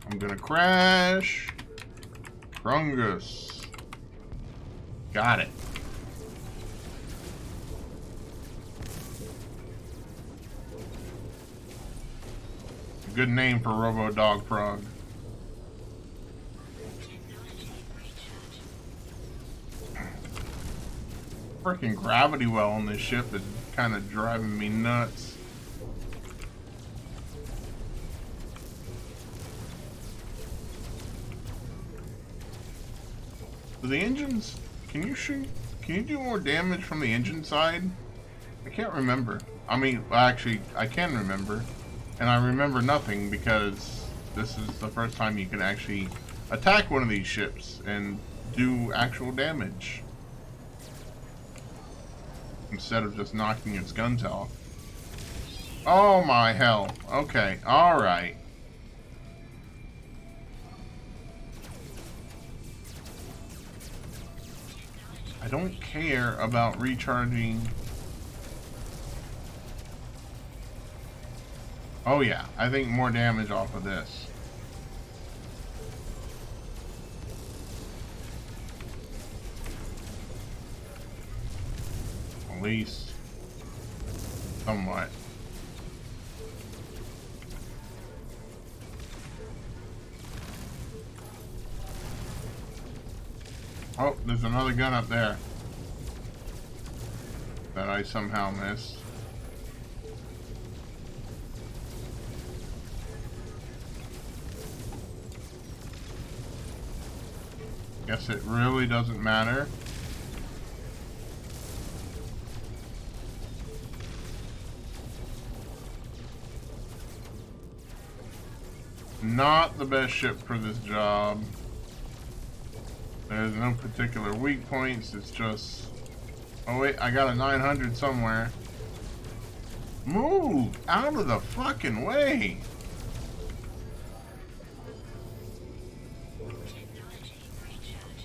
I'm gonna crash. Krungus. Got it. Good name for Robo Dog Frog. Freaking gravity well on this ship is kind of driving me nuts. Do the engines, can you do more damage from the engine side? I can't remember. I mean, actually, I can remember. And I remember nothing because this is the first time you can actually attack one of these ships and do actual damage. Instead of just knocking its guns off. Oh my hell. Okay, alright. I don't care about recharging. Oh yeah, I think more damage off of this. At least somewhat. Oh, there's another gun up there that I somehow missed. Guess it really doesn't matter. Not the best ship for this job. There's no particular weak points, it's just... Oh wait, I got a 900 somewhere. Move out of the fucking way! Technology recharge.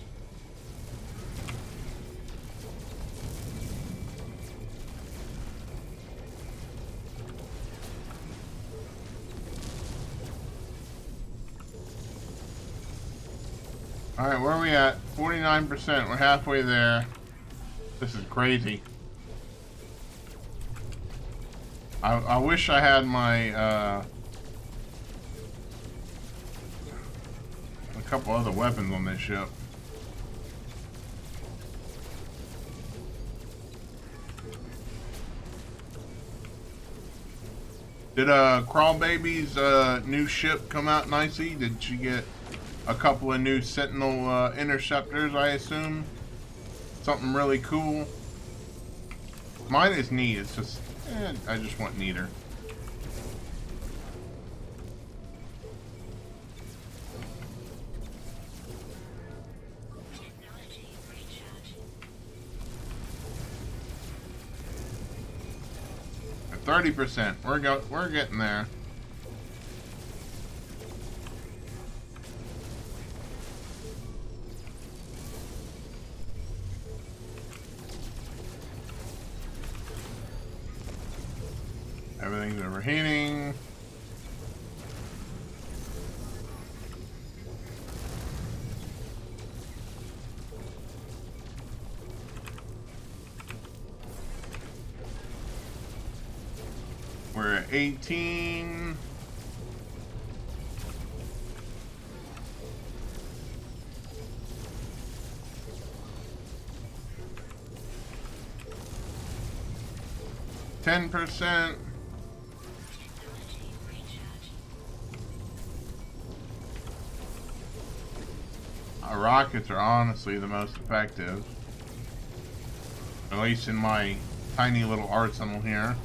Alright, where are we at? 49%. We're halfway there. This is crazy. I wish I had my, a couple other weapons on this ship. Did, Crawbaby's, new ship come out nicely? Did she get a couple of new Sentinel, interceptors, I assume? Something really cool? Mine is neat, it's just... I just want neater. Technology recharge. At 30%. We're getting there. Everything's overheating. We're at 18. $10%. Technology recharge. Rockets are honestly the most effective. At least in my tiny little arsenal here.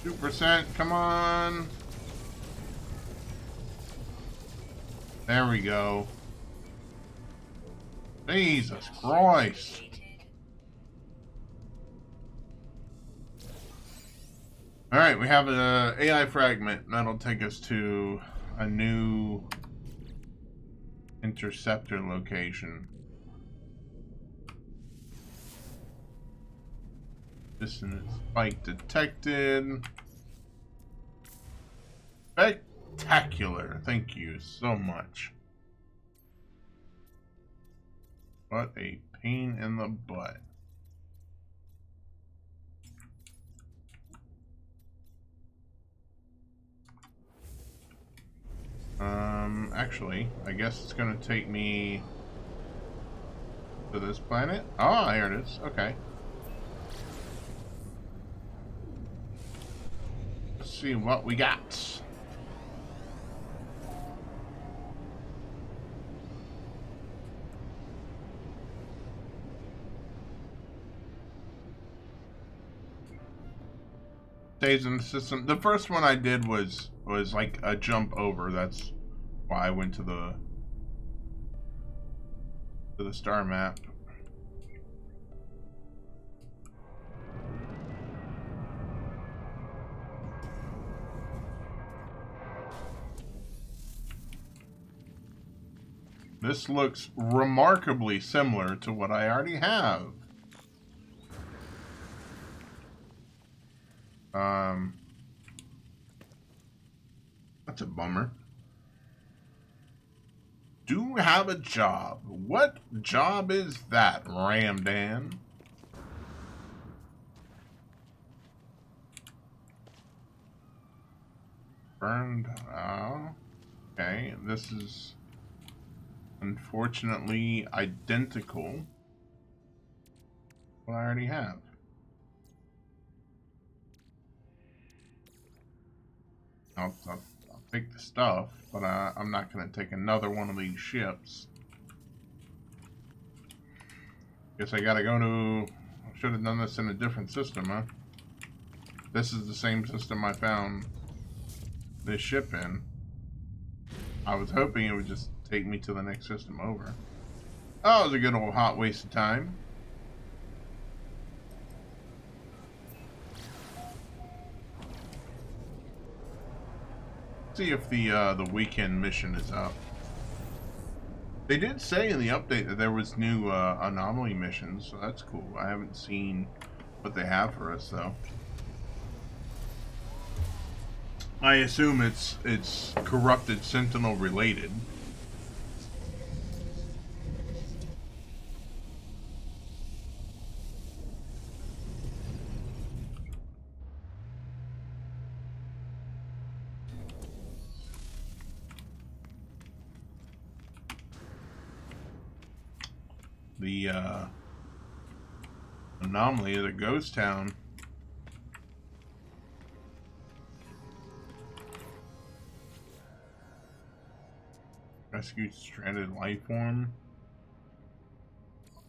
%, come on. There we go. Jesus Christ. Alright, we have an AI fragment. That'll take us to a new interceptor location. Distance spike detected. Spectacular. Thank you so much. What a pain in the butt. Actually, I guess it's gonna take me to this planet. Ah, here it is. Okay. Let's see what we got. Stays in the system. The first one I did was like a jump over. That's why I went to the star map. This looks remarkably similar to what I already have. That's a bummer. Do have a job. What job is that, Ramdan? Burned. Oh. Okay, this is unfortunately identical to what I already have. I'll take the stuff, but I'm not going to take another one of these ships. Guess I gotta go to... I should have done this in a different system, huh? this is the same system I found this ship in. I was hoping it would just take me to the next system over. Oh, it was a good old hot waste of time. See if the weekend mission is up. They did say in the update that there was new anomaly missions, so that's cool. I haven't seen what they have for us though. I assume it's corrupted Sentinel related. The anomaly is a ghost town. Rescue stranded life form.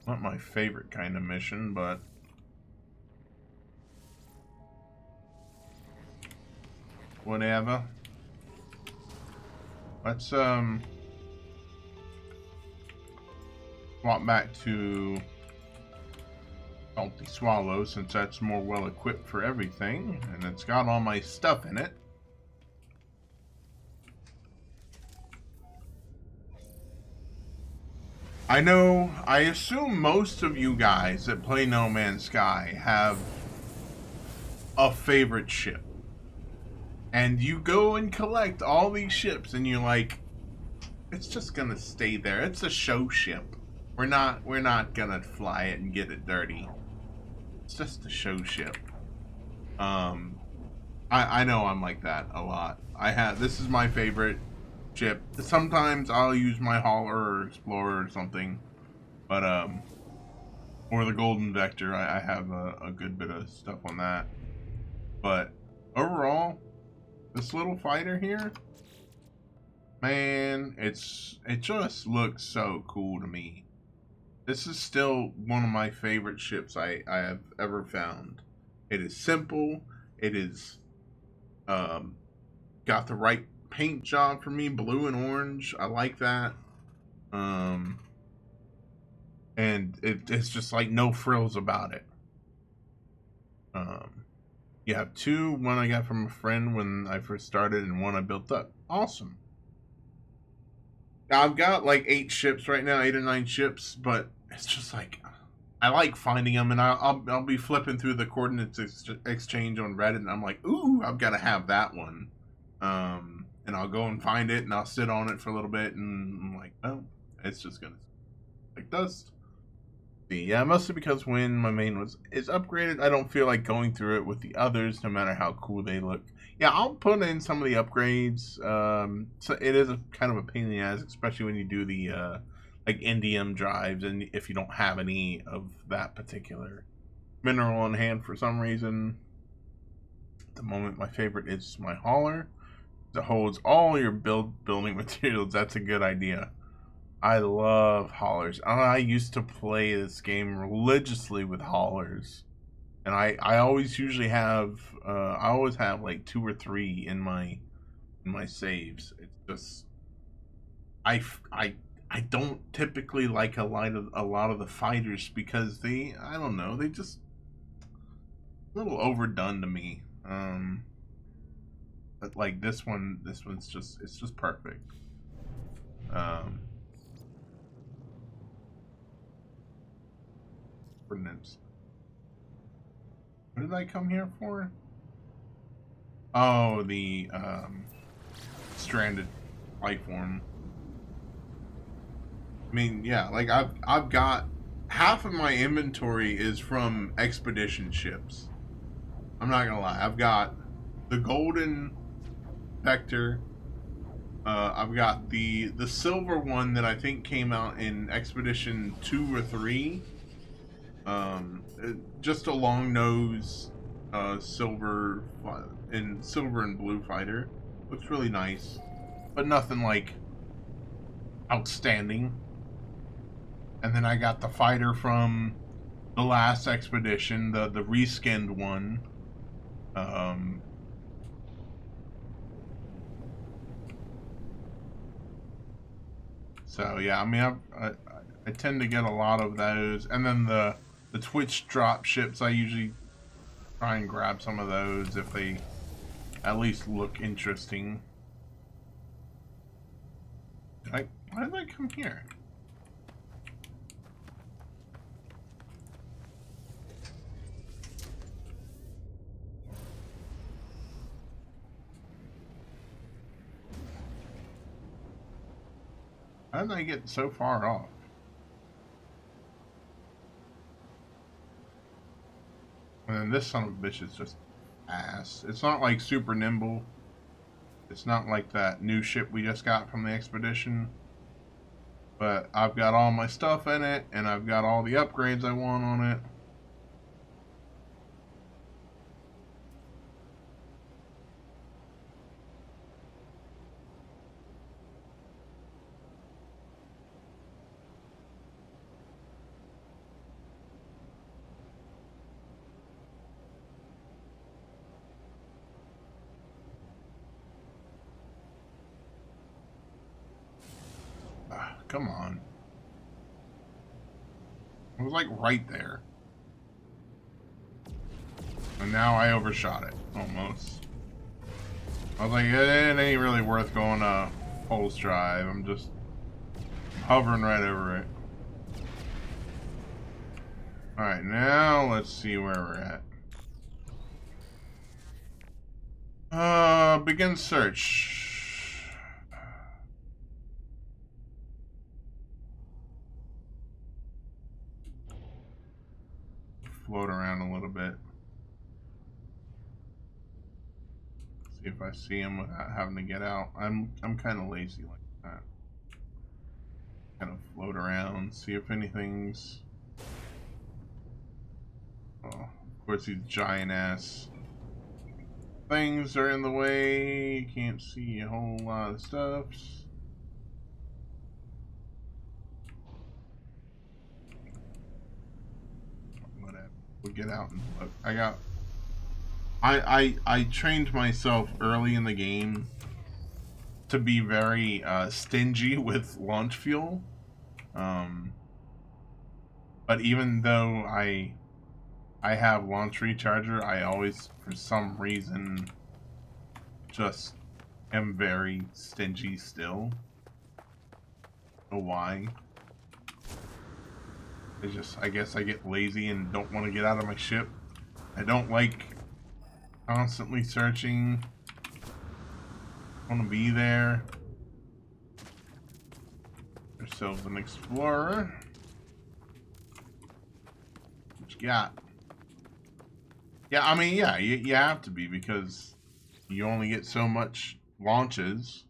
Not my favorite kind of mission, but whatever. Let's swap back to Salty Swallow, since that's more well equipped for everything, and it's got all my stuff in it. I assume most of you guys that play No Man's Sky have a favorite ship. And you go and collect all these ships and you're like, it's just gonna stay there. It's a show ship. We're not gonna fly it and get it dirty. It's just a show ship. I know I'm like that a lot. This is my favorite ship. Sometimes I'll use my hauler or explorer or something, but or the golden vector. I have a good bit of stuff on that, but overall, this little fighter here, man, it just looks so cool to me. This is still one of my favorite ships I have ever found. It is simple. It is got the right paint job for me, blue and orange. I like that. And it's just like no frills about it. You have two, one I got from a friend when I first started and one I built up. Awesome. I've got like 8 ships right now, 8 or 9 ships, but it's just like I like finding them, and I'll be flipping through the coordinates exchange on Reddit, and I'm like, ooh, I've got to have that one. And I'll go and find it, and I'll sit on it for a little bit, and I'm like, oh, it's just gonna like dust. Yeah, mostly because when my main is upgraded, I don't feel like going through it with the others, no matter how cool they look. Yeah, I'll put in some of the upgrades. So it is a kind of a pain in the ass, especially when you do the like indium drives, and if you don't have any of that particular mineral on hand for some reason. At the moment, my favorite is my hauler. It holds all your building materials. That's a good idea. I love haulers. I used to play this game religiously with haulers, and I always usually have I always have like 2 or 3 in my saves. It's just I don't typically like a lot of the fighters because I don't know, they just a little overdone to me. But like this one's just, it's just perfect. Coordinates. What did I come here for? Oh, the stranded life form. I mean, yeah, like I've got half of my inventory is from expedition ships. I'm not gonna lie. I've got the golden vector. I've got the silver one that I think came out in Expedition 2 or 3. Just a long nose, silver and blue fighter. Looks really nice, but nothing like outstanding. And then I got the fighter from the last expedition, the reskinned one. Um, so yeah, I mean, I tend to get a lot of those, and then the Twitch drop ships. I usually try and grab some of those if they at least look interesting. Like, why did I come here? How did I get so far off? And then this son of a bitch is just ass. It's not like super nimble. It's not like that new ship we just got from the expedition. But I've got all my stuff in it, and I've got all the upgrades I want on it. Ah, come on. It was like right there. And now I overshot it, almost. I was like, it ain't really worth going to Pulse Drive. I'm just hovering right over it. Alright, now let's see where we're at. Begin search. Float around a little bit. See if I see him without having to get out. I'm kind of lazy like that. Kind of float around, see if anything's. Oh, of course these giant ass things are in the way. You can't see a whole lot of stuff. Whatever. We'll get out and look. I trained myself early in the game to be very stingy with launch fuel. But even though I have launch recharger, I always, for some reason, just am very stingy still. I don't know why. I guess I get lazy and don't want to get out of my ship. I don't like constantly searching. I want to be there. Ourselves an explorer. What you got? Yeah, I mean, yeah, you have to be because you only get so much launches.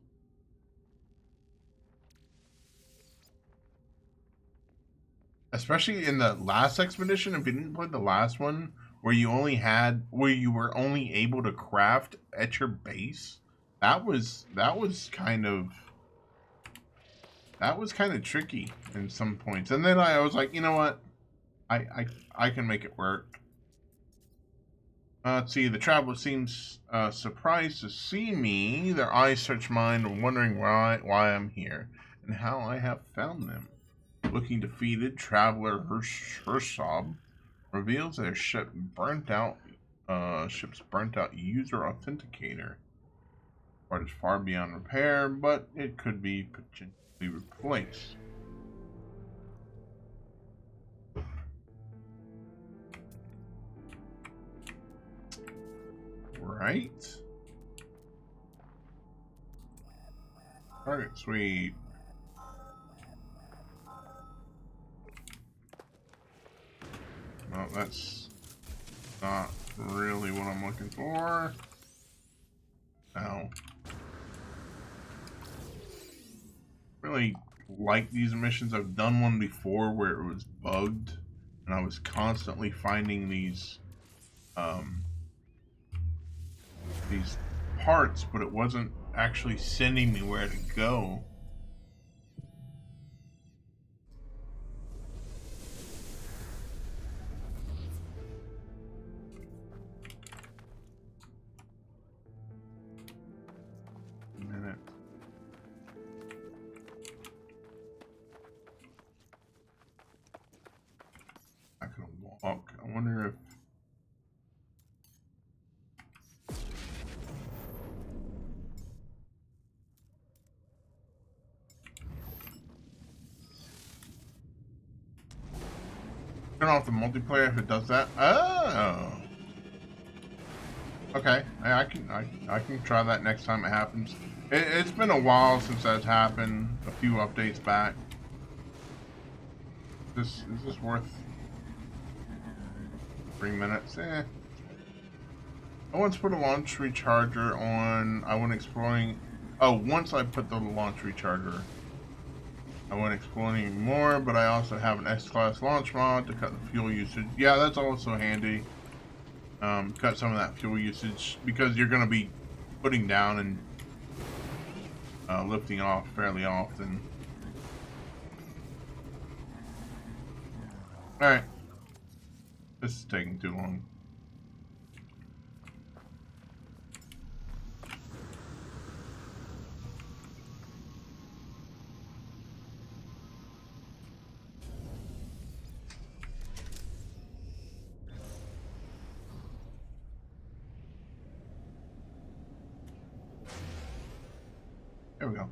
Especially in the last expedition, if you didn't play the last one, where you were only able to craft at your base, that was kind of tricky in some points. And then I was like, you know what, I can make it work. Let's see, the traveler seems surprised to see me. Their eyes search mine, wondering why I'm here and how I have found them. Looking defeated, traveler Hershab reveals their ship's burnt out user authenticator. Part is far beyond repair, but it could be potentially replaced. Right. Target sweet. Well, that's not really what I'm looking for. No. Really like these missions. I've done one before where it was bugged and I was constantly finding these parts, but it wasn't actually sending me where to go. Turn off the multiplayer if it does that. Oh. Okay, I can try that next time it happens. It's been a while since that's happened. A few updates back. Is this worth 3 minutes? Eh. I once put a launch recharger on. I went exploring. Oh, once I put the launch recharger, I went exploring more. But I also have an S-Class launch mod to cut the fuel usage. Yeah, that's also handy. Cut some of that fuel usage because you're going to be putting down and lifting off fairly often. Alright. This is taking too long. There we go.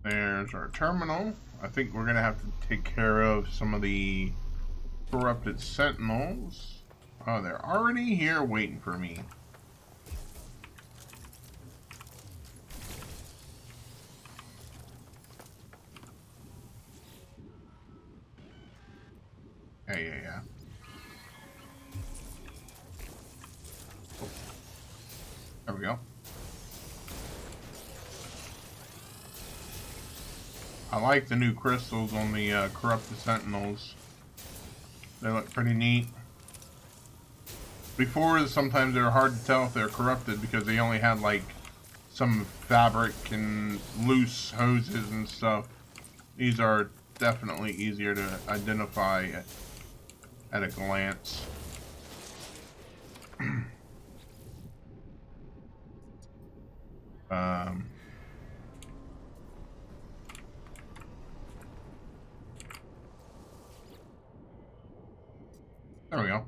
There's our terminal. I think we're gonna have to take care of some of the corrupted sentinels. Oh, they're already here waiting for me. Yeah. Oh, there we go. I like the new crystals on the corrupted sentinels. They look pretty neat. Before, sometimes they were hard to tell if they're corrupted because they only had like some fabric and loose hoses and stuff. These are definitely easier to identify at a glance. There we go.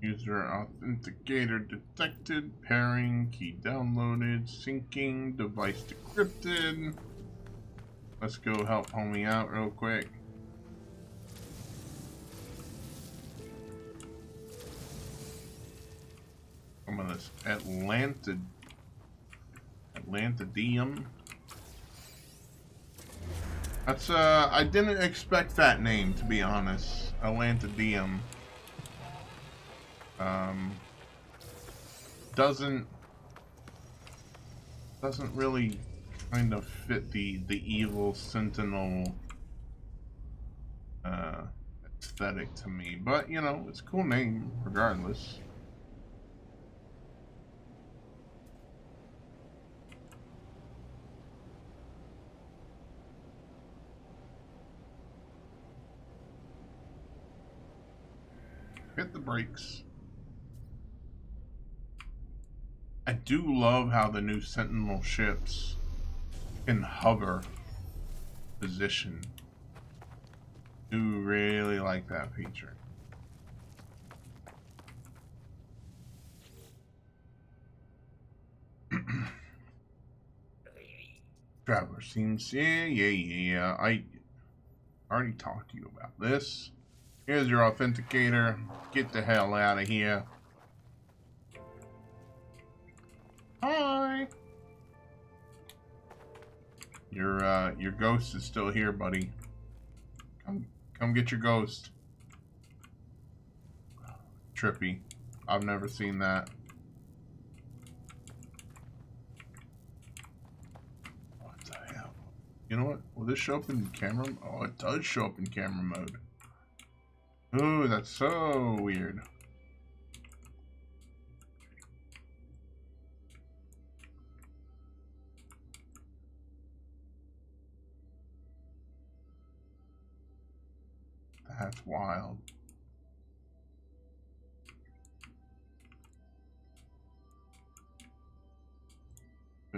User authenticator detected, pairing, key downloaded, syncing, device decrypted. Let's go help homie out real quick. Some of this Atlantidium. That's I didn't expect that name, to be honest. Atlantidium. Doesn't really kind of fit the evil sentinel aesthetic to me, but you know, it's a cool name regardless. Hit the brakes. I do love how the new Sentinel ships can hover position. Do really like that feature. Traveler seems, yeah. I already talked to you about this. Here's your authenticator. Get the hell out of here. Hi. Your ghost is still here, buddy. Come get your ghost. Trippy. I've never seen that. What the hell? You know what? Will this show up in camera? Oh, it does show up in camera mode. Ooh, that's so weird. That's wild.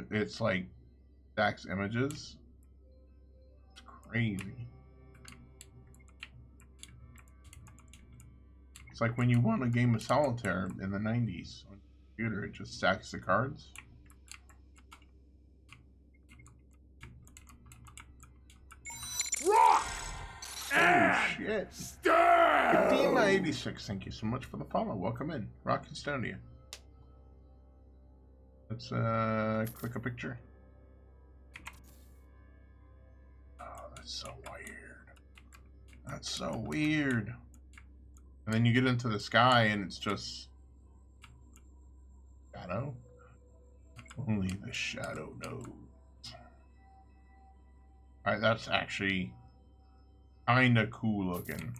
It's like Dax images. It's crazy. It's like when you won a game of solitaire in the 90s. Computer, it just stacks the cards. Rock! Oh shit. Stab! Dima86, thank you so much for the follow. Welcome in. Rock and stone to you. Let's click a picture. Oh, that's so weird. That's so weird. And then you get into the sky and it's just shadow. Only the shadow knows. Alright, that's actually kinda cool looking.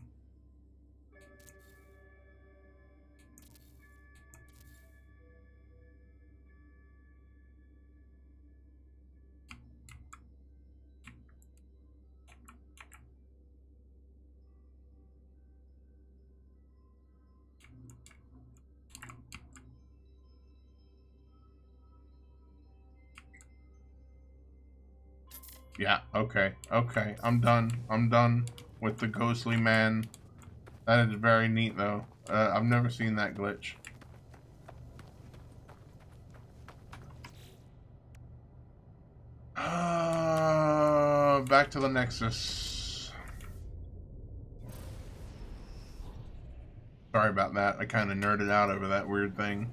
Yeah, okay, okay. I'm done with the ghostly man. That is very neat, though. I've never seen that glitch. Back to the Nexus. Sorry about that. I kind of nerded out over that weird thing.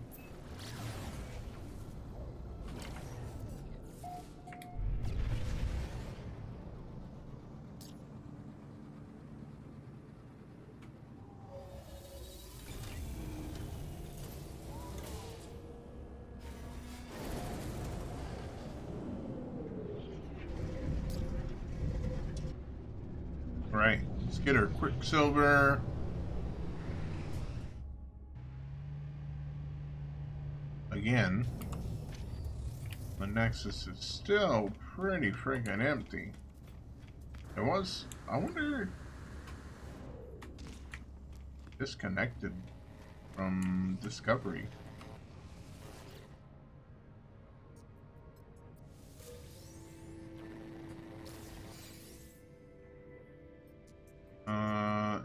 Right, let's get her Quicksilver. Again, the Nexus is still pretty freaking empty. It was, I wonder, disconnected from Discovery.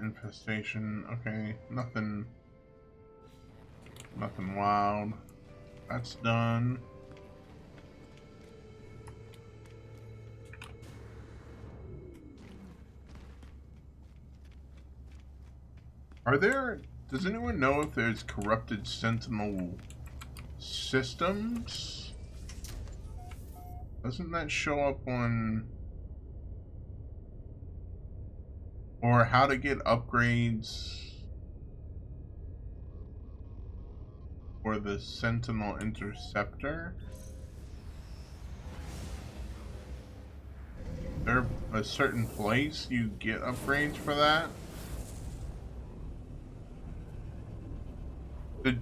Infestation, okay, nothing wild. That's done. Does anyone know if there's corrupted Sentinel systems? Doesn't that show up on... Or how to get upgrades for the Sentinel Interceptor? Is there a certain place you get upgrades for that?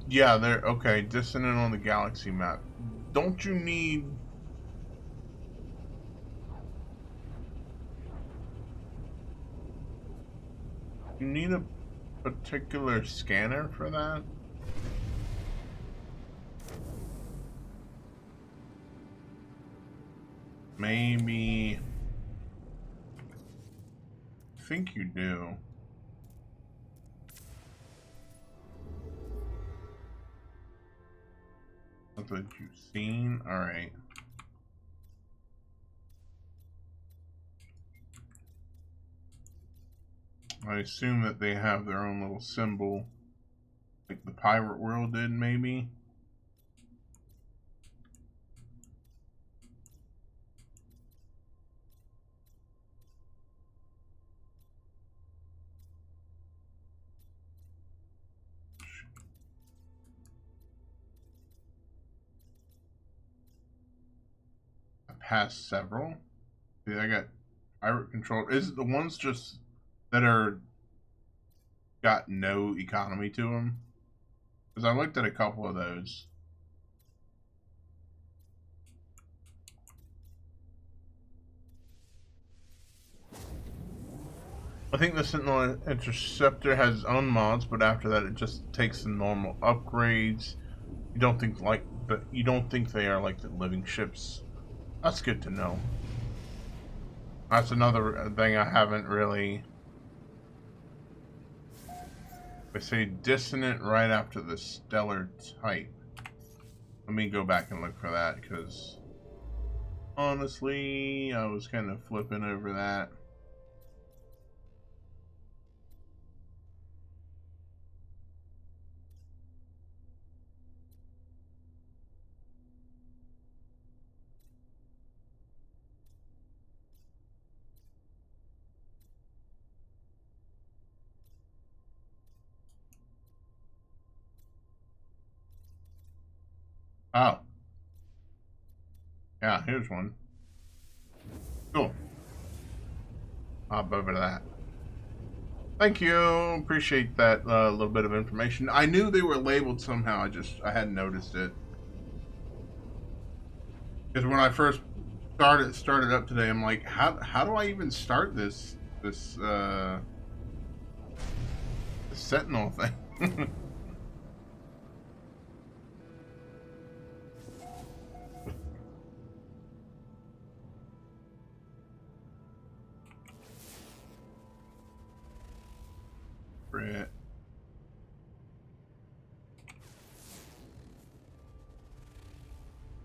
Yeah, they're okay. Dissonant on the galaxy map. Don't you need... You need a particular scanner for that? Maybe... I think you do. That's what you've seen? Alright. I assume that they have their own little symbol, like the pirate world did, maybe? I passed several. See, I got pirate control. Is it the ones just that are got no economy to them? Because I looked at a couple of those. I think the Sentinel Interceptor has its own mods, but after that it just takes the normal upgrades. You don't think they are like the living ships. That's good to know. That's another thing I haven't really... They say dissonant right after the stellar type. Let me go back and look for that, because honestly, I was kind of flipping over that. Oh. Yeah, here's one. Cool. Hop over to that. Thank you. Appreciate that little bit of information. I knew they were labeled somehow. I hadn't noticed it. Because when I first started up today, I'm like, how do I even start this Sentinel thing? Brett.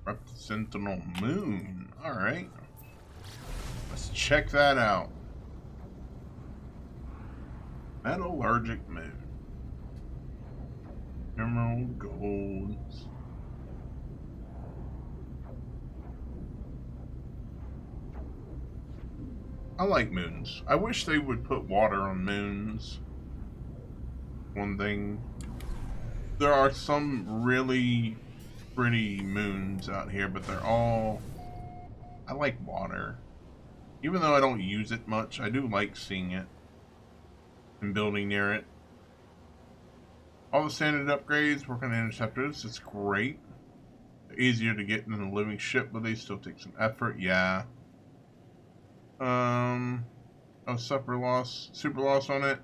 Up to Sentinel Moon. Alright. Let's check that out. Metallurgic Moon. Emerald Golds. I like moons. I wish they would put water on moons. One thing. There are some really pretty moons out here, but they're all... I like water. Even though I don't use it much, I do like seeing it and building near it. All the standard upgrades work on interceptors. It's great. They're easier to get than a living ship, but they still take some effort. Yeah. Oh, super loss on it.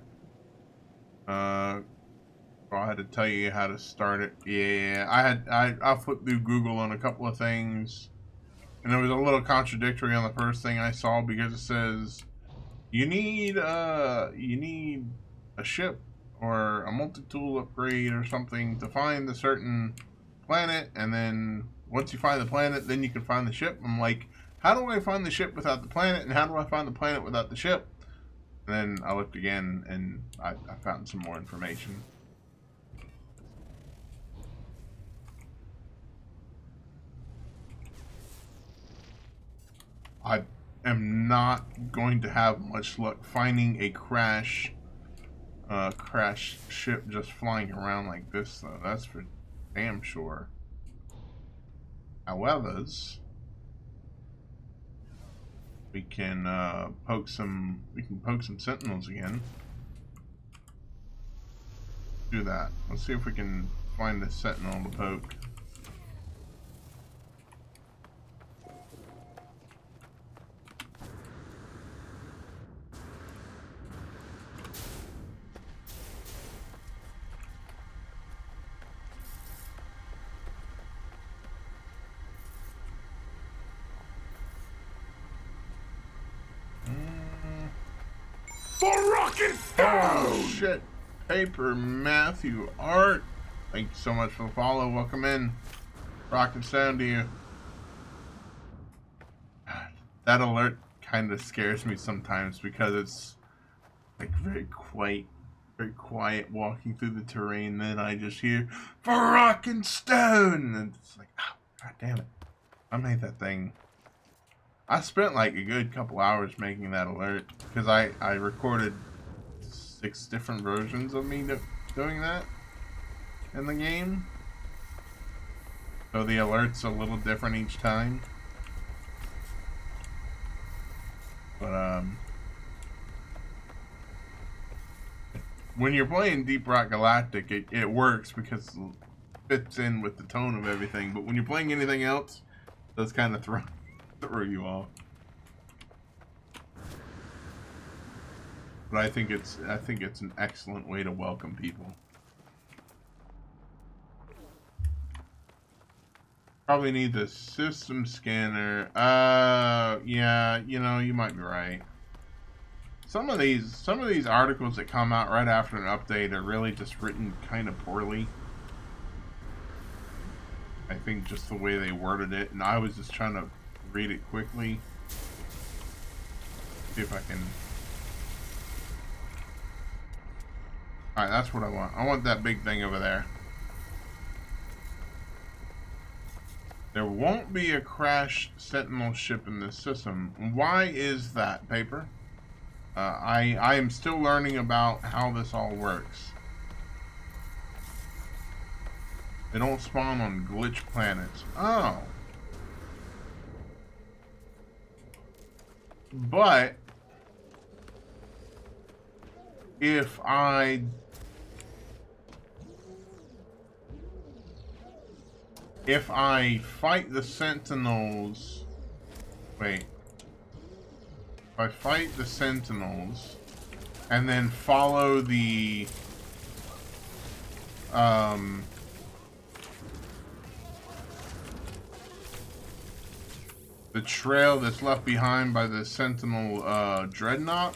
I had to tell you how to start it. Yeah, I flipped through Google on a couple of things, and there was a little contradictory on the first thing I saw, because it says you need a ship or a multi-tool upgrade or something to find a certain planet, and then once you find the planet, then you can find the ship. I'm like, how do I find the ship without the planet, and how do I find the planet without the ship? And then I looked again, and I found some more information. I am not going to have much luck finding a crash ship just flying around like this, though. That's for damn sure. However, we can poke some sentinels again. Do that. Let's see if we can find a sentinel to poke. For Rocket Oh Stone! shit! Paper Matthew Art. Thank you so much for the follow. Welcome in. Rocket Stone to you. That alert kind of scares me sometimes, because it's like very quiet walking through the terrain. Then I just hear for Rocket Stone, and it's like, oh, god damn it! I made that thing. I spent like a good couple hours making that alert, because I recorded 6 different versions of me doing that in the game. So the alert's a little different each time. But when you're playing Deep Rock Galactic, it works because it fits in with the tone of everything. But when you're playing anything else, it does kind of throw you off. But I think it's an excellent way to welcome people. Probably need the system scanner. Yeah, you might be right. Some of these articles that come out right after an update are really just written kind of poorly. I think just the way they worded it, and I was just trying to read it quickly. See if I can. Alright, that's what I want. I want that big thing over there. There won't be a crashed Sentinel ship in this system. Why is that, Paper? I am still learning about how this all works. They don't spawn on glitch planets. Oh. But if I fight the Sentinels, wait. If I fight the Sentinels and then follow the trail that's left behind by the Sentinel Dreadnought,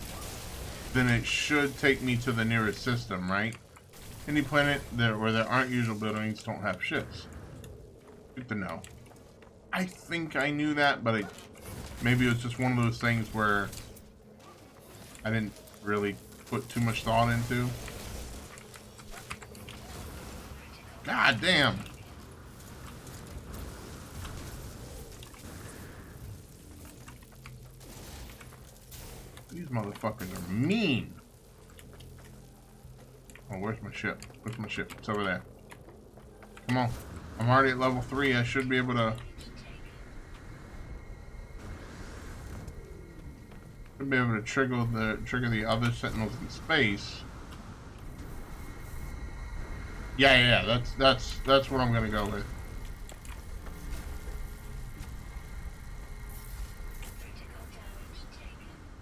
then it should take me to the nearest system, right? Any planet where there aren't usual buildings don't have ships. Good to know. I think I knew that, but maybe it was just one of those things where I didn't really put too much thought into. God damn. These motherfuckers are mean. Oh, where's my ship? Where's my ship? It's over there. Come on. I'm already at level 3. I should be able to... trigger the other Sentinels in space. Yeah. That's what I'm gonna go with.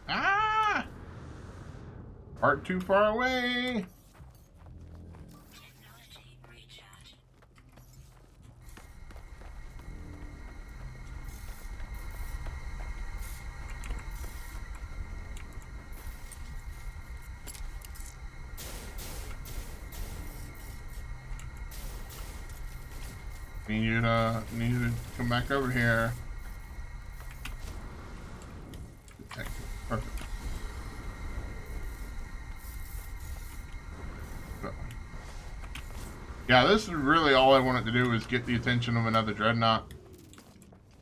Ah! Part too far away. Technology recharge. Need you to come back over here. Detective. Perfect. So. Yeah, this is really all I wanted to do is get the attention of another dreadnought.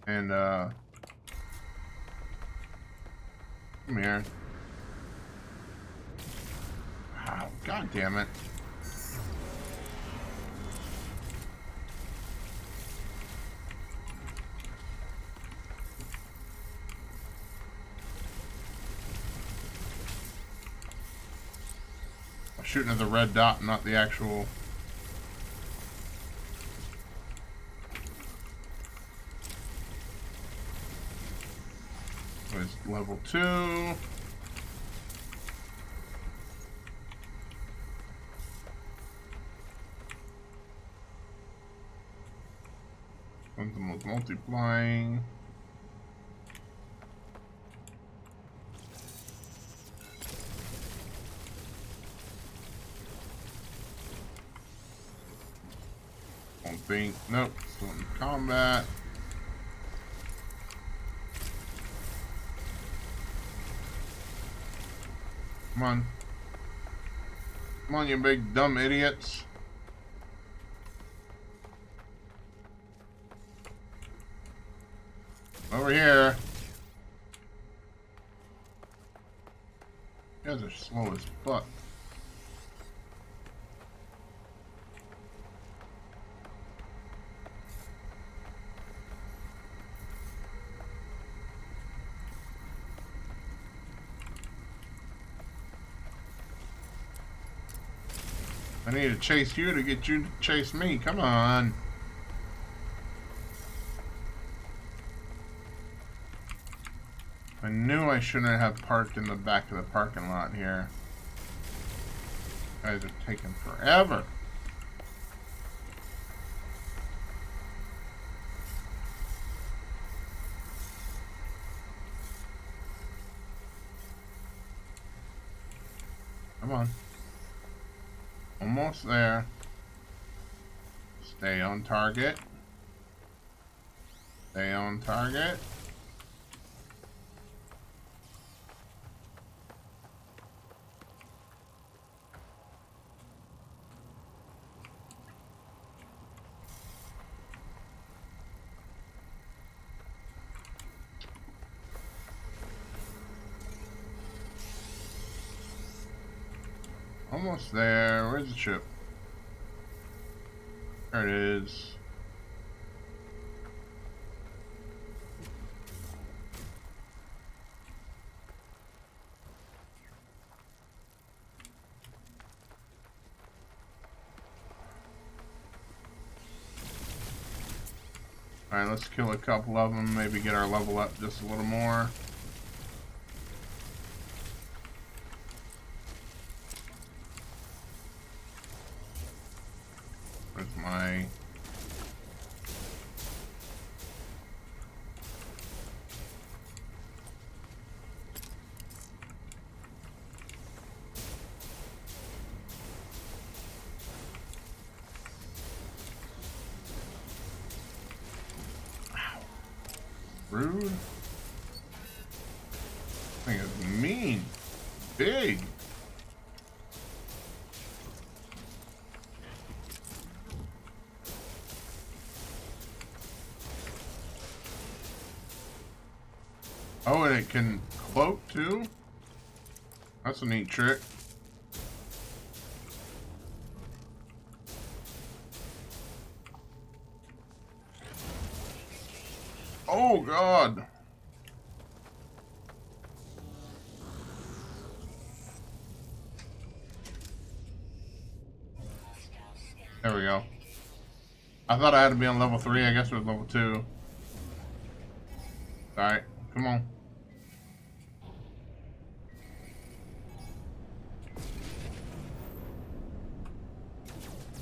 And come here. Wow, god damn it. I'm shooting at the red dot, not the actual... It's level 2. Something was multiplying. One thing. Nope. Still in combat. Come on. Come on, you big dumb idiots. Over here. You guys are slow as fuck. I need to chase you to get you to chase me. Come on. I knew I shouldn't have parked in the back of the parking lot here. You guys are taking forever. Come on. Almost there. Stay on target. Stay on target. Almost there. Where's the ship? There it is. Alright, let's kill a couple of them, maybe get our level up just a little more. Where's my... Rude. Thing is mean. Big. Oh, and it can cloak too? That's a neat trick. Oh God. There we go. I thought I had to be on level 3. I guess it was level 2. Alright, come on.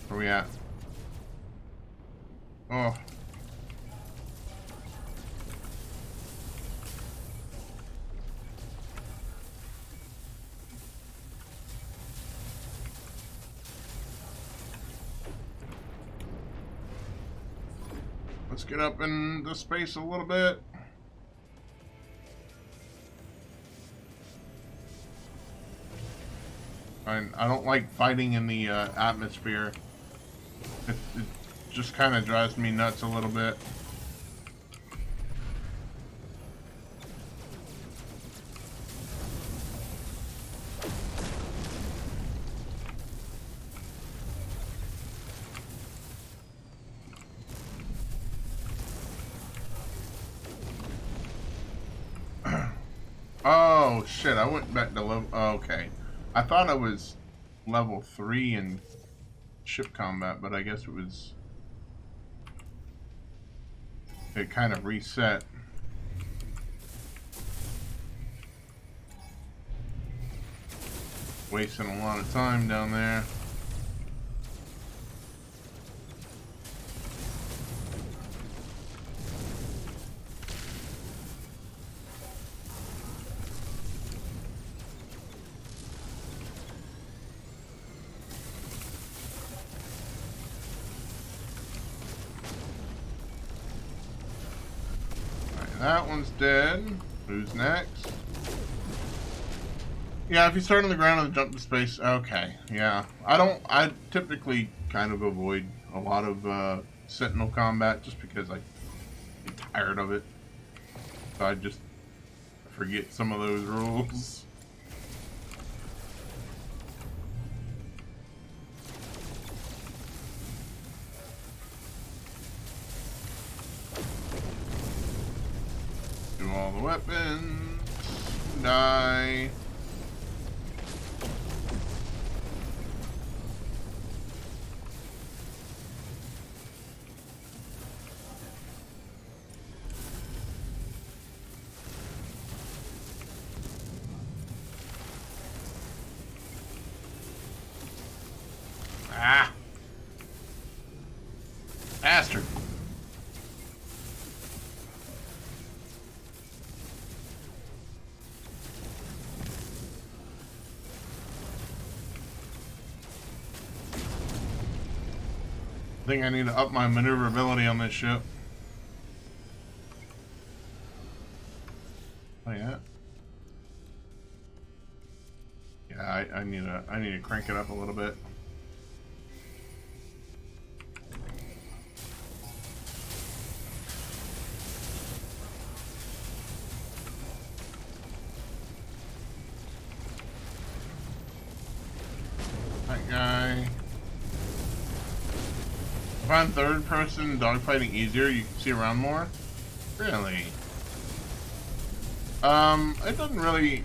Where we at? Oh. Let's get up in the space a little bit. I don't like fighting in the atmosphere. It just kind of drives me nuts a little bit. Oh shit, I went back to level... Oh, okay. I thought I was level 3 in ship combat, but I guess it was... It kind of reset. Wasting a lot of time down there. That one's dead. Who's next? Yeah, if you start on the ground and jump to space, okay. Yeah. I typically kind of avoid a lot of Sentinel combat just because I get tired of it. So I just forget some of those rules. Do all the weapons. Die. Ah! Bastard! I think I need to up my maneuverability on this ship. I need to crank it up a little bit. That guy. I find third person dogfighting easier. You can see around more. Really? It doesn't really.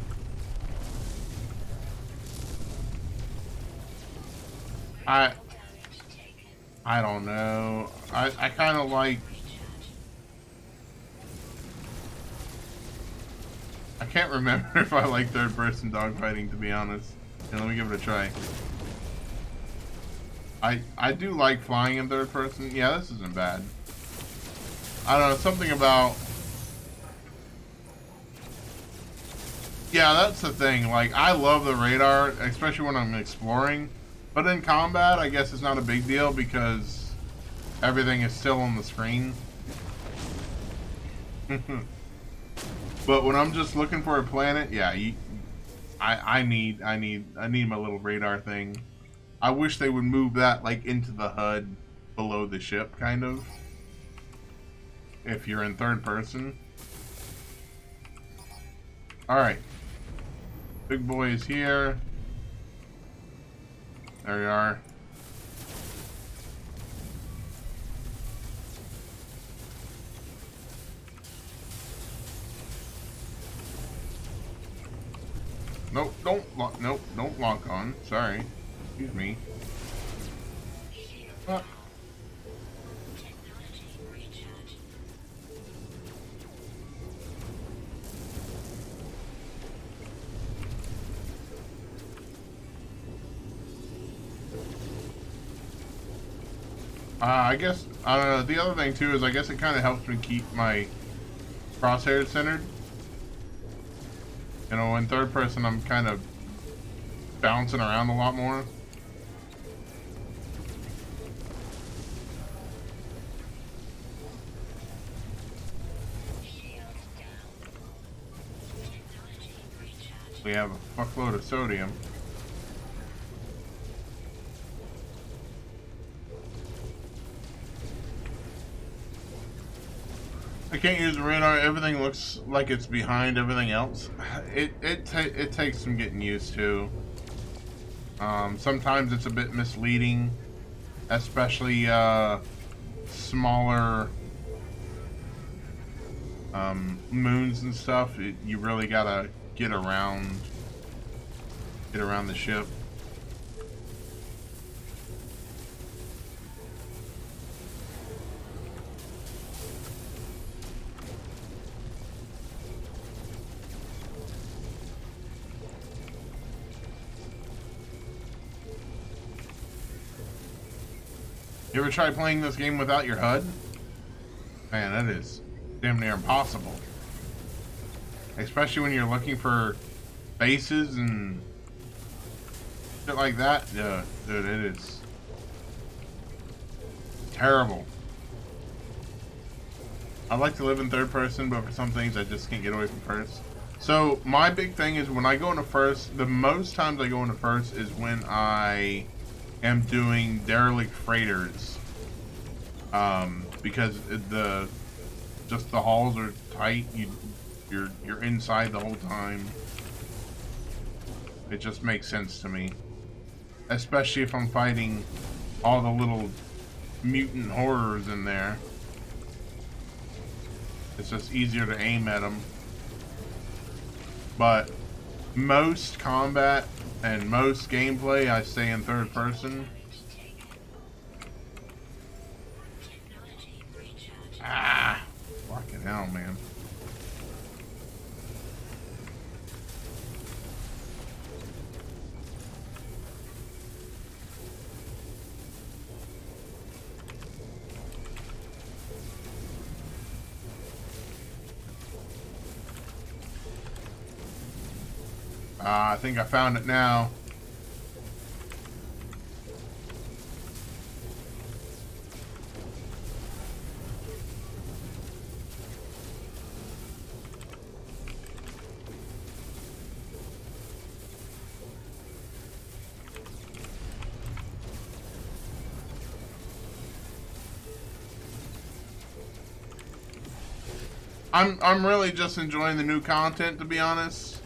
I don't know. I kind of like. I can't remember if I like third person dogfighting, to be honest. And let me give it a try. I do like flying in third person. Yeah, this isn't bad. I don't know, something about. Yeah, that's the thing. Like, I love the radar, especially when I'm exploring. But in combat, I guess it's not a big deal because everything is still on the screen. But when I'm just looking for a planet, yeah, I need my little radar thing. I wish they would move that like into the HUD below the ship, kind of. If you're in third person. All right, big boy is here. There we are. Nope, don't lock on. Sorry. Excuse me. Technology recharging. I guess, I don't know, the other thing too is I guess it kind of helps me keep my crosshairs centered. You know, in third person I'm kind of bouncing around a lot more. Shields down. Technology recharging. We have a fuckload of sodium. I can't use the radar. Everything looks like it's behind everything else. It takes some getting used to. Sometimes it's a bit misleading, especially smaller moons and stuff. You really gotta get around the ship. You ever try playing this game without your HUD? Man, that is damn near impossible. Especially when you're looking for bases and shit like that. Yeah, dude, it is terrible. I like to live in third person, but for some things I just can't get away from first. So my big thing is when I go into first, the most times I go into first is when I am doing derelict freighters, because the halls are tight. You're inside the whole time. It just makes sense to me, especially if I'm fighting all the little mutant horrors in there. It's just easier to aim at them. But most combat and most gameplay, I stay in third person. Technology recharging. Ah, fucking hell, man. I think I found it now. I'm really just enjoying the new content, to be honest.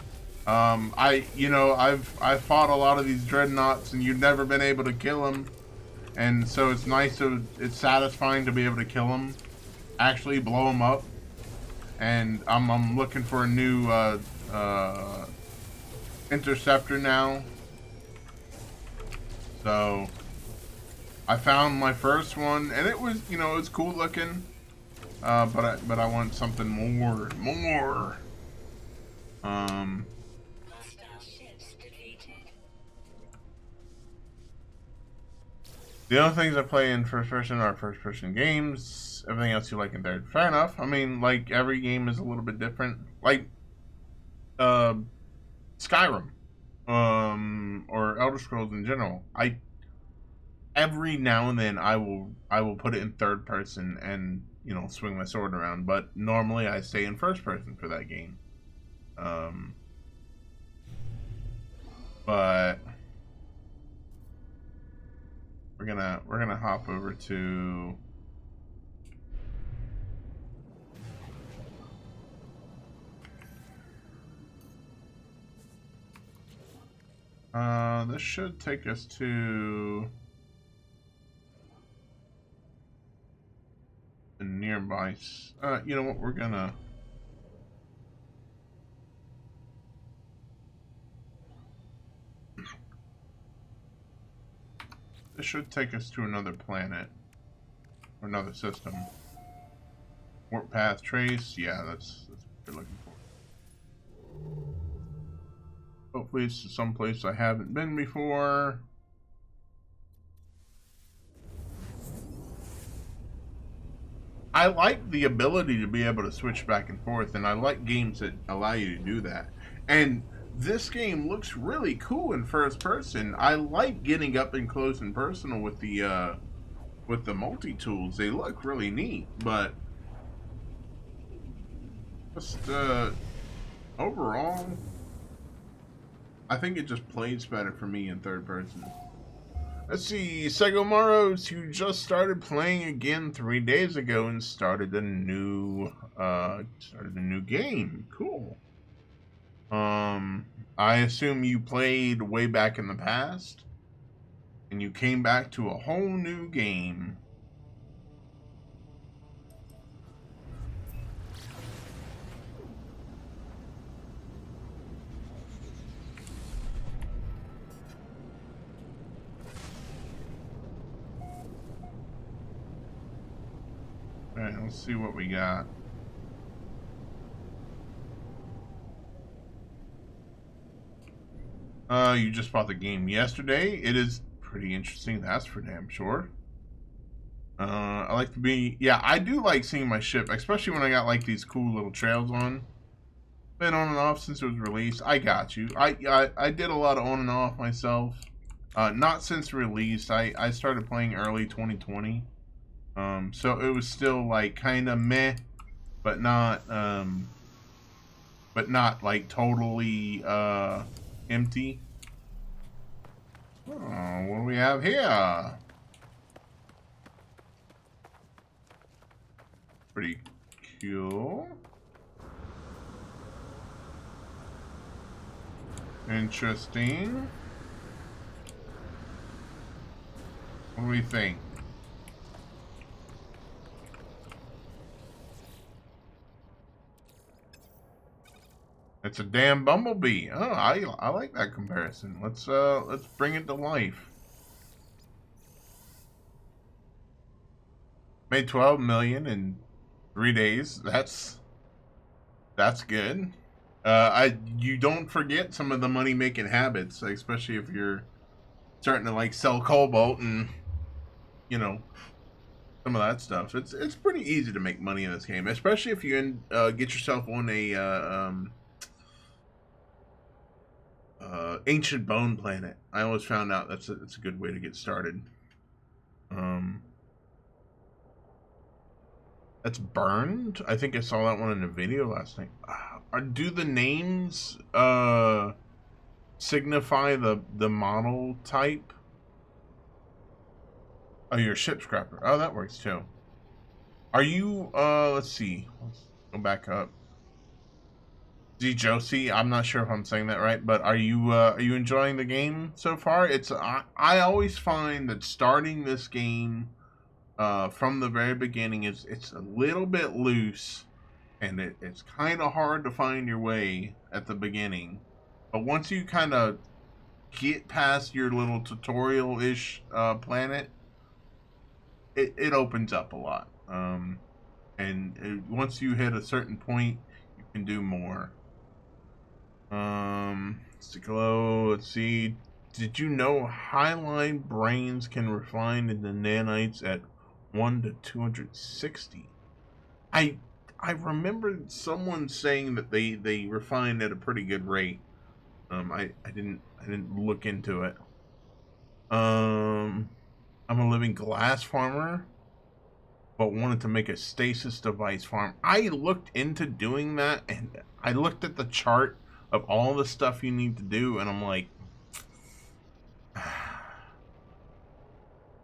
I've fought a lot of these dreadnoughts, and you've never been able to kill them, and so it's satisfying to be able to kill them, actually blow them up, and I'm looking for a new interceptor now. So I found my first one, and it was it was cool looking, but I want something more. Um. Hostile ships defeated. The only things I play in first person are first person games. Everything else you like in third. Fair enough. I mean, like, every game is a little bit different. Like, Skyrim, or Elder Scrolls in general. Every now and then I will put it in third person and swing my sword around. But normally I stay in first person for that game. But we're gonna hop over to this should take us to the nearby. You know what? We're gonna. This should take us to another planet or another system. Warp path trace. Yeah, that's what we're looking for. Hopefully, it's someplace I haven't been before. I like the ability to be able to switch back and forth, and I like games that allow you to do that. And this game looks really cool in first person. I like getting up and close and personal with the multi tools. They look really neat, but just overall, I think it just plays better for me in third person. Let's see, Segomaros, who just started playing again 3 days ago and started a new game. Cool. I assume you played way back in the past, and you came back to a whole new game. Alright, let's see what we got. You just bought the game yesterday. It is pretty interesting, that's for damn sure. I like to be... Yeah, I do like seeing my ship, especially when I got, like, these cool little trails on. Been on and off since it was released. I got you. I did a lot of on and off myself. Not since release. I started playing early 2020. So it was still, like, kind of meh, but not like, totally, empty. Oh, what do we have here? Pretty cool. Interesting. What do we think? It's a damn bumblebee. Oh, I like that comparison. Let's bring it to life. Made 12 million in 3 days. That's good. You don't forget some of the money making habits, especially if you're starting to like sell cobalt and some of that stuff. It's pretty easy to make money in this game, especially if you get yourself on a ancient bone planet. I always found out that's a good way to get started. That's burned. I think I saw that one in a video last night. Do the names signify the model type? Oh, you're a ship scrapper. Oh, that works too. Are you let's see. What's Go back up. Z Josie, I'm not sure if I'm saying that right, but are you enjoying the game so far? I always find that starting this game from the very beginning it's a little bit loose, and it's kind of hard to find your way at the beginning. But once you kind of get past your little tutorial-ish planet, it opens up a lot. Once you hit a certain point, you can do more. Let's see. Did you know highline brains can refine into nanites at 1 to 260? I I remember someone saying that they refine at a pretty good rate. I didn't look into it. Um, I'm a living glass farmer, but wanted to make a stasis device farm. I looked into doing that, and I looked at the chart of all the stuff you need to do, and I'm like,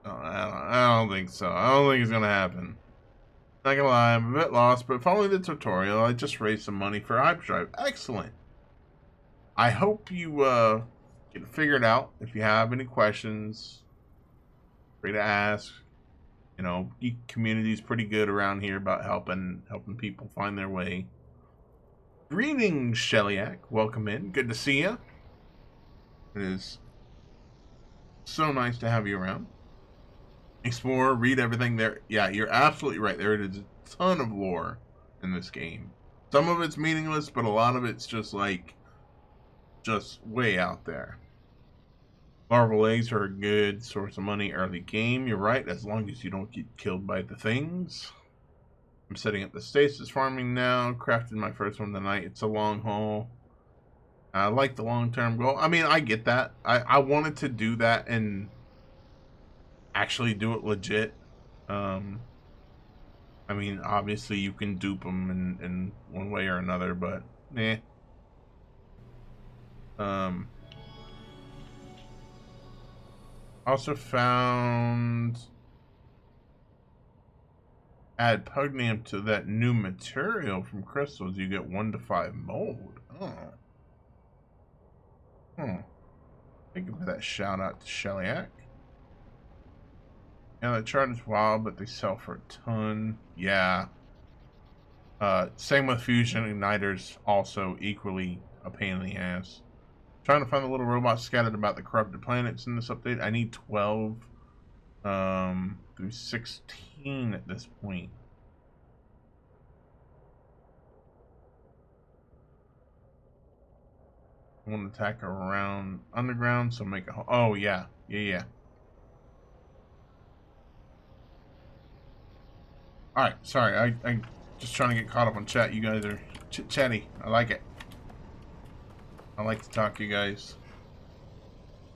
I don't think so. I don't think it's gonna happen. Not gonna lie, I'm a bit lost, but following the tutorial, I just raised some money for hyperdrive. Excellent. I hope you get it figured out. If you have any questions, free to ask. You know, geek community's pretty good around here about helping people find their way. Greetings, Shellyak. Welcome in. Good to see you. It is so nice to have you around. Explore, read everything there. Yeah, you're absolutely right. There is a ton of lore in this game. Some of it's meaningless, but a lot of it's just way out there. Larval eggs are a good source of money early game. You're right, as long as you don't get killed by the things. I'm setting up the stasis farming now. Crafted my first one tonight. It's a long haul. I like the long-term goal. I mean, I get that. I wanted to do that and actually do it legit. I mean, obviously you can dupe them in one way or another, but eh. Also found add pugnium to that new material from crystals. You get 1 to 5 mold. Oh. Think of that shout out to Shellyak. Yeah, the chart is wild, but they sell for a ton. Yeah. Same with fusion igniters, also equally a pain in the ass. Trying to find the little robots scattered about the corrupted planets in this update. I need 12 through 16 at this point. I want to attack around underground, so make a... Oh, yeah. Yeah. Alright, sorry. I just trying to get caught up on chat. You guys are chatty. I like it. I like to talk to you guys.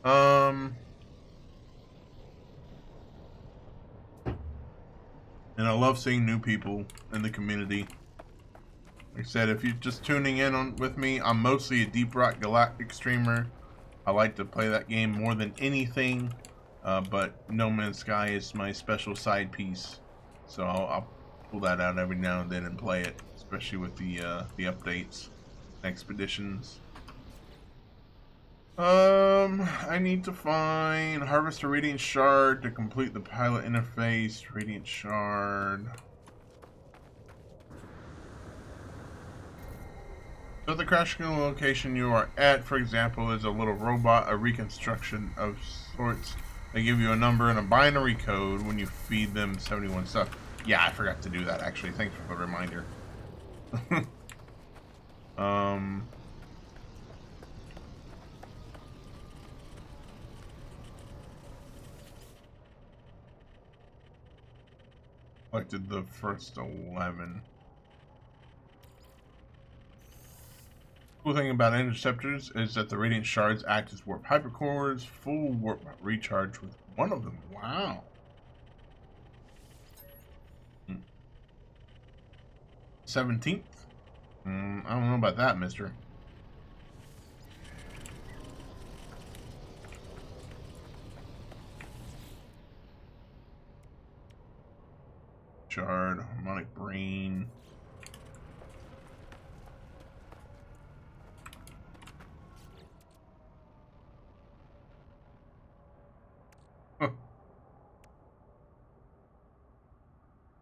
And I love seeing new people in the community. Like I said, if you're just tuning in with me, I'm mostly a Deep Rock Galactic streamer. I like to play that game more than anything, but No Man's Sky is my special side piece. So I'll pull that out every now and then and play it, especially with the updates, expeditions. I need to find harvest a radiant shard to complete the pilot interface. Radiant shard. So the crashing location you are at, for example, is a little robot, a reconstruction of sorts. They give you a number and a binary code when you feed them 71 stuff. Yeah, I forgot to do that actually. Thanks for the reminder. Collected the first 11. Cool thing about interceptors is that the radiant shards act as warp hypercores, full warp recharge with one of them. Wow. 17th? I don't know about that, mister. Shard, harmonic brain.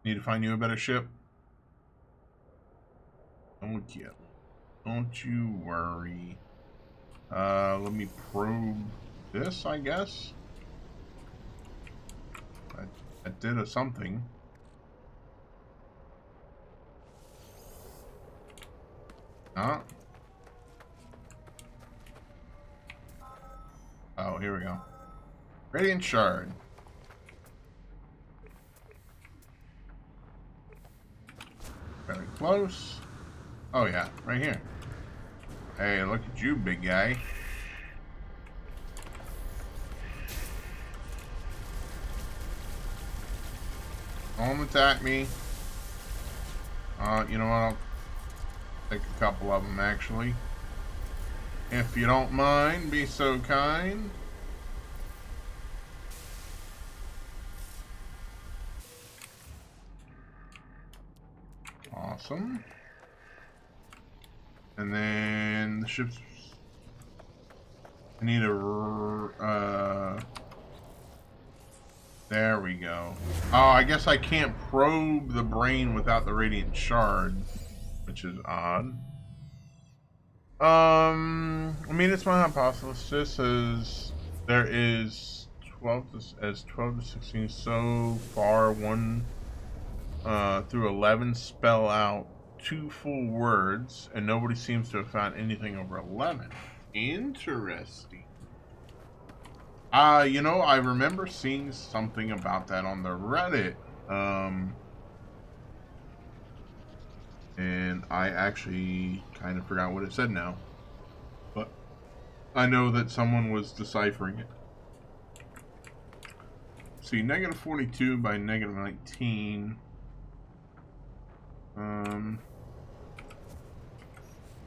Need to find you a better ship? Okay. Don't you worry. Let me probe this, I guess. I did a something. Huh? Oh, here we go. Radiant Shard. Very close. Oh yeah, right here. Hey, look at you, big guy. Don't attack me. You know what? I'll take a couple of them, actually. If you don't mind, be so kind. Awesome. And then the ships. I need a. There we go. Oh, I guess I can't probe the brain without the radiant shard, which is odd. I mean, it's my hypothesis is there is 12 to 16 so far. 1 through 11 spell out 2 full words, and nobody seems to have found anything over 11. Interesting. You know, I remember seeing something about that on the Reddit. And I actually kind of forgot what it said now. But I know that someone was deciphering it. See, negative 42 by negative 19.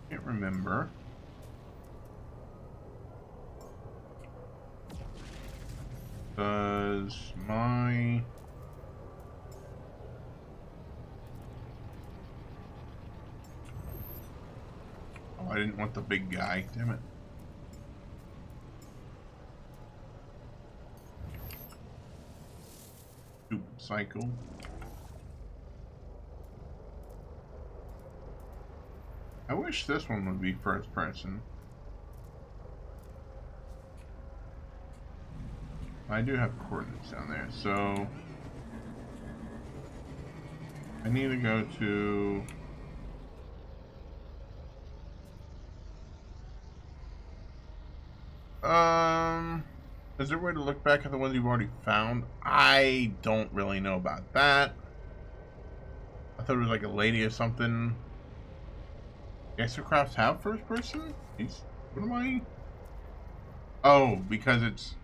Can't remember. Does my... Oh, I didn't want the big guy. Damn it. Stupid cycle. I wish this one would be first person. I do have coordinates down there, so I need to go to is there a way to look back at the ones you've already found? I don't really know about that. I thought it was like a lady or something. Exocrafts have first person? What am I? Oh, because it's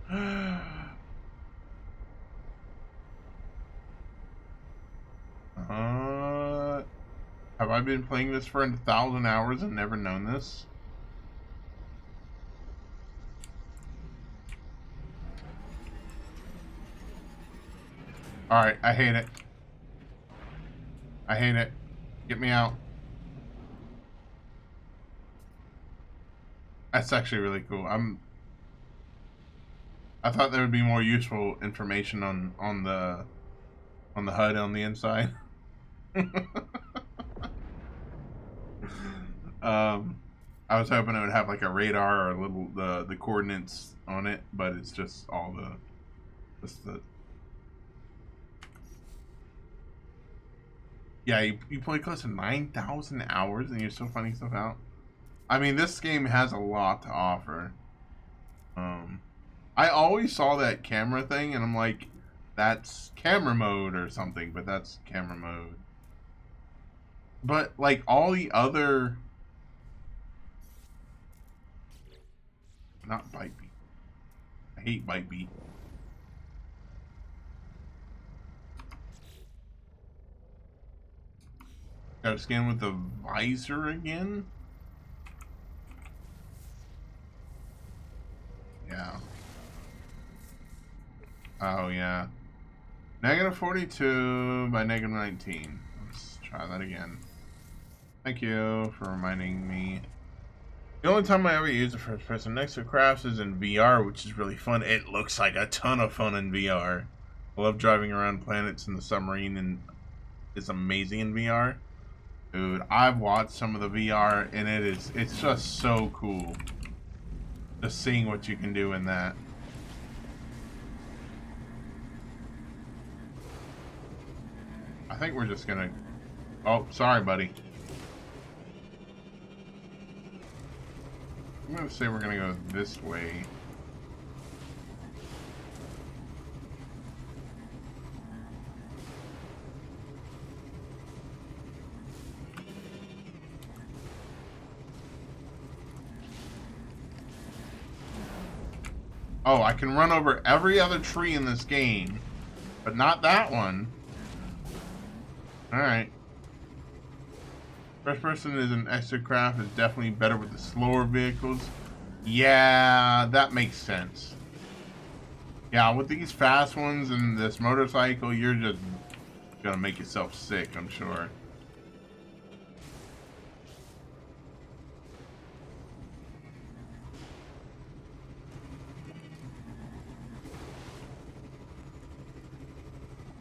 have I been playing this for 1,000 hours and never known this? Alright, I hate it. I hate it. Get me out. That's actually really cool. I thought there would be more useful information on the HUD on the inside. I was hoping it would have like a radar or a little the coordinates on it, but it's just all the yeah, you play close to 9,000 hours and you're still finding stuff out. I mean, this game has a lot to offer. I always saw that camera thing and I'm like, that's camera mode or something, but that's camera mode. But like all the other, not bite beat. I hate bite beat. Gotta scan with the visor again? Yeah. Oh, yeah. Negative 42 by negative 19. Let's try that again. Thank you for reminding me. The only time I ever use a first person Exocrafts is in VR, which is really fun. It looks like a ton of fun in VR. I love driving around planets in the submarine and is amazing in VR. Dude, I've watched some of the VR and it's just so cool. Just seeing what you can do in that. I think we're just gonna... Oh, sorry, buddy. I'm gonna say we're gonna go this way. Oh, I can run over every other tree in this game, but not that one. Alright. First person is an extra craft is definitely better with the slower vehicles. Yeah, that makes sense. Yeah, with these fast ones and this motorcycle, you're just gonna make yourself sick, I'm sure.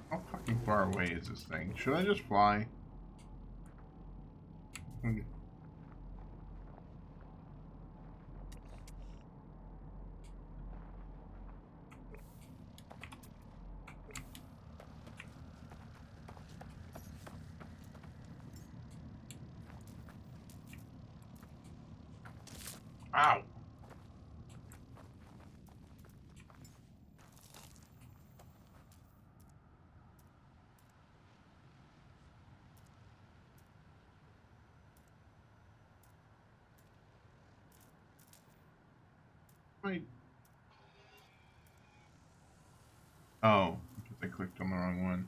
How fucking far away is this thing? Should I just fly? Okay. Ow! Wait. Oh, because I clicked on the wrong one.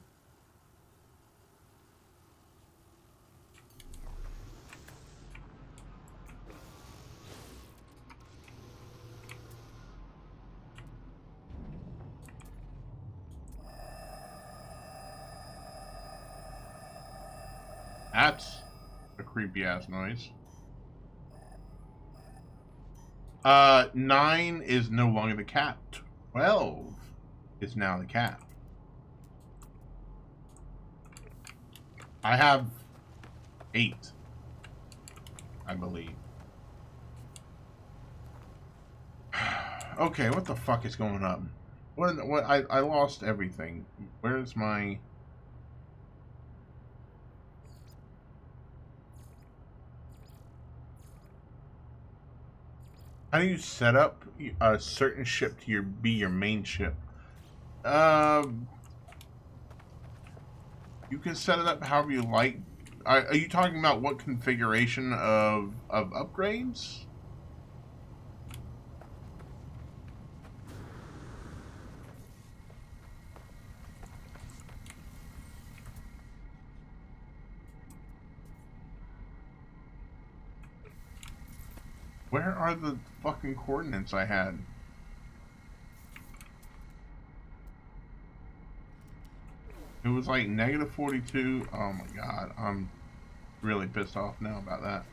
That's a creepy ass noise. 9 is no longer the cap. 12 is now the cap. I have 8, I believe. Okay, what the fuck is going on? What I lost everything. Where's my... How do you set up a certain ship to be your main ship? You can set it up however you like. Are you talking about what configuration of upgrades? Where are the fucking coordinates I had? It was like -42. Oh my god, I'm really pissed off now about that.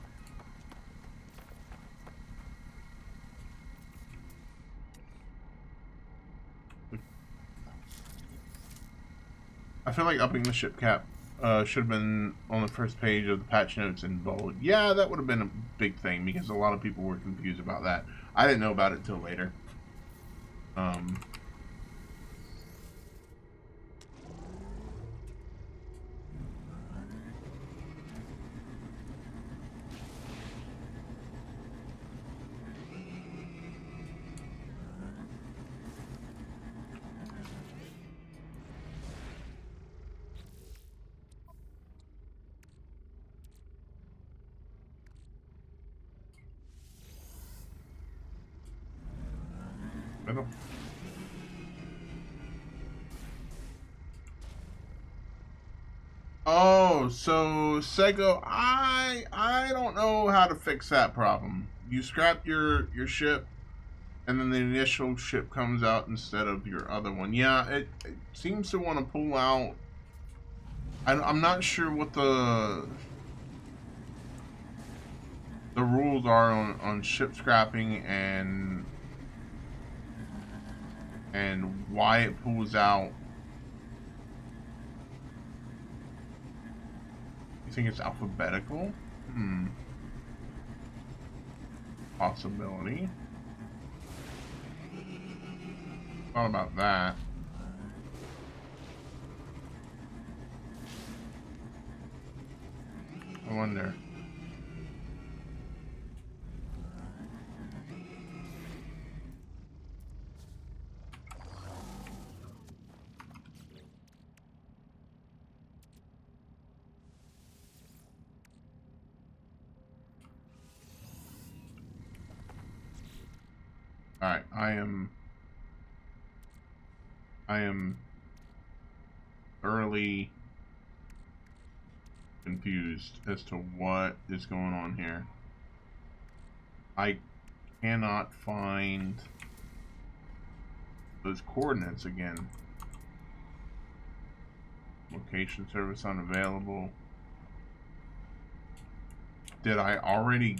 I feel like upping the ship cap should have been on the first page of the patch notes in bold. Yeah, that would have been a big thing because a lot of people were confused about that. I didn't know about it till later. I don't... Oh, so Sego, I don't know how to fix that problem. You scrap your ship, and then the initial ship comes out instead of your other one. Yeah, it seems to want to pull out. I'm not sure what the rules are on ship scrapping and why it pulls out You think it's alphabetical? Possibility. Thought about that. I wonder. Alright, I am thoroughly confused as to what is going on here. I cannot find those coordinates again. Location service unavailable. Did I already...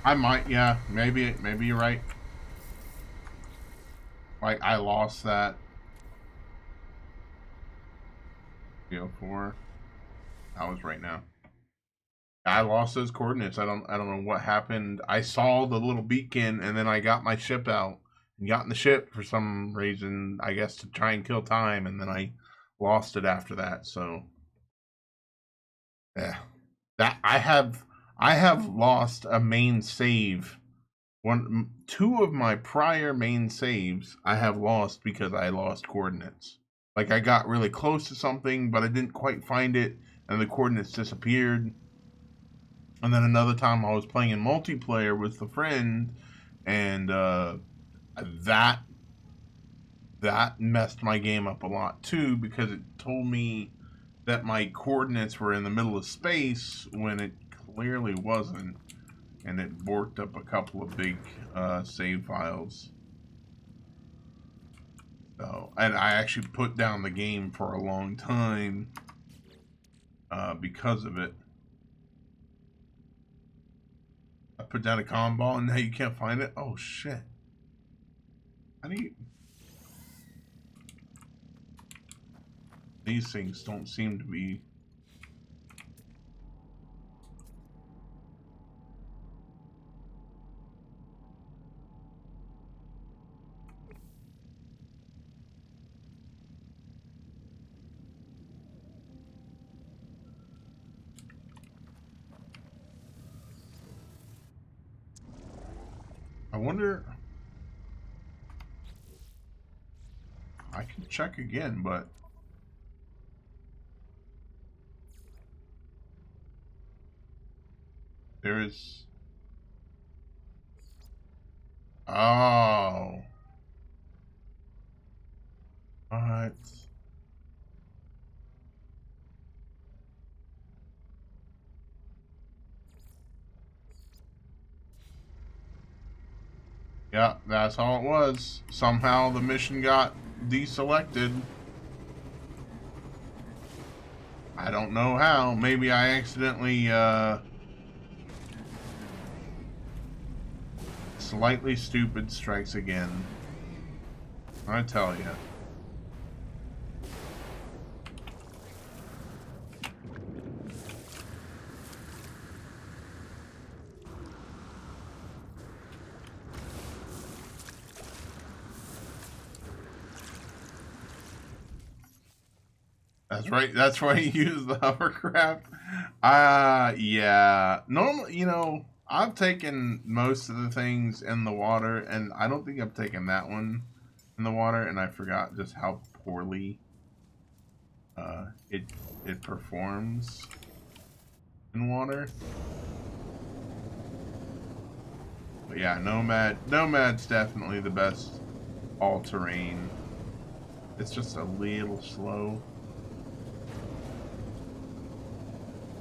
I might, yeah, maybe you're right. Like, I lost that. 304. I was right now. I lost those coordinates. I don't know what happened. I saw the little beacon and then I got my ship out and got in the ship for some reason, I guess to try and kill time, and then I lost it after that. So yeah. That I have lost a main save. Two of my prior main saves I have lost because I lost coordinates. Like I got really close to something, but I didn't quite find it, and the coordinates disappeared. And then another time I was playing in multiplayer with a friend, and that messed my game up a lot too, because it told me that my coordinates were in the middle of space when it clearly wasn't, and it borked up a couple of big save files. So, and I actually put down the game for a long time because of it. I put down a comm ball and now you can't find it? Oh shit. How do you... These things don't seem to be... I wonder... I can check again, but... There is... Oh. What? Yeah, that's all it was. Somehow the mission got deselected. I don't know how. Maybe I accidentally, Slightly stupid strikes again. I tell you. That's right. That's why you use the hovercraft. Yeah. Normally, you know, I've taken most of the things in the water, and I don't think I've taken that one in the water, and I forgot just how poorly it performs in water. But yeah, Nomad's definitely the best all-terrain. It's just a little slow.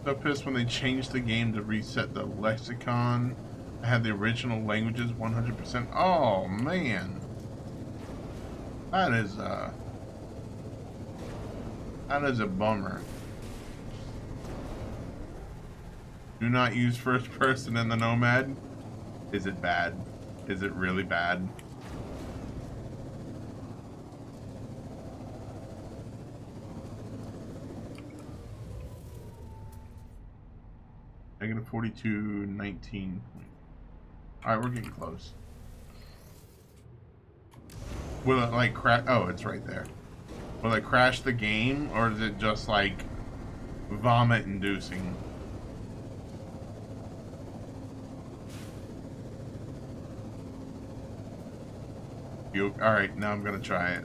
So pissed when they changed the game to reset the lexicon. I had the original languages 100%. Oh man, that is a bummer. Do not use first person in the Nomad. Is it bad? Is it really bad? Negative 42, 19. Alright, we're getting close. Will it like crash? Oh, it's right there. Will it crash the game, or is it just like vomit inducing? Alright, now I'm gonna try it.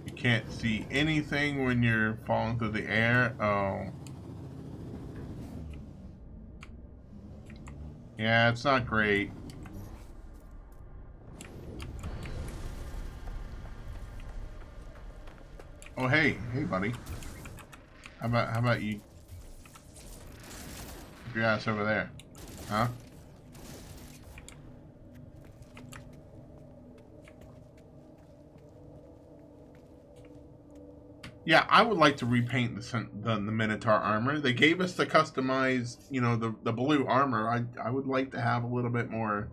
You can't see anything when you're falling through the air. Oh. Yeah, it's not great. Oh, hey, buddy. How about you keep your ass over there, huh? Yeah, I would like to repaint the Minotaur armor. They gave us the customized, you know, the blue armor. I would like to have a little bit more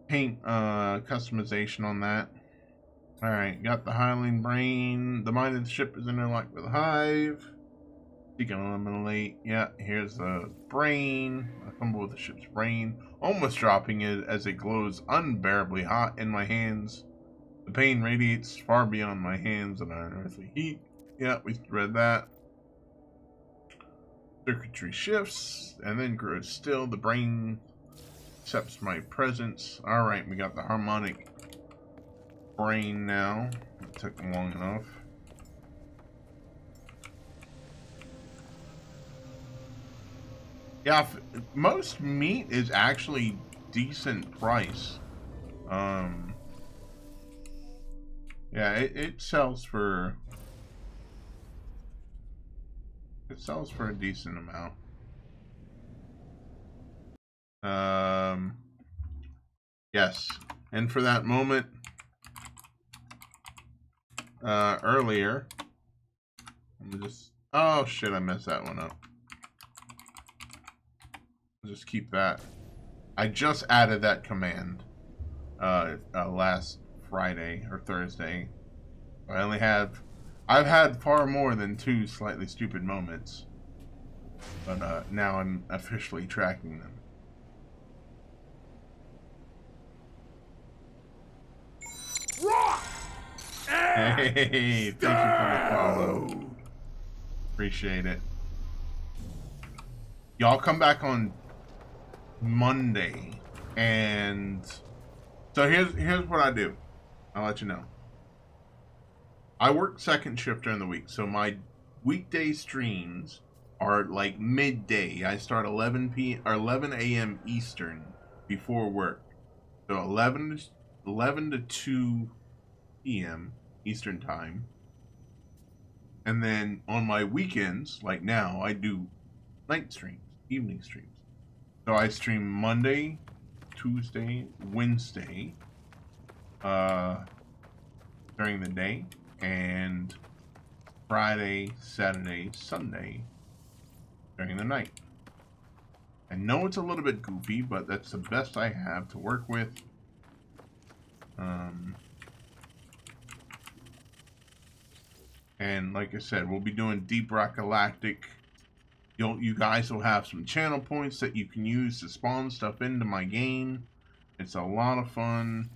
paint customization on that. All right, got the Highling Brain. The mind of the ship is interlocked with the hive. You can eliminate. Yeah, here's the brain. I fumble with the ship's brain, almost dropping it as it glows unbearably hot in my hands. The pain radiates far beyond my hands and unearthly heat. Yeah, we read that. Circuitry shifts and then grows still. The brain accepts my presence. Alright, we got the harmonic brain now. It took long enough. Yeah, most meat is actually decent price. Yeah, it sells for a decent amount. Yes, and for that moment earlier, let me just, oh shit, I messed that one up. I'll just keep that. I just added that command last Friday or Thursday. I've had far more than 2 slightly stupid moments, but now I'm officially tracking them. Hey, thank you for the follow. Appreciate it. Y'all come back on Monday, and so here's what I do. I'll let you know. I work second shift during the week, so my weekday streams are like midday. I start 11 a.m. Eastern before work, so 11 to 2 p.m. Eastern time. And then on my weekends, like now, I do night streams, evening streams. So I stream Monday, Tuesday, Wednesday, during the day, and Friday, Saturday, Sunday during the night. I know it's a little bit goofy, but that's the best I have to work with. And like I said, we'll be doing Deep Rock Galactic. You guys will have some channel points that you can use to spawn stuff into my game. It's a lot of fun.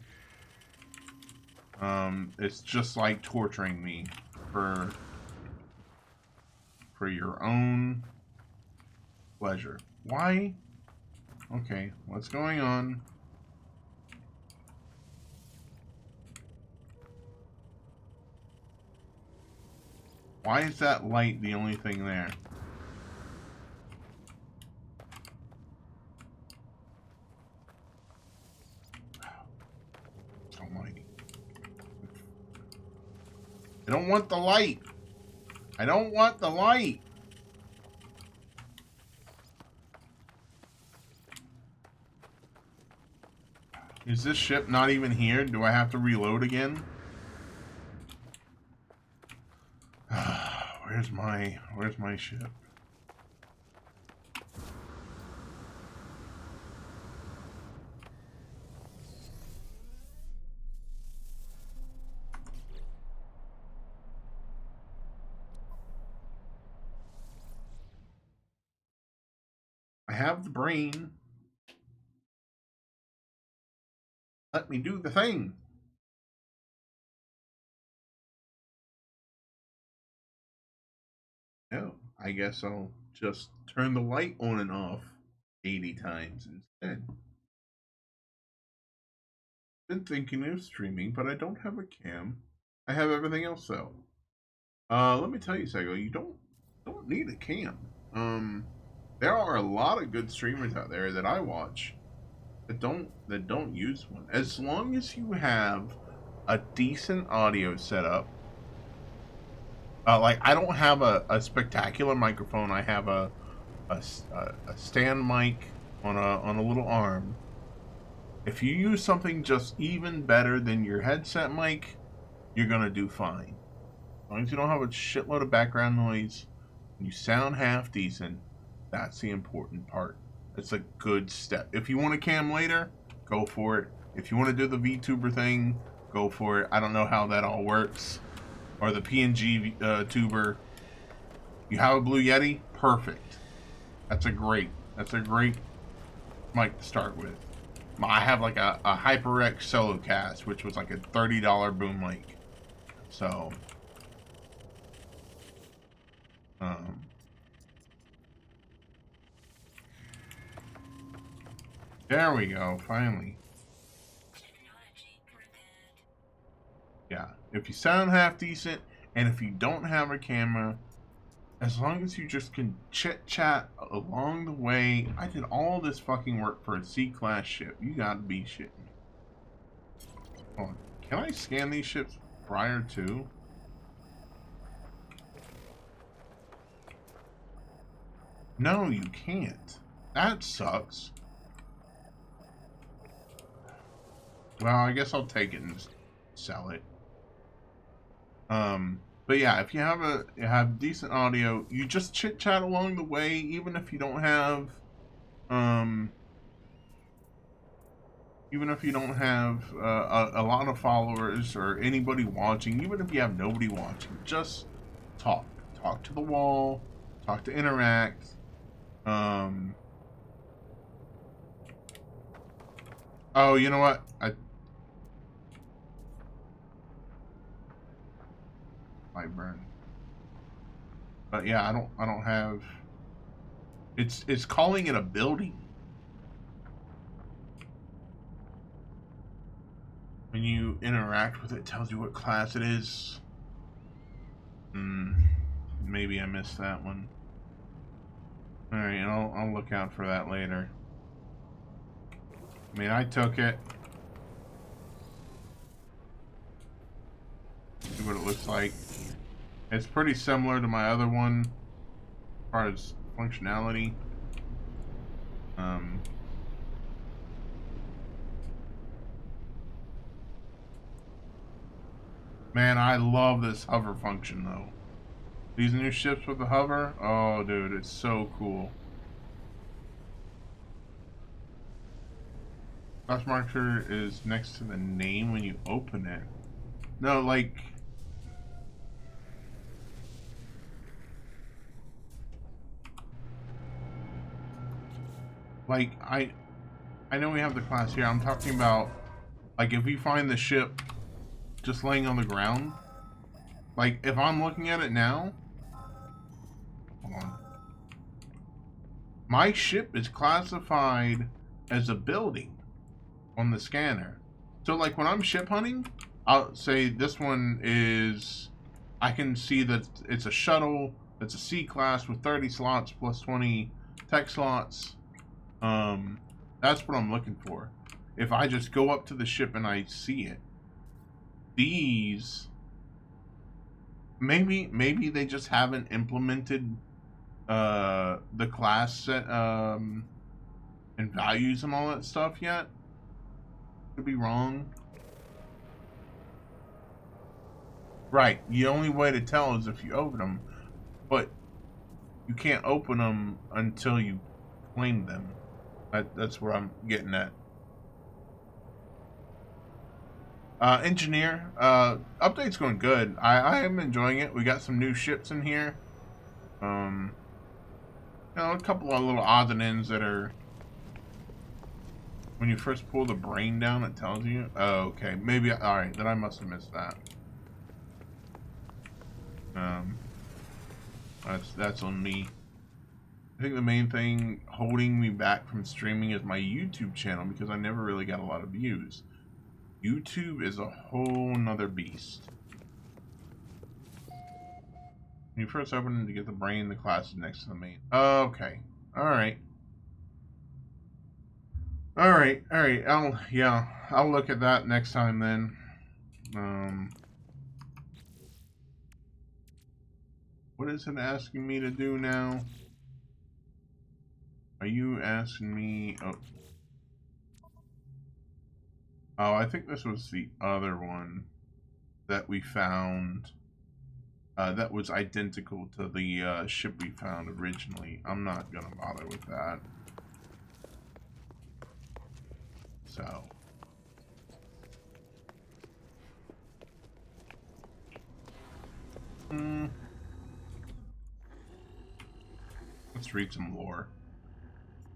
It's just like torturing me for your own pleasure. Why? Okay, what's going on? Why is that light the only thing there? Almighty. I don't want the light. I don't want the light. Is this ship not even here? Do I have to reload again? Where's my ship? have the brain. Let me do the thing. No, I guess I'll just turn the light on and off 80 times instead. Been thinking of streaming, but I don't have a cam. I have everything else though. Let me tell you, Sego, you don't need a cam. There are a lot of good streamers out there that I watch that don't use one. As long as you have a decent audio setup. Like I don't have a spectacular microphone. I have a stand mic on a little arm. If you use something just even better than your headset mic, you're gonna do fine. As long as you don't have a shitload of background noise and you sound half decent, that's the important part. It's a good step. If you want a cam later, go for it. If you want to do the VTuber thing, go for it. I don't know how that all works. Or the PNG tuber. You have a Blue Yeti? Perfect. That's a great mic to start with. I have like a HyperX Solo Cast, which was like a $30 boom mic. So, there we go, finally. Yeah, if you sound half decent, and if you don't have a camera, as long as you just can chit-chat along the way. I did all this fucking work for a C-class ship. You gotta be shitting me. Hold on. Can I scan these ships prior to? No, you can't. That sucks. Well, I guess I'll take it and sell it. But yeah, if you have decent audio, you just chit chat along the way, even if you don't have, a lot of followers or anybody watching. Even if you have nobody watching, just talk to the wall, talk to interact. Oh, you know what? I burn. But yeah, I don't have. It's calling it a building. When you interact with it, it tells you what class it is. Maybe I missed that one. All right, I'll look out for that later. I mean, I took it. See what it looks like. It's pretty similar to my other one as far as functionality. Man, I love this hover function though. These new ships with the hover, oh dude, it's so cool. Class marker is next to the name when you open it. No, like I know we have the class here. I'm talking about like if we find the ship just laying on the ground. Like if I'm looking at it now, hold on. My ship is classified as a building on the scanner. So like when I'm ship hunting, I'll say this one is, I can see that it's a shuttle, it's a C class with 30 slots plus 20 tech slots. That's what I'm looking for. If I just go up to the ship and I see it, these maybe they just haven't implemented the class set and values and all that stuff yet. Could be wrong. Right, the only way to tell is if you open them, but you can't open them until you claim them. That's where I'm getting at. Engineer, update's going good. I am enjoying it. We got some new ships in here. You know, a couple of little odds and ends that are... When you first pull the brain down, it tells you. Oh, okay. Maybe... Alright, then I must have missed that. That's on me. I think the main thing holding me back from streaming is my YouTube channel because I never really got a lot of views. YouTube is a whole nother beast. When you first open it to get the brain, the class is next to the main. Okay. Alright. Alright. I'll look at that next time then. What is it asking me to do now? Are you asking me... Oh, I think this was the other one that we found that was identical to the ship we found originally. I'm not gonna bother with that. So... Let's read some lore.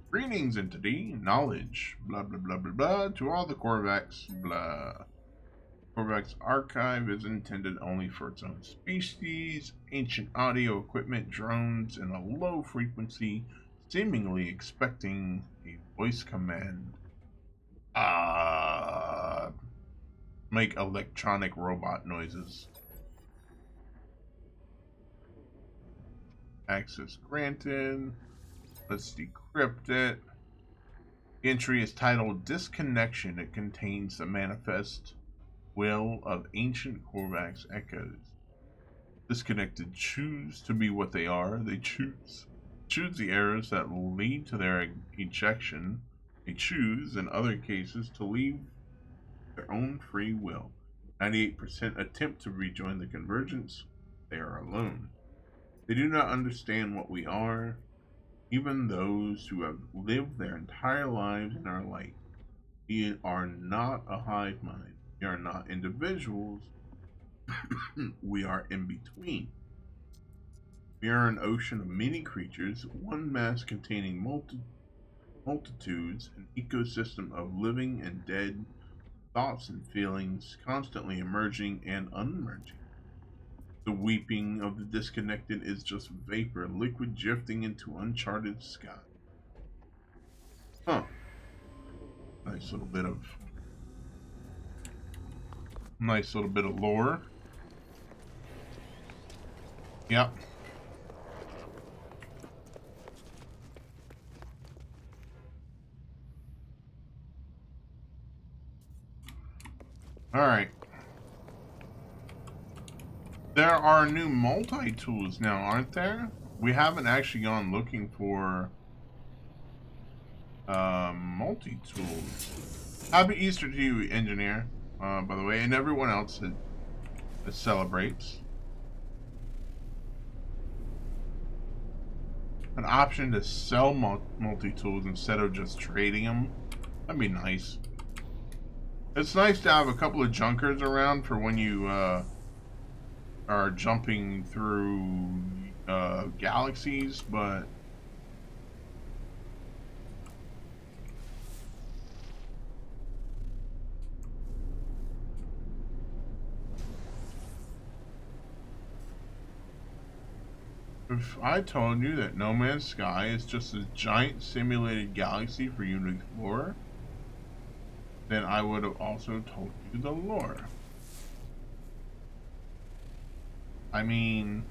Greetings, entity, knowledge, blah blah blah blah blah, to all the Korvax, blah. Korvax archive is intended only for its own species, ancient audio equipment, drones, and a low frequency, seemingly expecting a voice command. Make electronic robot noises. Access granted. Let's decrypt it. The entry is titled Disconnection. It contains the manifest will of ancient Korvax echoes. Disconnected choose to be what they are. They choose the errors that lead to their ejection. They choose, in other cases, to leave their own free will. 98% attempt to rejoin the convergence. They are alone. They do not understand what we are. Even those who have lived their entire lives in our light. We are not a hive mind. We are not individuals. We are in between. We are an ocean of many creatures, one mass containing multitudes, an ecosystem of living and dead thoughts and feelings, constantly emerging and unmerging. The weeping of the disconnected is just vapor, liquid drifting into uncharted sky. Huh. Nice little bit of lore. Yep. Alright. There are new multi-tools now, aren't there? We haven't actually gone looking for multi-tools. Happy Easter to you, engineer, by the way, and everyone else that celebrates. An option to sell multi-tools instead of just trading them. That'd be nice. It's nice to have a couple of junkers around for when you are jumping through galaxies, but if I told you that No Man's Sky is just a giant simulated galaxy for you to explore, then I would have also told you the lore. I mean,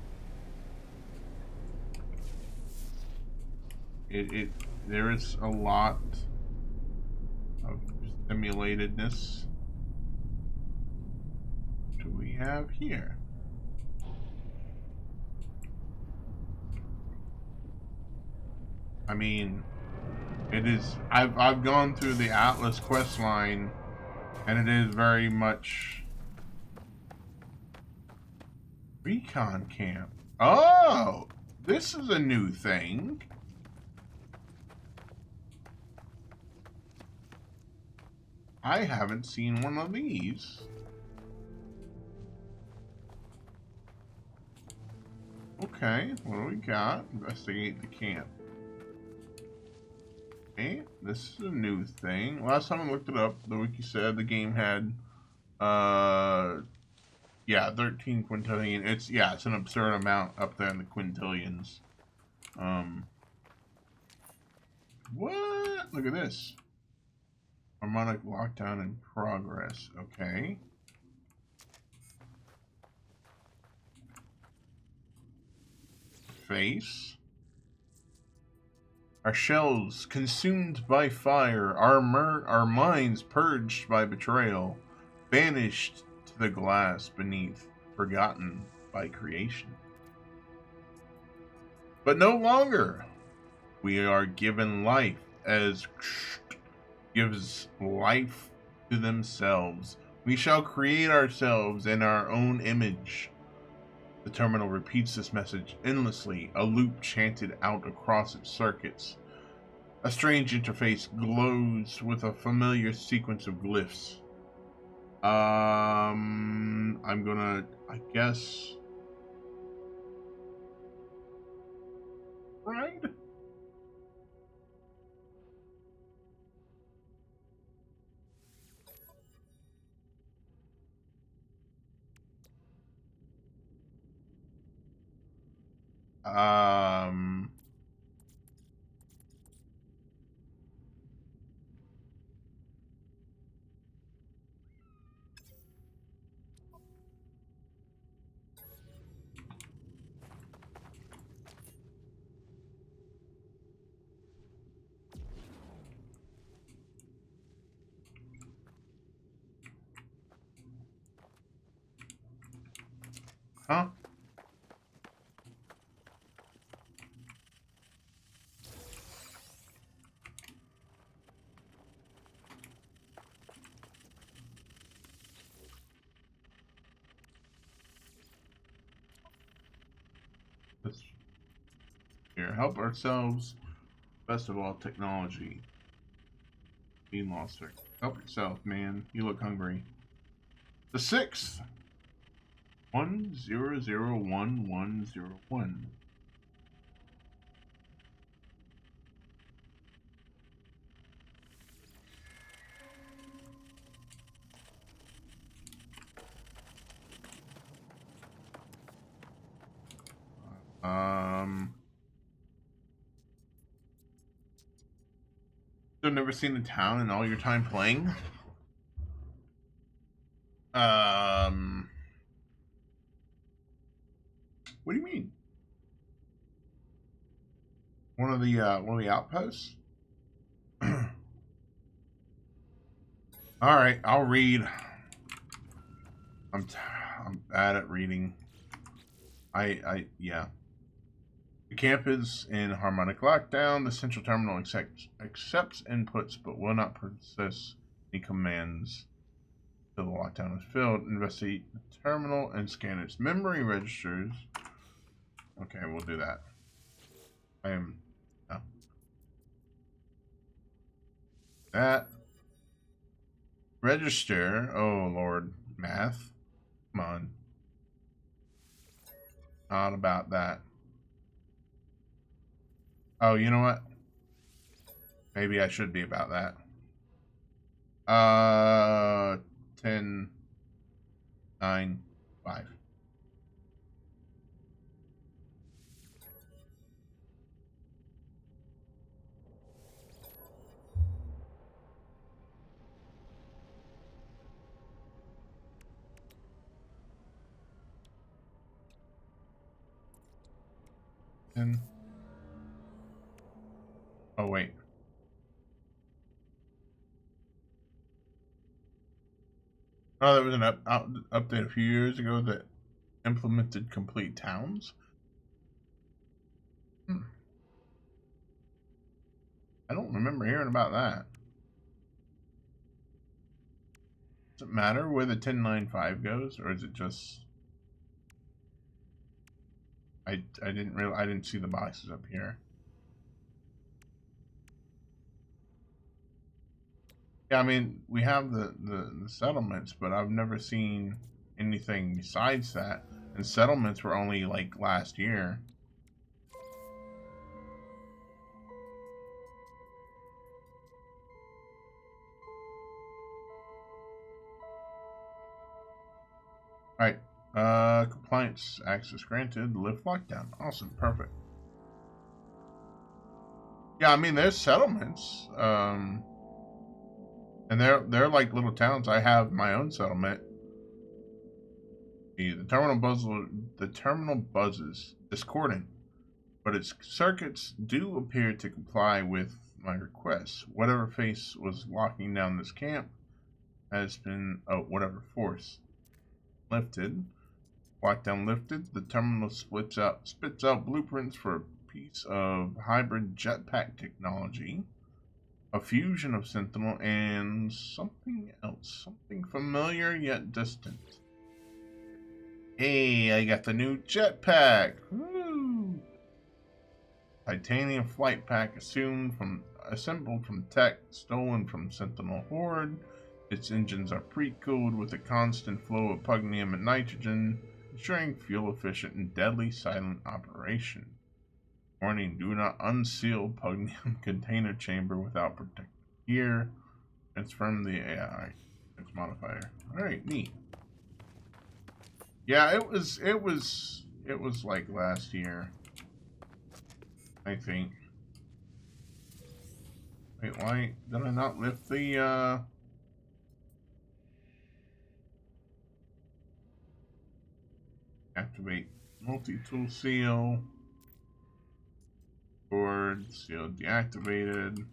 there is a lot of simulatedness. What do we have here? I mean, it is. I've gone through the Atlas quest line, and it is very much recon camp. Oh, this is a new thing. I haven't seen one of these. Okay, what do we got? Investigate the camp. Okay, this is a new thing. Last time I looked it up, the wiki said the game had, yeah, 13 quintillion. It's an absurd amount up there in the quintillions. What? Look at this. Harmonic lockdown in progress. Okay. Face. Our shells consumed by fire. Our minds purged by betrayal. Banished to the glass beneath. Forgotten by creation. But no longer. We are given life as gives life to themselves. We shall create ourselves in our own image. The terminal repeats this message endlessly, a loop chanted out across its circuits. A strange interface glows with a familiar sequence of glyphs. I'm gonna, I guess, right? Um, huh? Let's here help ourselves. Best of all, technology. Being lost. Help yourself, man. You look hungry. The sixth. 10011101. You've never seen the town in all your time playing? What do you mean? One of the outposts? All right, I'll read. I'm bad at reading. Yeah. The camp is in harmonic lockdown. The central terminal accepts inputs but will not process any commands until the lockdown is filled. Investigate the terminal and scan its memory registers. Okay, we'll do that. I am. No. That. Register. Oh, Lord. Math. Come on. Not about that. Oh, you know what? Maybe I should be about that. 10, 9, 5. And oh wait. Oh, there was an update a few years ago that implemented complete towns. I don't remember hearing about that. Does it matter where the 1095 goes, or is it just? I didn't see the boxes up here. Yeah, I mean we have the settlements, but I've never seen anything besides that. And settlements were only like last year. Alright. Compliance access granted. Lift lockdown. Awesome. Perfect. Yeah, I mean, there's settlements. And they're like little towns. I have my own settlement. The terminal buzzes discordant, but its circuits do appear to comply with my requests. Whatever face was locking down this camp has been whatever force lifted. Lockdown lifted. The terminal spits out blueprints for a piece of hybrid jetpack technology, a fusion of Sentinel and something else, something familiar yet distant. Hey, I got the new jetpack. Woo! Titanium flight pack assembled from tech stolen from Sentinel Horde. Its engines are pre-cooled with a constant flow of pugnium and nitrogen, ensuring fuel-efficient and deadly silent operation. Warning, do not unseal pugnium container chamber without protective gear. Transform the AI modifier. Alright, neat. Yeah, it was like last year, I think. Wait, why did I not lift the activate multi-tool seal? Board seal deactivated.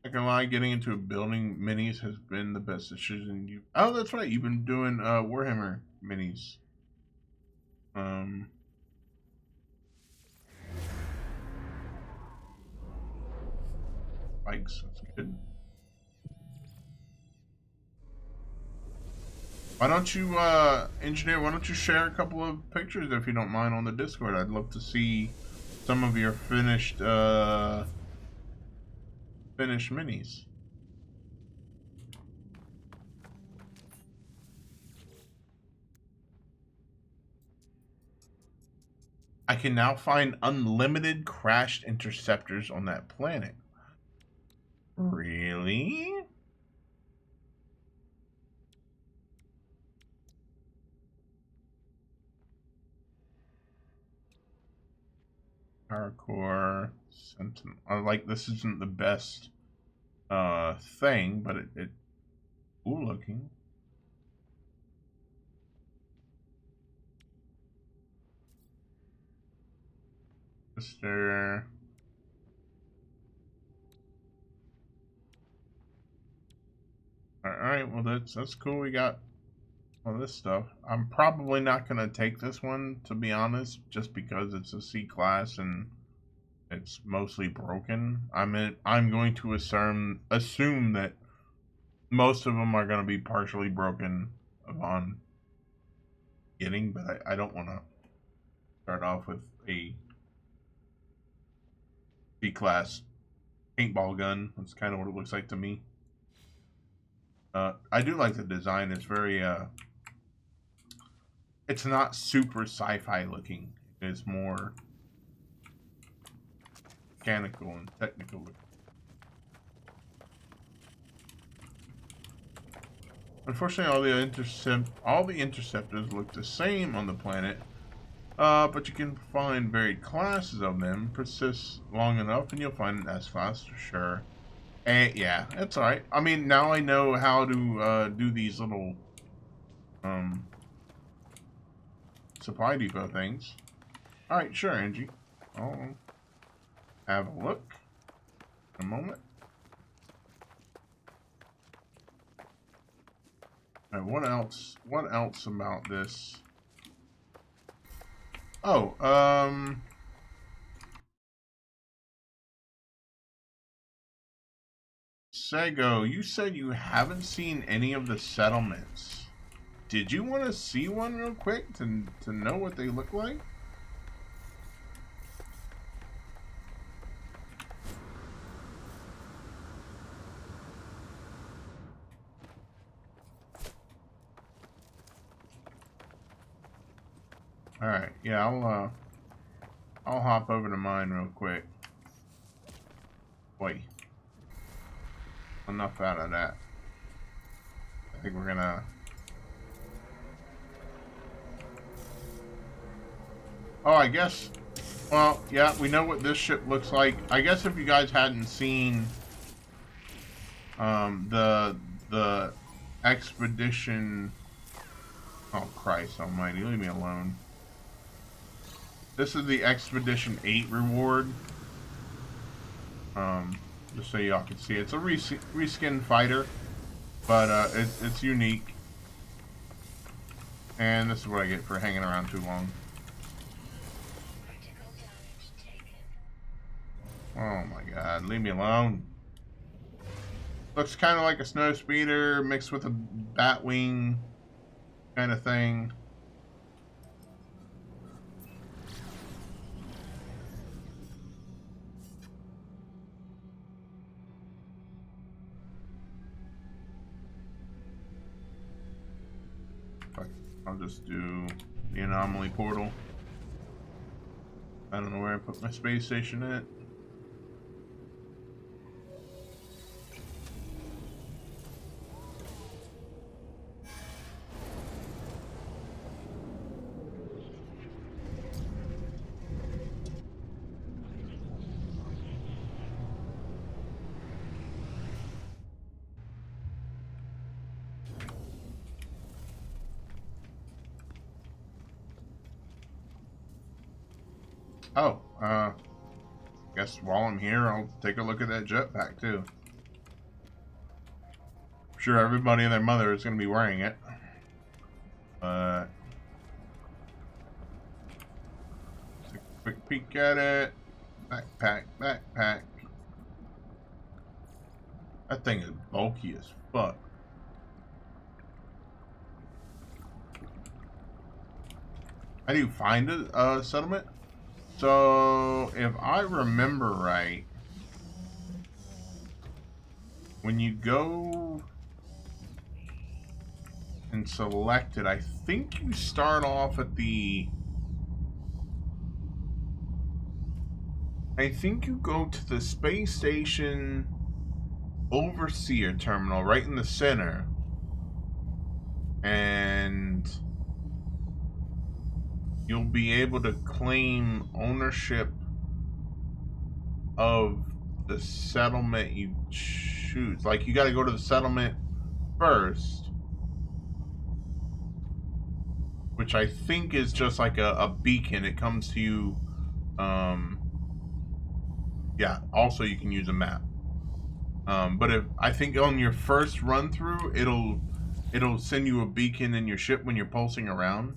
Not gonna lie, getting into a building minis has been the best decision you. Oh, that's right. You've been doing Warhammer minis. Bikes. That's good. Why don't you, engineer? Why don't you share a couple of pictures if you don't mind on the Discord? I'd love to see some of your finished minis. I can now find unlimited crashed interceptors on that planet. Really? Hardcore Sentinel. Like, this isn't the best thing, but it cool looking. Mr. Alright, well that's cool. We got all this stuff. I'm probably not gonna take this one, to be honest, just because it's a C class and it's mostly broken. I'm going to assume that most of them are gonna be partially broken upon getting, but I don't wanna start off with a C class paintball gun. That's kind of what it looks like to me. I do like the design. It's very it's not super sci-fi looking. It's more mechanical and technical looking. Unfortunately, all the interceptors look the same on the planet, but you can find varied classes of them. Persist long enough, and you'll find an S-class for sure. And yeah, it's alright. I mean, now I know how to do these little supply depot things. Alright, sure, Angie. I'll have a look in a moment. Alright, what else? What else about this? Oh, Sego, you said you haven't seen any of the settlements. Did you want to see one real quick to know what they look like? All right, yeah, I'll hop over to mine real quick. Wait, enough out of that. I think we're gonna Oh, I guess. Well, yeah, we know what this ship looks like. I guess if you guys hadn't seen the expedition. Oh Christ Almighty, leave me alone. This is the Expedition 8 reward. Just so y'all can see, it's a reskin fighter, but it's unique. And this is what I get for hanging around too long. Critical damage taken. Oh my god, leave me alone. Looks kind of like a snow speeder mixed with a batwing kind of thing. I'll just do the anomaly portal. I don't know where I put my space station at. Oh, guess while I'm here, I'll take a look at that jetpack too. I'm sure everybody and their mother is going to be wearing it. Take a quick peek at it. Backpack, backpack. That thing is bulky as fuck. How do you find a settlement? So, if I remember right, when you go and select it, I think you start off at the... I think you go to the space station overseer terminal right in the center, and you'll be able to claim ownership of the settlement you choose. Like, you got to go to the settlement first, which I think is just like a beacon. It comes to you. Yeah, also you can use a map. But if I think on your first run through, it'll send you a beacon in your ship when you're pulsing around,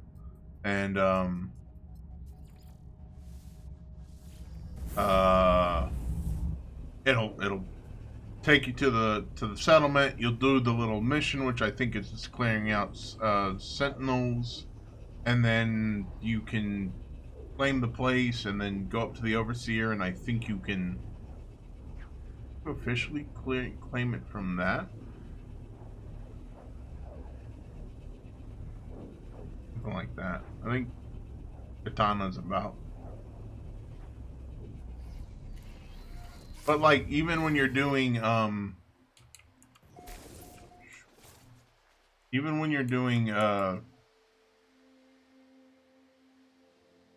and it'll take you to the settlement. You'll do the little mission, which I think is just clearing out sentinels, and then you can claim the place, and then go up to the overseer, and I think you can officially claim it from that. Something like that. I think Katana's about. But like, even when you're doing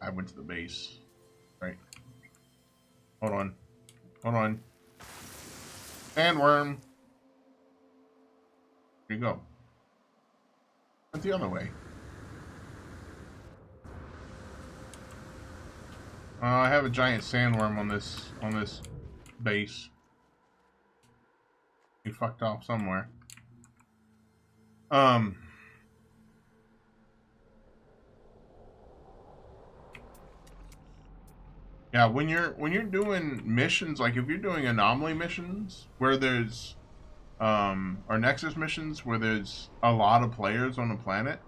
I went to the base. Right. Hold on. Hold on. Sandworm. Here you go. Went the other way. I have a giant sandworm on this base. He fucked off somewhere. Yeah, when you're doing missions, like if you're doing anomaly missions where there's or Nexus missions where there's a lot of players on the planet,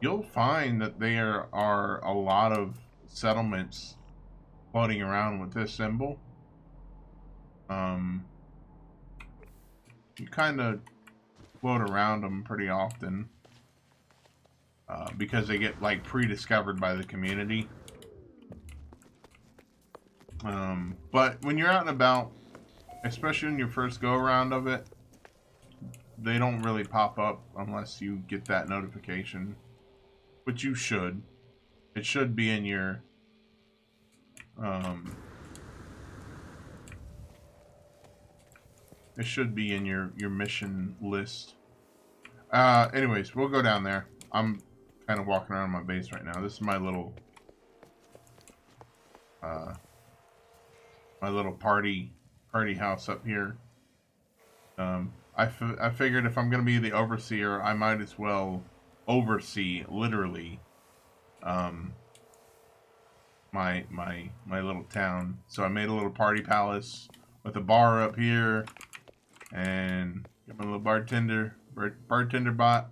you'll find that there are a lot of settlements floating around with this symbol. You kind of float around them pretty often because they get like pre-discovered by the community. But when you're out and about, especially in your first go around of it, they don't really pop up unless you get that notification, which you should. It should be in your It should be in your mission list. Anyways, we'll go down there. I'm kind of walking around my base right now. This is my little party house up here. I figured if I'm gonna be the overseer, I might as well oversee literally my little town. So I made a little party palace with a bar up here, and got my little bartender bot.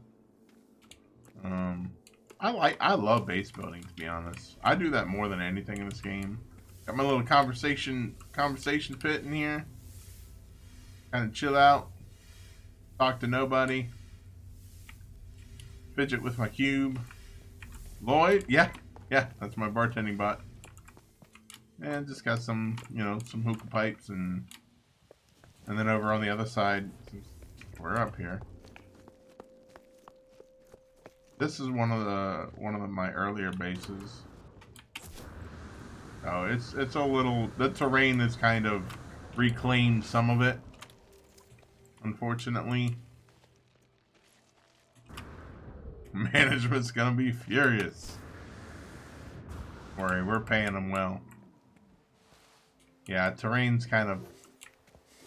I love base building, to be honest. I do that more than anything in this game. Got my little conversation pit in here. Kind of chill out, talk to nobody, fidget with my cube. Lloyd, yeah, that's my bartending bot. And just got some, some hookah pipes, and then over on the other side, we're up here. This is one of my earlier bases. Oh, it's a little, the terrain has kind of reclaimed some of it, unfortunately. Management's gonna be furious. Don't worry, we're paying them well. Yeah, terrain's kind of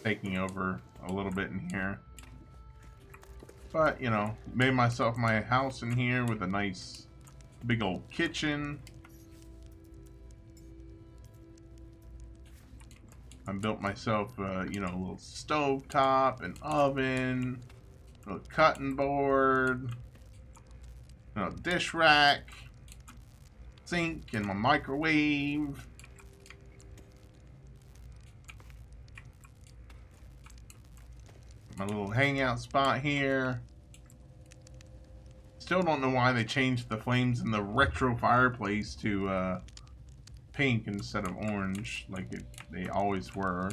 taking over a little bit in here. But, made myself my house in here with a nice big old kitchen. I built myself, a little stove top, an oven, a little cutting board, dish rack, sink, and my microwave. My little hangout spot here. Still don't know why they changed the flames in the retro fireplace to pink instead of orange like they always were.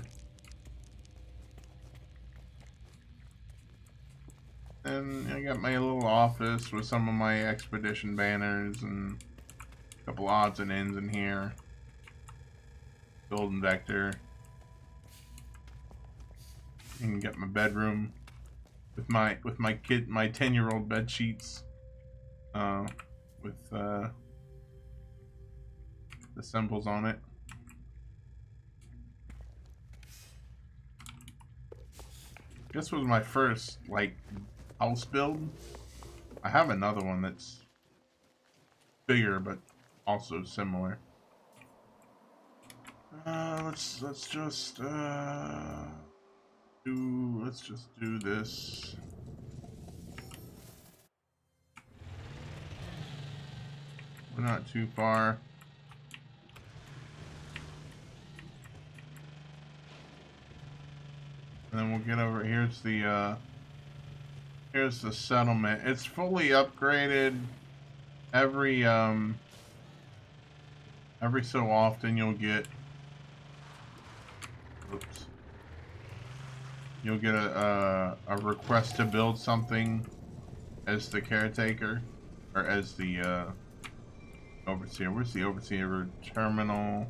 And I got my little office with some of my expedition banners and a couple odds and ends in here. Golden vector. And get my bedroom with my 10-year-old bed sheets, with the symbols on it. This was my first house build. I have another one that's bigger but also similar. Let's just do this. We're not too far. And then we'll get over. Here's the settlement. It's fully upgraded. Every so often you'll get. Oops. You'll get a request to build something as the caretaker, or as the overseer. Where's the overseer terminal?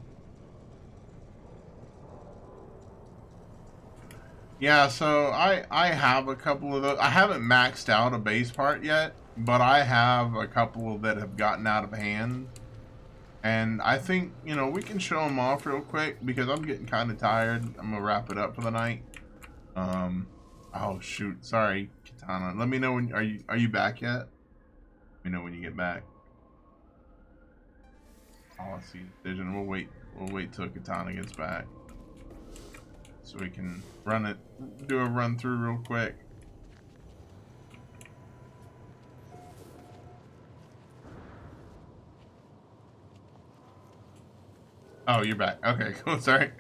Yeah, so I have a couple of those. I haven't maxed out a base part yet, but I have a couple that have gotten out of hand. And I think, we can show them off real quick because I'm getting kind of tired. I'm going to wrap it up for the night. Oh shoot, sorry, Katana. Let me know when, are you back yet? Let me know when you get back. Policy decision. We'll wait till Katana gets back. So we can do a run through real quick. Oh, you're back. Okay, cool. Sorry.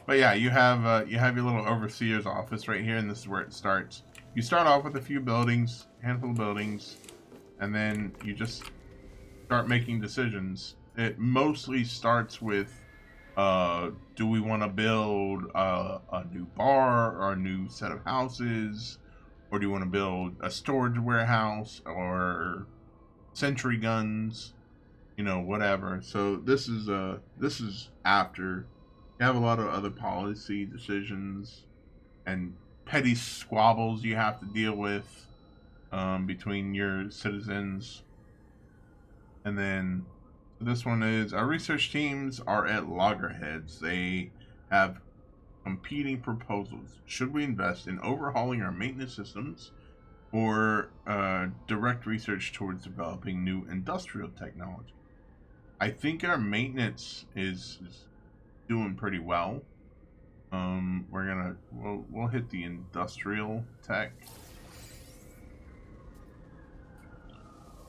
But yeah, you have your little overseer's office right here, and this is where it starts. You start off with a few buildings, handful of buildings, and then you just start making decisions. It mostly starts with, do we want to build a new bar or a new set of houses, or do you want to build a storage warehouse or sentry guns? you know, whatever. So this is after you have a lot of other policy decisions and petty squabbles you have to deal with between your citizens. And then this one is our research teams are at loggerheads. They have competing proposals. Should we invest in overhauling our maintenance systems or direct research towards developing new industrial technology? I think our maintenance is doing pretty well. We'll hit the industrial tech.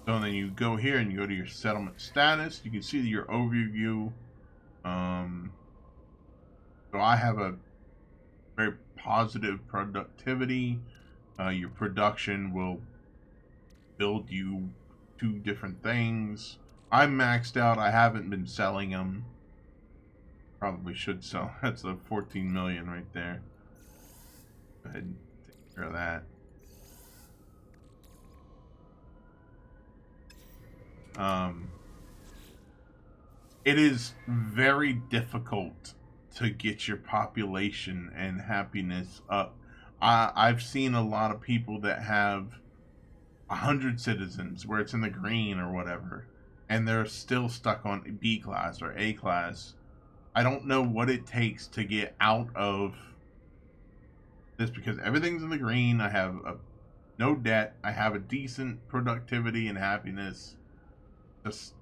So then you go here and you go to your settlement status. You can see your overview. So I have a very positive productivity. Your production will build you 2 different things. I'm maxed out. I haven't been selling them. Probably should sell. That's a 14 million right there. Go ahead and take care of that. It is very difficult to get your population and happiness up. I've seen a lot of people that have 100 citizens where it's in the green or whatever, and they're still stuck on B class or A class. I don't know what it takes to get out of this because everything's in the green. I have no debt. I have a decent productivity and happiness. Just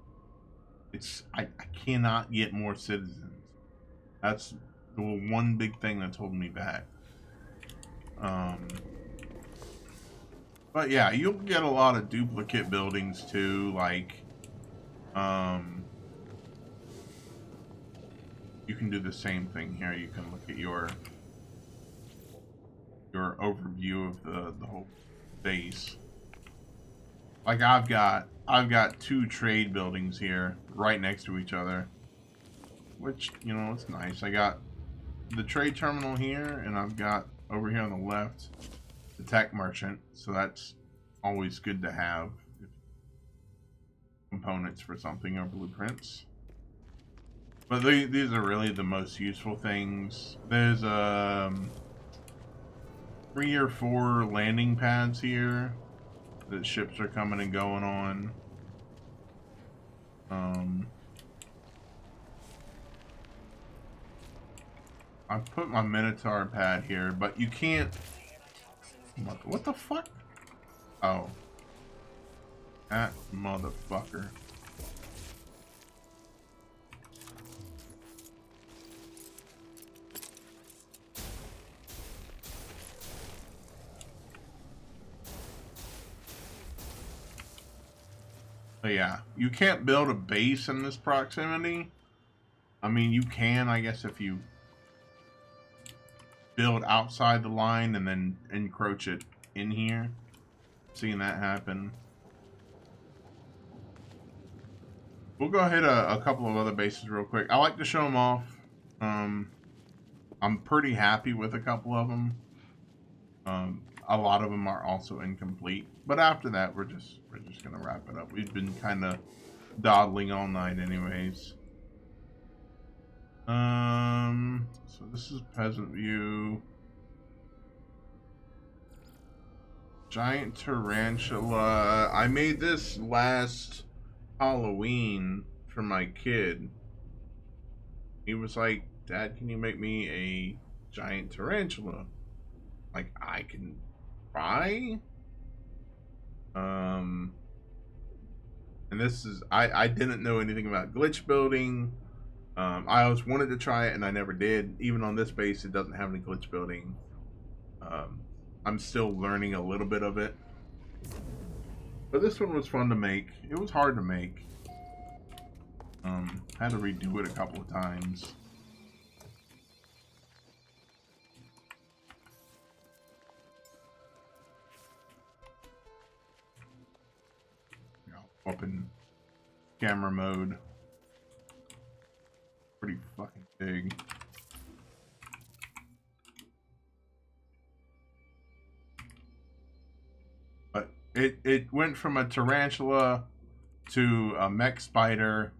I cannot get more citizens. That's the one big thing that's holding me back. But yeah, you'll get a lot of duplicate buildings too, like you can do the same thing here. You can look at your overview of the whole base. Like I've got 2 trade buildings here right next to each other, which, you know, it's nice. I got the trade terminal here, and I've got over here on the left the tech merchant, so that's always good to have components for something or blueprints. But these are really the most useful things. There's 3 or 4 landing pads here that ships are coming and going on. I put my Minotaur pad here, but you can't. What the fuck? Oh, that motherfucker. But yeah, you can't build a base in this proximity. I mean, you can, I guess, if you build outside the line and then encroach it in here. Seeing that happen. We'll go hit a couple of other bases real quick. I like to show them off. I'm pretty happy with a couple of them. A lot of them are also incomplete. But after that, we're just gonna wrap it up. We've been kind of dawdling all night, anyways. So this is Peasant View. Giant tarantula. I made this last Halloween for my kid. He was like, "Dad, can you make me a giant tarantula?" Like, I can try. And this is I didn't know anything about glitch building. I always wanted to try it and I never did. Even on this base, it doesn't have any glitch building. I'm still learning a little bit of it. But this one was fun to make. It was hard to make. Had to redo it a couple of times. Up in camera mode. Pretty fucking big. But it went from a tarantula to a mech spider,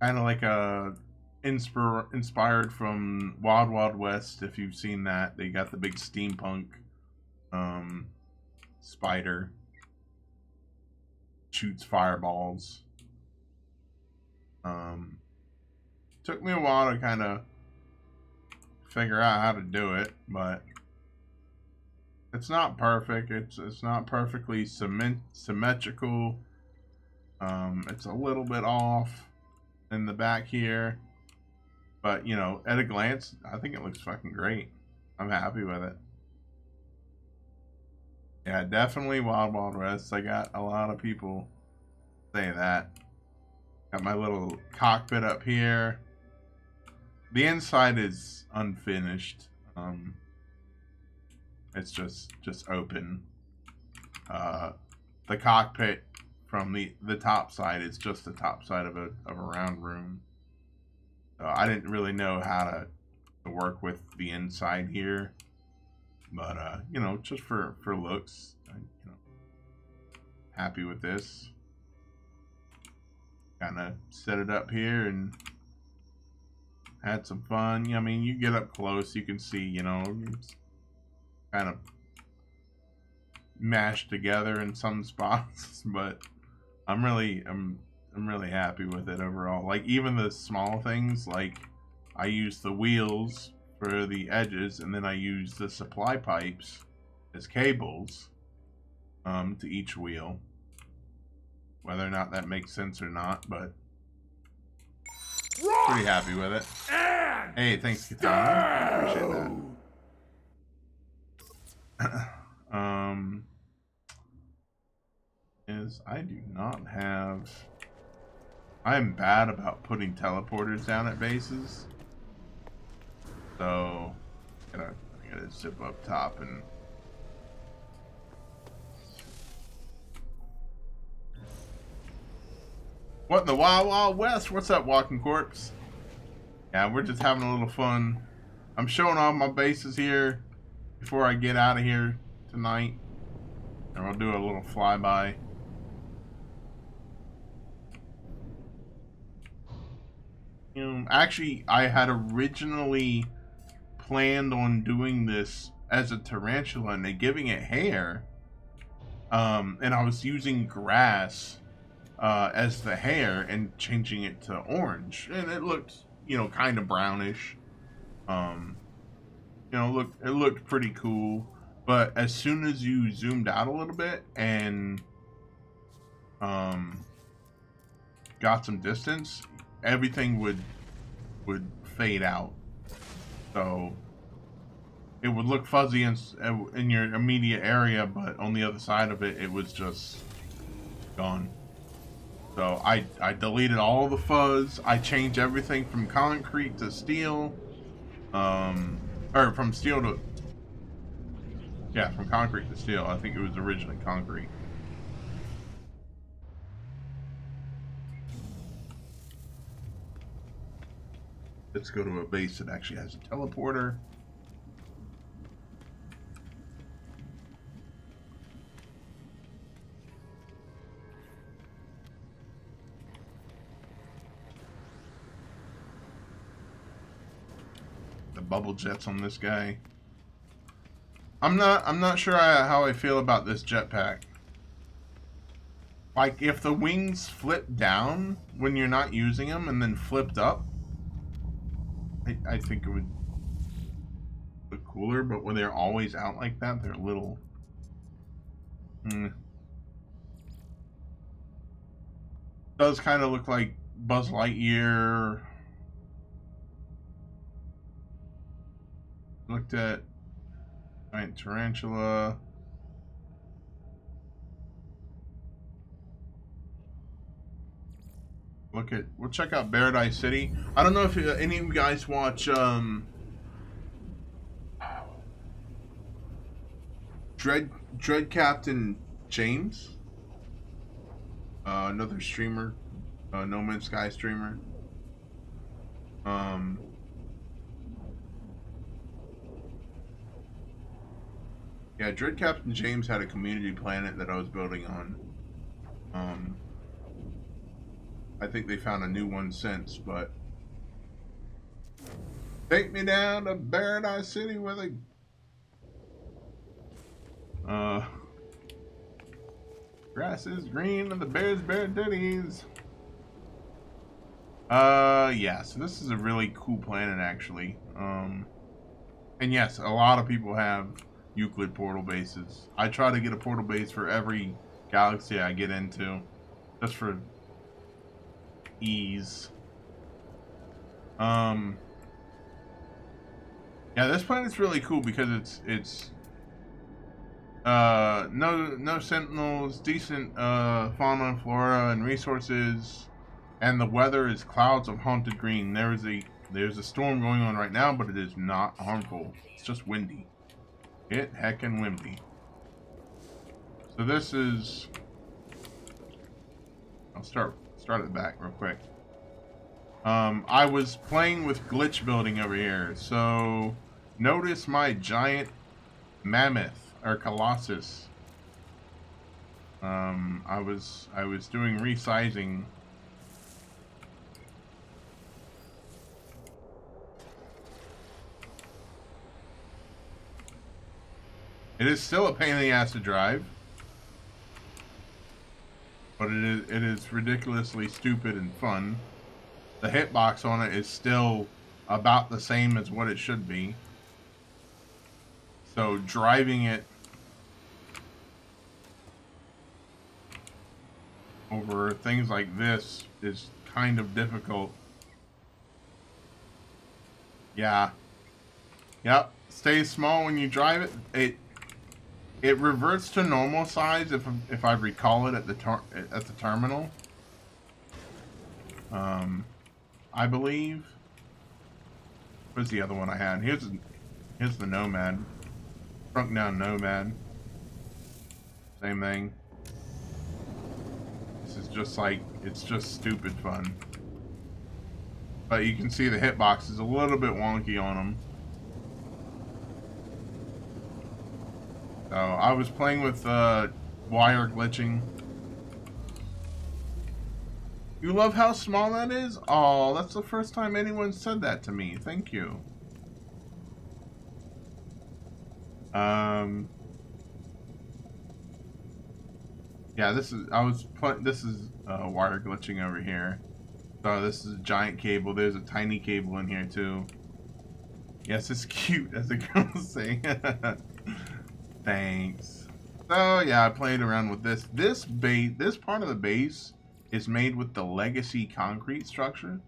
kind of like a inspired from Wild Wild West. If you've seen that, they got the big steampunk spider, shoots fireballs. Took me a while to kind of figure out how to do it, but it's not perfect. It's not perfectly symmetrical. It's a little bit off in the back here, but you know, at a glance, I think it looks fucking great. I'm happy with it. Yeah, definitely Wild Wild West. I got a lot of people say that. Got my little cockpit up here. The inside is unfinished. It's just open. The cockpit from the top side is just the top side of a round room. I didn't really know how to work with the inside here, but you know, just for looks, you know, happy with this. Kind of set it up here and had some fun. I mean, you get up close, you can see, you know, it's kind of mashed together in some spots, but I'm really happy with it overall. Like, even the small things, like I use the wheels for the edges, and then I use the supply pipes as cables to each wheel. Whether or not that makes sense or not, but pretty happy with it. Hey, thanks, Katana. I appreciate that. I do not have. I am bad about putting teleporters down at bases, so I gotta zip up top and. What in the Wild Wild West? What's up, Walking Corpse? Yeah, we're just having a little fun. I'm showing all my bases here before I get out of here tonight. And we'll do a little flyby. You know, actually, I had originally planned on doing this as a tarantula and giving it hair. And I was using grass as the hair and changing it to orange, and it looked, you know, kind of brownish. You know, it looked pretty cool. But as soon as you zoomed out a little bit and got some distance, everything would fade out. So it would look fuzzy in your immediate area, but on the other side of it, it was just gone. So I deleted all the fuzz. I changed everything from concrete to steel. Or from steel to... Yeah, from concrete to steel. I think it was originally concrete. Let's go to a base that actually has a teleporter. The bubble jets on this guy. I'm not sure how I feel about this jetpack. Like, if the wings flip down when you're not using them and then flipped up, I think it would look cooler, but when they're always out like that, they're a little... Does kind of look like Buzz Lightyear. Looked at giant tarantula. We'll check out Paradise City. I don't know if any of you guys watch Dread Captain James, another streamer, No Man's Sky streamer. Yeah, Dread Captain James had a community planet that I was building on. I think they found a new one since, but take me down to Paradise City where they grass is green and the bears bear titties. Yeah, so this is a really cool planet actually. And yes, a lot of people have Euclid portal bases. I try to get a portal base for every galaxy I get into, just for ease. Yeah, this planet's really cool because it's no sentinels, decent fauna and flora and resources, and the weather is clouds of haunted green. There's a storm going on right now, but it is not harmful. It's just windy. It heckin' windy. So this is. I'll start it back real quick. I was playing with glitch building over here, so notice my giant mammoth or colossus. I was doing resizing. It is still a pain in the ass to drive, but it is ridiculously stupid and fun. The hitbox on it is still about the same as what it should be. So driving it over things like this is kind of difficult. Yeah. Yep. Stay small when you drive it. It reverts to normal size if I recall it at the terminal. I believe. Where's the other one I had? Here's the Nomad. Shrunk down Nomad. Same thing. This is just like, it's just stupid fun. But you can see the hitbox is a little bit wonky on them. So I was playing with wire glitching. You love how small that is? Oh, that's the first time anyone said that to me. Thank you. Yeah, this is wire glitching over here. So this is a giant cable. There's a tiny cable in here too. Yes, it's cute, as the girls say. Thanks. So yeah, I played around with this. This part of the base is made with the legacy concrete structure.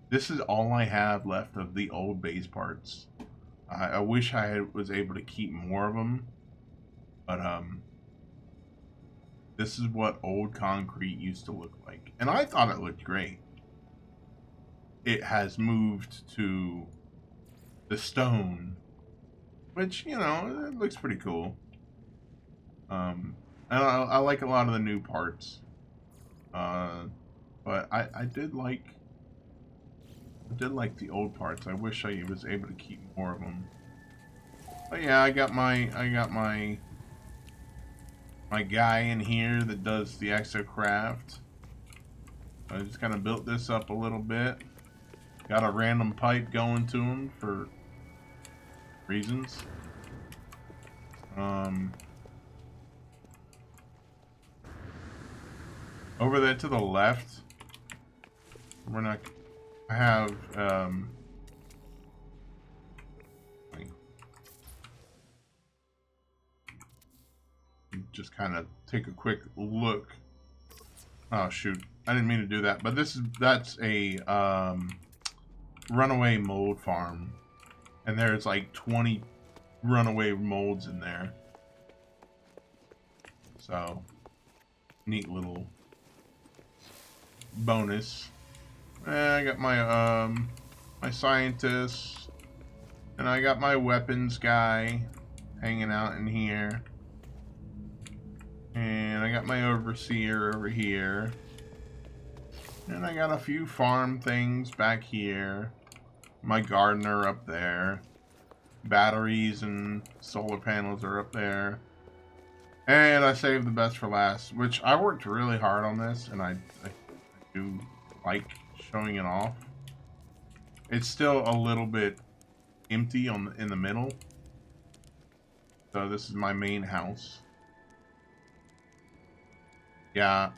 This is all I have left of the old base parts. I wish I was able to keep more of them, but this is what old concrete used to look like, and I thought it looked great. It has moved to the stone, which, you know, it looks pretty cool. And I like a lot of the new parts. But I did like the old parts. I wish I was able to keep more of them. But yeah, I got my guy in here that does the exocraft. I just kind of built this up a little bit. Got a random pipe going to him for reasons. Over there to the left, I have, just kind of take a quick look. Oh shoot, I didn't mean to do that, but that's a, runaway mold farm, and there's like 20 runaway molds in there. So, neat little bonus. I got my my scientist, and I got my weapons guy hanging out in here, and I got my overseer over here, and I got a few farm things back here, my gardener up there, batteries and solar panels are up there, and I saved the best for last, which I worked really hard on this, and I do like showing it off. It's still a little bit empty in the middle. So this is my main house. Yeah,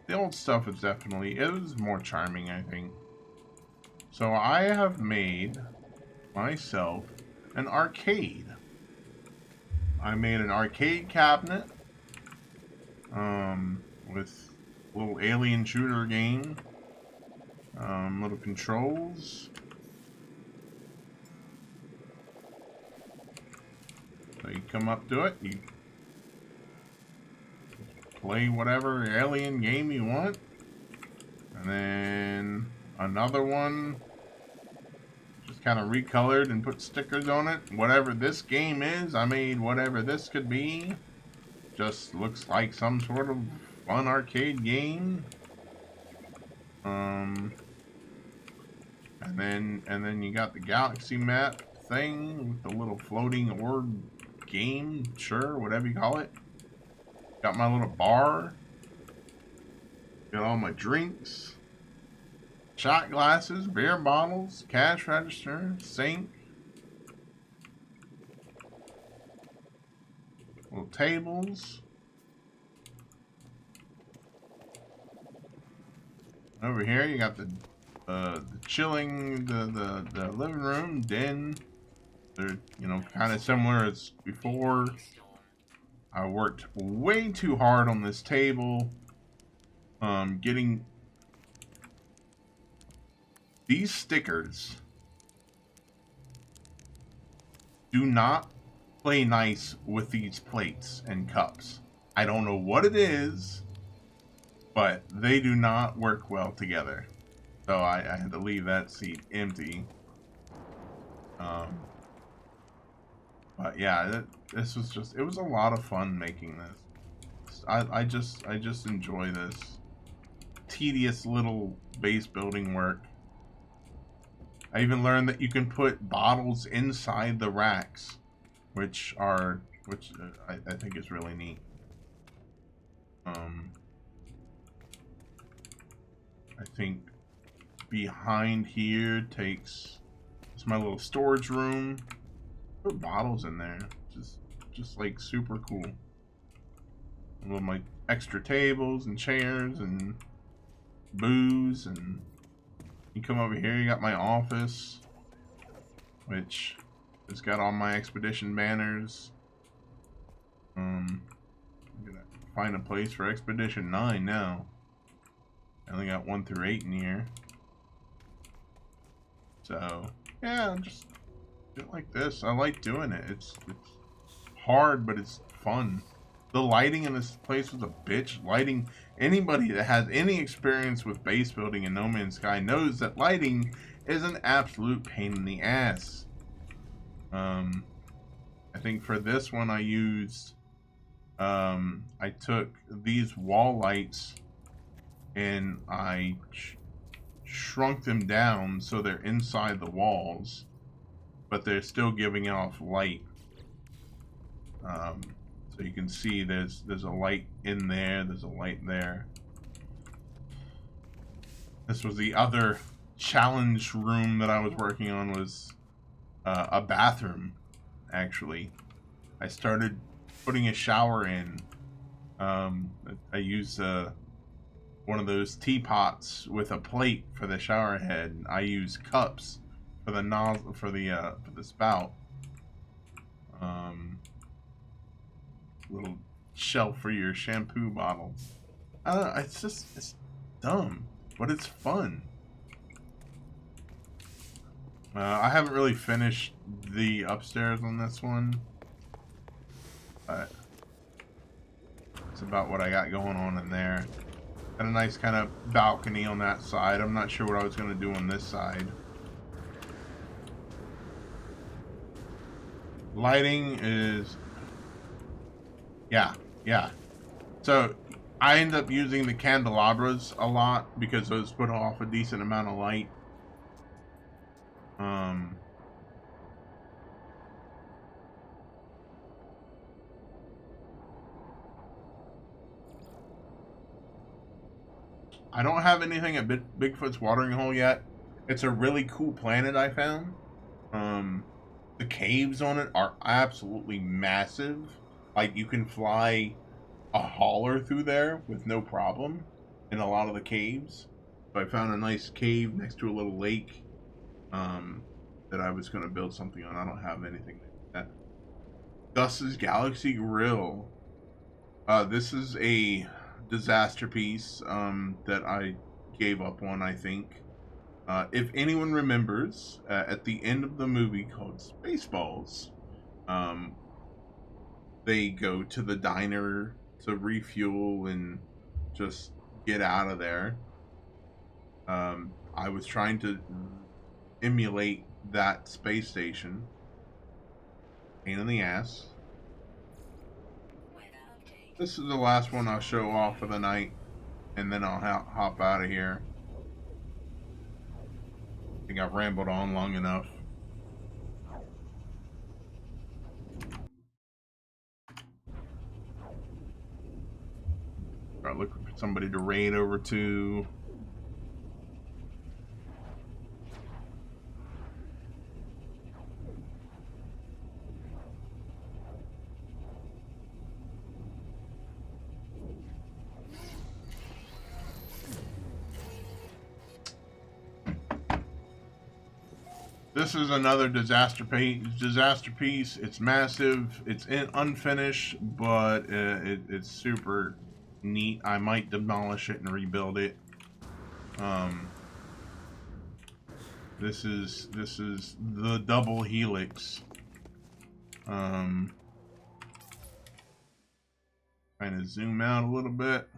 the old stuff is definitely, it was more charming, I think. So I have made myself an arcade. I made an arcade cabinet with a little alien shooter game, little controls. So you come up to it, you play whatever alien game you want, and then another one just kind of recolored and put stickers on it. Whatever this game is, I made whatever this could be. Just looks like some sort of fun arcade game. And then you got the galaxy map thing with the little floating orb game, sure, whatever you call it. Got my little bar. Got all my drinks, shot glasses, beer bottles, cash register, sink, little tables. Over here you got the chilling, the living room, den. They're, you know, kind of similar as before. I worked way too hard on this table. Getting these stickers do not play nice with these plates and cups. I don't know what it is, but they do not work well together. So I had to leave that seat empty. But yeah, this was just, it was a lot of fun making this. I just enjoy this tedious little base building work. I even learned that you can put bottles inside the racks, which I think is really neat. I think behind here it's my little storage room. Put bottles in there, just like super cool. I love my extra tables and chairs and booze, and you come over here, you got my office, which has got all my expedition banners. I'm gonna find a place for Expedition 9 now. I only got 1 through 8 in here. So yeah, just do it like this. I like doing it. It's hard, but it's fun. The lighting in this place was a bitch. Lighting, anybody that has any experience with base building in No Man's Sky knows that lighting is an absolute pain in the ass. I think for this one I used, I took these wall lights and I shrunk them down so they're inside the walls, but they're still giving off light. So you can see there's a light in there, there's a light there. This was the other challenge room that I was working on, was a bathroom, actually. I started putting a shower in. I used one of those teapots with a plate for the shower head. I use cups for the nozzle, for the spout. Little shelf for your shampoo bottle. It's dumb, but it's fun. I haven't really finished the upstairs on this one, but it's about what I got going on in there. Got a nice kind of balcony on that side. I'm not sure what I was going to do on this side. Lighting is... Yeah. So I end up using the candelabras a lot because those put off a decent amount of light. I don't have anything at Bigfoot's watering hole yet. It's a really cool planet I found. Um, the caves on it are absolutely massive. Like you can fly a hauler through there with no problem in a lot of the caves. So I found a nice cave next to a little lake um, that I was going to build something on. I don't have anything like that. Gus's Galaxy Grill. This is a disaster piece that I gave up on, I think. If anyone remembers, at the end of the movie called Spaceballs, um, they go to the diner to refuel and just get out of there. I was trying to emulate that space station. Pain in the ass. Weather update. This is the last one I'll show off for the night, and then I'll hop out of here. I think I've rambled on long enough. Start looking for somebody to raid over to. This is another disaster piece. It's massive. It's unfinished, but it's super neat. I might demolish it and rebuild it. This is the double helix. Kind of zoom out a little bit.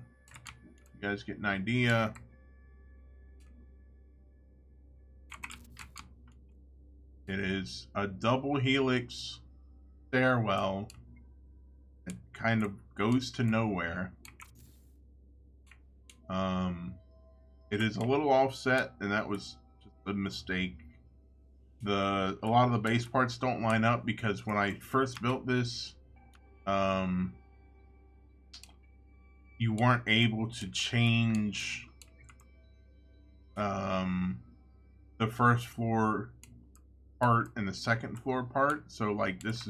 You guys get an idea. It is a double helix stairwell. It kind of goes to nowhere. It is a little offset, and that was just a mistake. A lot of the base parts don't line up because when I first built this, you weren't able to change the first floor part and the second floor part. So like this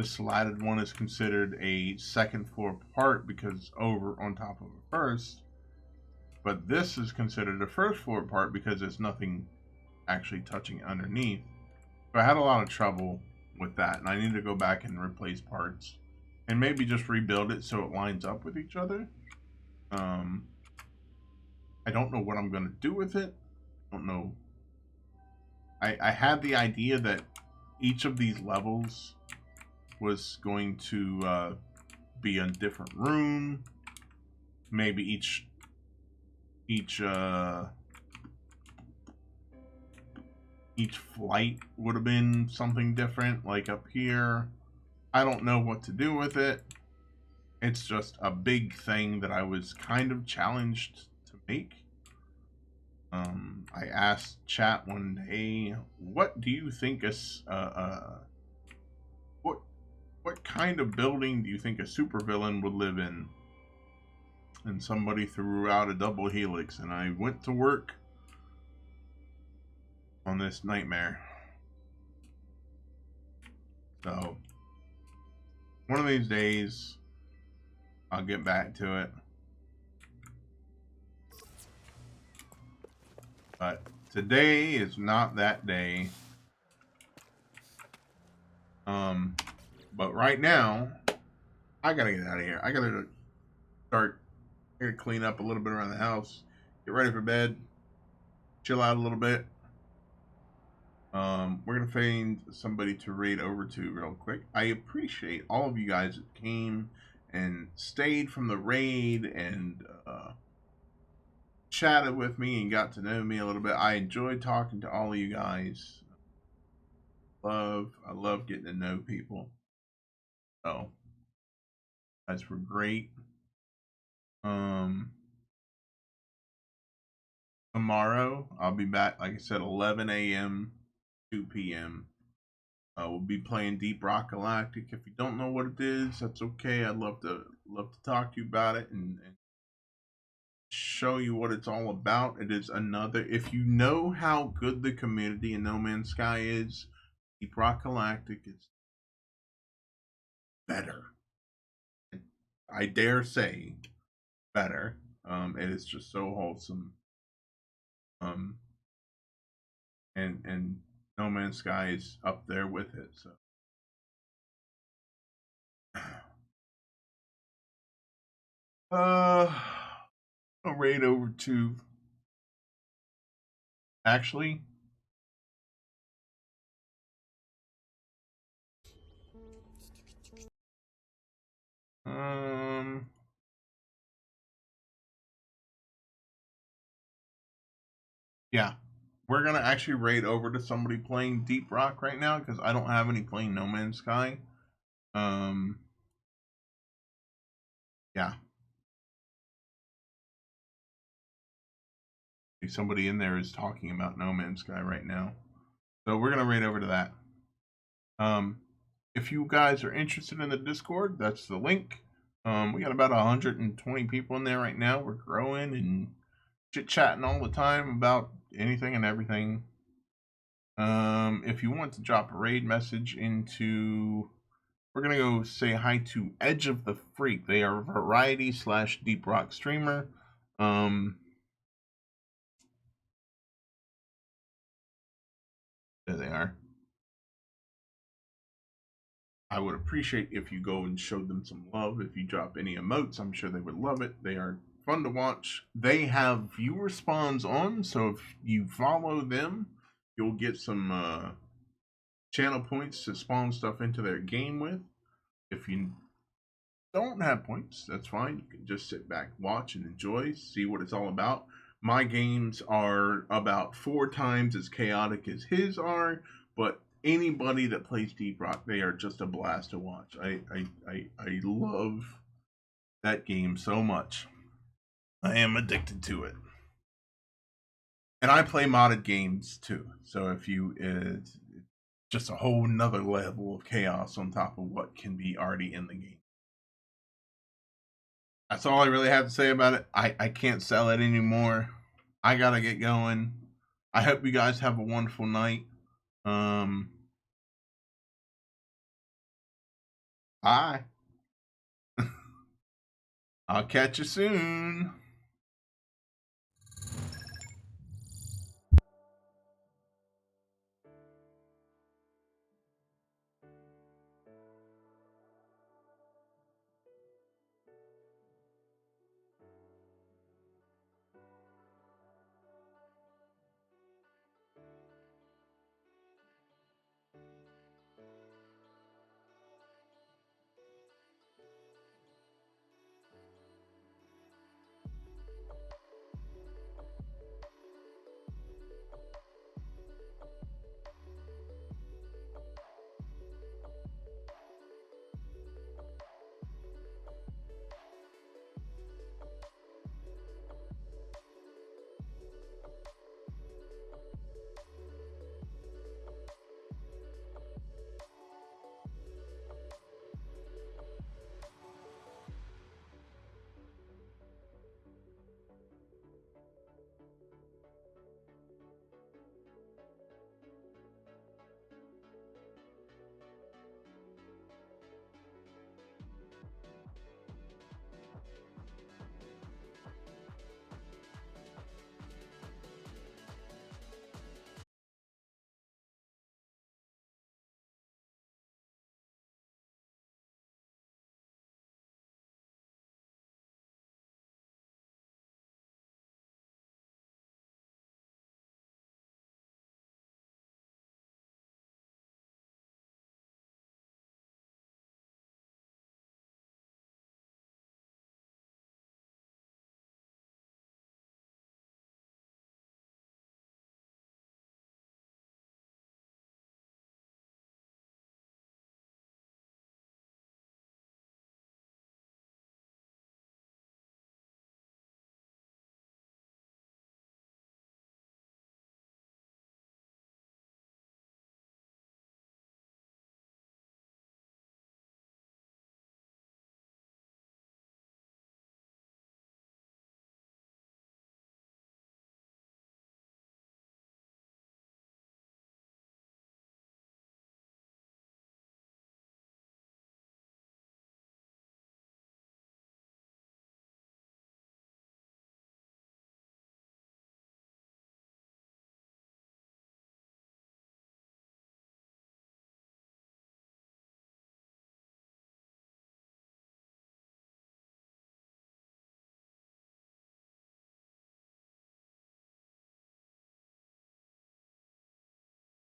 slatted one is considered a second floor part because over on top of a first, but this is considered a first floor part because there's nothing actually touching underneath. So I had a lot of trouble with that, and I need to go back and replace parts and maybe just rebuild it so it lines up with each other. I don't know what I'm going to do with it. I don't know. I had the idea that each of these levels was going to be a different room. Maybe each flight would have been something different, like up here. I don't know what to do with it. It's just a big thing that I was kind of challenged to make. I asked chat one day, "What do you think what kind of building do you think a supervillain would live in?" And somebody threw out a double helix, and I went to work on this nightmare. So one of these days, I'll get back to it. But today is not that day. But right now, I gotta get out of here. I gotta clean up a little bit around the house, get ready for bed, chill out a little bit. We're gonna find somebody to raid over to real quick. I appreciate all of you guys that came and stayed from the raid and chatted with me and got to know me a little bit. I enjoyed talking to all of you guys. I love getting to know people. So, guys were great. Tomorrow I'll be back, like I said, 11 a.m. 2 p.m. We'll be playing Deep Rock Galactic. If you don't know what it is, that's okay. I'd love to talk to you about it and show you what it's all about. It is another. If you know how good the community in No Man's Sky is, Deep Rock Galactic is better. I dare say better. It is just so wholesome. Um, and No Man's Sky is up there with it. So, I'll raid over to. Actually, um, yeah, we're gonna actually raid over to somebody playing Deep Rock right now because I don't have any playing No Man's Sky. Um, yeah, somebody in there is talking about No Man's Sky right now, so we're gonna raid over to that. If you guys are interested in the Discord, that's the link. We got about 120 people in there right now. We're growing and chit chatting all the time about anything and everything. If you want to drop a raid message into, we're gonna go say hi to Edge of the Freak. They are a variety / Deep Rock streamer. There they are. I would appreciate if you go and showed them some love. If you drop any emotes, I'm sure they would love it. They are fun to watch. They have viewer spawns on, so if you follow them, you'll get some channel points to spawn stuff into their game with. If you don't have points, that's fine. You can just sit back, watch, and enjoy, see what it's all about. My games are about 4 times as chaotic as his are, but anybody that plays Deep Rock, they are just a blast to watch. I love that game so much. I am addicted to it. And I play modded games too. So if you it's just a whole nother level of chaos on top of what can be already in the game. That's all I really have to say about it. I can't sell it anymore. I gotta get going. I hope you guys have a wonderful night. Bye. I'll catch you soon.